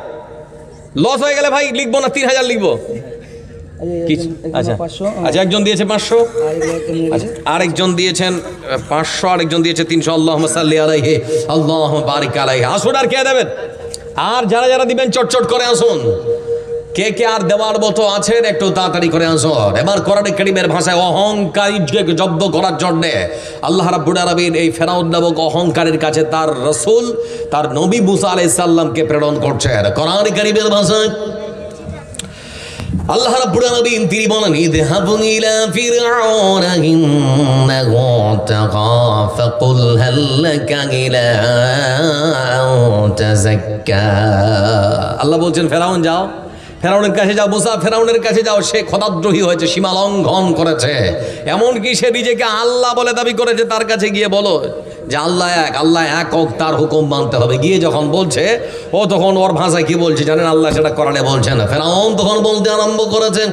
[SPEAKER 1] লস হয়ে গেলে ভাই লিখবো না, 3000 লিখবো। আচ্ছা, একজন দিয়েছে 500, আরেকজন দিয়েছেন 500, আরেকজন দিয়েছে 300। আল্লাহুম্মা সাল্লি আলাইহি, আল্লাহুম্মা বারিক আলাইহি। আসুন, আর কে দেবেন? আর যারা দিবেন চটচট করে আসুন। কে আর দেওয়ার মতো আছেন একটু তাড়াতাড়ি করে আসুন। এবার কোরআনে কারীমের ভাষায় অহংকারীকে জব্দ করার জন্য আল্লাহ রাব্বুল আলামিন এই ফেরাউন নামক অহংকারের কাছে তার রাসূল, তার নবী মুসা আলাইহিস সালামকে প্রেরণ করছেন। কোরআনে কারীমের ভাষায় আল্লাহ রাব্বুল আলামিন তিনি বলেন, ইযহাবু ইলা ফিরআউনা ইন্নাহু তাগা ফাকুল হাল লাকা ইলা আন তাযাক্কা। আল্লাহ বলছেন, ফেরাউন যাও, ফেরাউনের কাছে যাও, মুসা ফেরাউনের কাছে যাও, সে খোদাদ্রোহী হয়েছে, সীমা লঙ্ঘন করেছে। এমনকি সে নিজেকে আল্লাহ বলে দাবি করেছে। তার কাছে গিয়ে বলো যে আল্লাহ এক হোক, তার হুকুম মানতে হবে। গিয়ে যখন বলছে, ও তখন ওর ভাষায় কি বলছে জানেন? আল্লাহ সেটা কোরআনে বলছেন। ফেরাউন তখন বলতে আরম্ভ করেছে,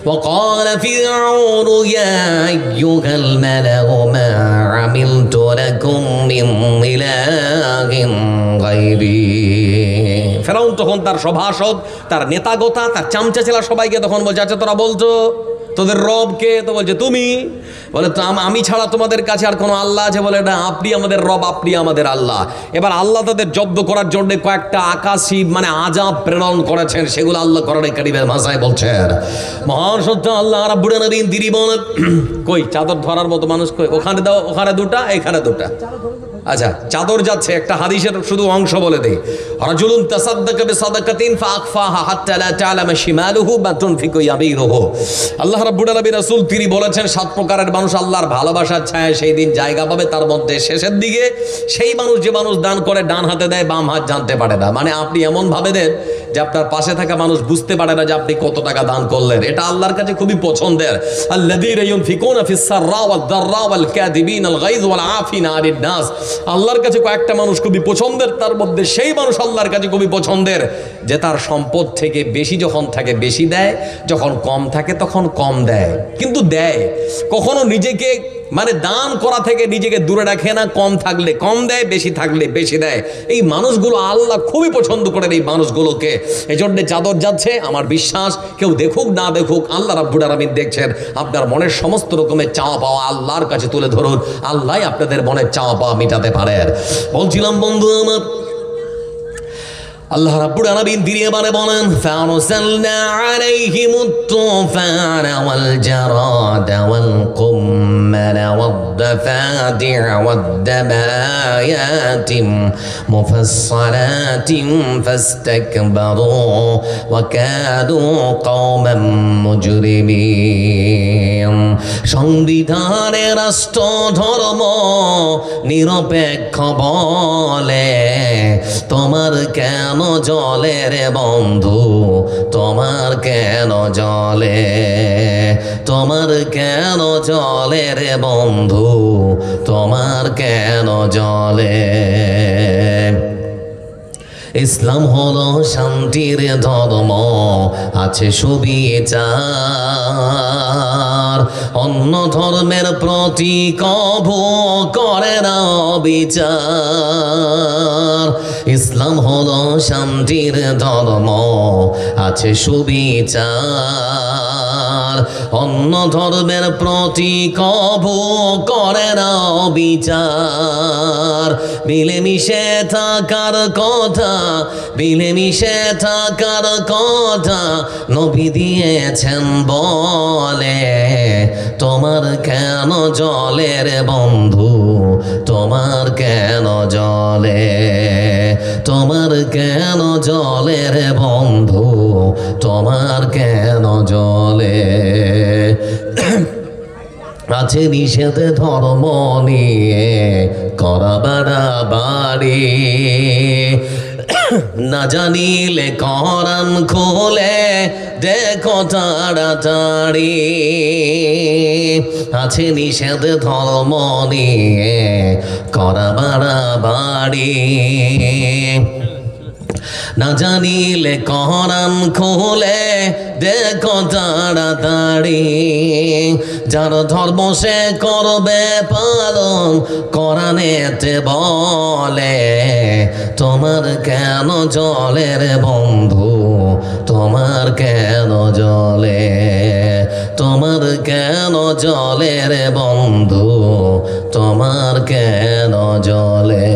[SPEAKER 1] وقال فرعون يا أيها الملأ ما عملت لكم من إله غيري ফেরাউন তখন তার সভাসদ, তার নেতাগোতা, তার চামচাচেলা সবাইকে তখন বলছে, আচ্ছা তোরা বলছো তোদের রব কে? তো বলছে তুমি। বলে তো আমি ছাড়া তোমাদের কাছে আর কোনো আল্লাহ আছে? বলে না, আপনি আমাদের রব, আপনি আমাদের আল্লাহ। এবার আল্লাহ তাদের জব্দ করার জন্য কয়েকটা আকাশী মানে আযাব প্রেরণ করেছেন, সেগুলো আল্লাহ কোরআনে কারীমের ভাষায় বলছেন। মহান সত্য আল্লাহ রাব্বুল আলামিন তিনি বলেন, কই চাদর ধরার মতো মানুষ কই? ওখানে দাও, ওখানে দুটা, এখানে দুটা। আচ্ছা, চাদর যাচ্ছে, একটা হাদিসের শুধু অংশ বলে দেই। রাজুলুন তাসাদ্দাকা বিসাদাকাতিন ফাআখফাহা হাত্তা লা তা'লামা শিমালুহু মা তুনফিকু ইয়ামিনুহু। আল্লাহ রাব্বুল আলামিন রাসূল তিনি বলেছেন, 7 প্রকারের মানুষ আল্লাহর ভালোবাসার ছায়ায় সেই দিন জায়গা পাবে। তার মধ্যে শেষের দিকে সেই মানুষ, যে মানুষ দান করে ডান হাতে দেয়, বাম হাত জানতে পারে না। মানে আপনি এমন ভাবে দেন যে আপনার পাশে থাকা মানুষ বুঝতে পারে না যে আপনি কত টাকা দান করলেন। এটা আল্লাহর কাছে খুবই পছন্দের। আল্লাযীনা ইউনফিকুনা ফিস সাররা ওয়াদ দাররা ওয়াল কাযিবিনাল গায়জ ওয়াল আফিনা আনিন নাস। আল্লাহর কাছে কয়েকটা মানুষ খুবই পছন্দের, তার মধ্যে সেই মানুষ আল্লাহর কাছে খুবই পছন্দের যে তার সম্পদ থেকে বেশি যখন থাকে বেশি দেয়, যখন কম থাকে তখন কম দেয়। কিন্তু দেয়, কখনো নিজেকে মানে দান করা থেকে নিজেকে দূরে রাখে না। কম থাকলে কম দেয়, বেশি থাকলে বেশি দেয়। এই মানুষগুলো আল্লাহ খুবই পছন্দ করেন এই মানুষগুলোকে। এই জন্যে চাদর যাচ্ছে, আমার বিশ্বাস কেউ দেখুক না দেখুক আল্লাহ রাব্বুল আলামিন দেখছেন। আপনার মনের সমস্ত রকমের চাওয়া পাওয়া আল্লাহর কাছে তুলে ধরুন, আল্লাহ আপনাদের মনের চাওয়া পাওয়া মিটাতে পারেন। বলছিলাম বন্ধু আমার, আল্লাহ রাব্বুল আলামিন তিনি এবারে বলেন, ফারসালনা আলাইহিমুত তুফানা ওয়াল জারাদা ওয়াল কুম্মালা ওয়াদ দাফাদি'a ওয়াদ দাবায়াতিম মুফাসসালাতিন ফাস্তাকবারু ওয়া কানু কওমান মুজরিমিন। সংবিধানের রাষ্ট্র ধর্ম নিরপেক্ষ বলে তোমার কেন জলে রে বন্ধু, তোমার কেন জলে, তোমার কেন জলে রে বন্ধু, তোমার কেন জলে। ইসলাম হলো শান্তির ধর্ম, আছে সুবিচার, অন্য ধর্মের প্রতি কভু করে না বিচার। ইসলাম হলো শান্তির ধর্ম, আছে সুবিচার, অন্য ধর্মের প্রতি কভু করে না বিচার। মিলেমিশে থাকার কথা, মিলেমিশে থাকার কথা নবী দিয়েছেন বলে, তোমার কেন জলে রে বন্ধু, তোমার কেন জলে, তোমার কেন জলে রে বন্ধু, তোমার কেন জলে। আছে নিষেধ ধর্ম নিয়ে করা বাড়াবাড়ি, না জানিলে কোরআন খুলে দেখো তাড়াতাড়ি। আছে নিষেধ ধর্ম নিয়ে করা বাড়াবাড়ি, না জানিলে কোরআন খুলে দেখো তাড়াতাড়ি। যার ধর্ম সে করবে পালন, কোরআনেতে বলে, তোমার কেন জলে রে বন্ধু, তোমার কেন জলে, তোমার কেন জলে রে বন্ধু, তোমার কেন জলে।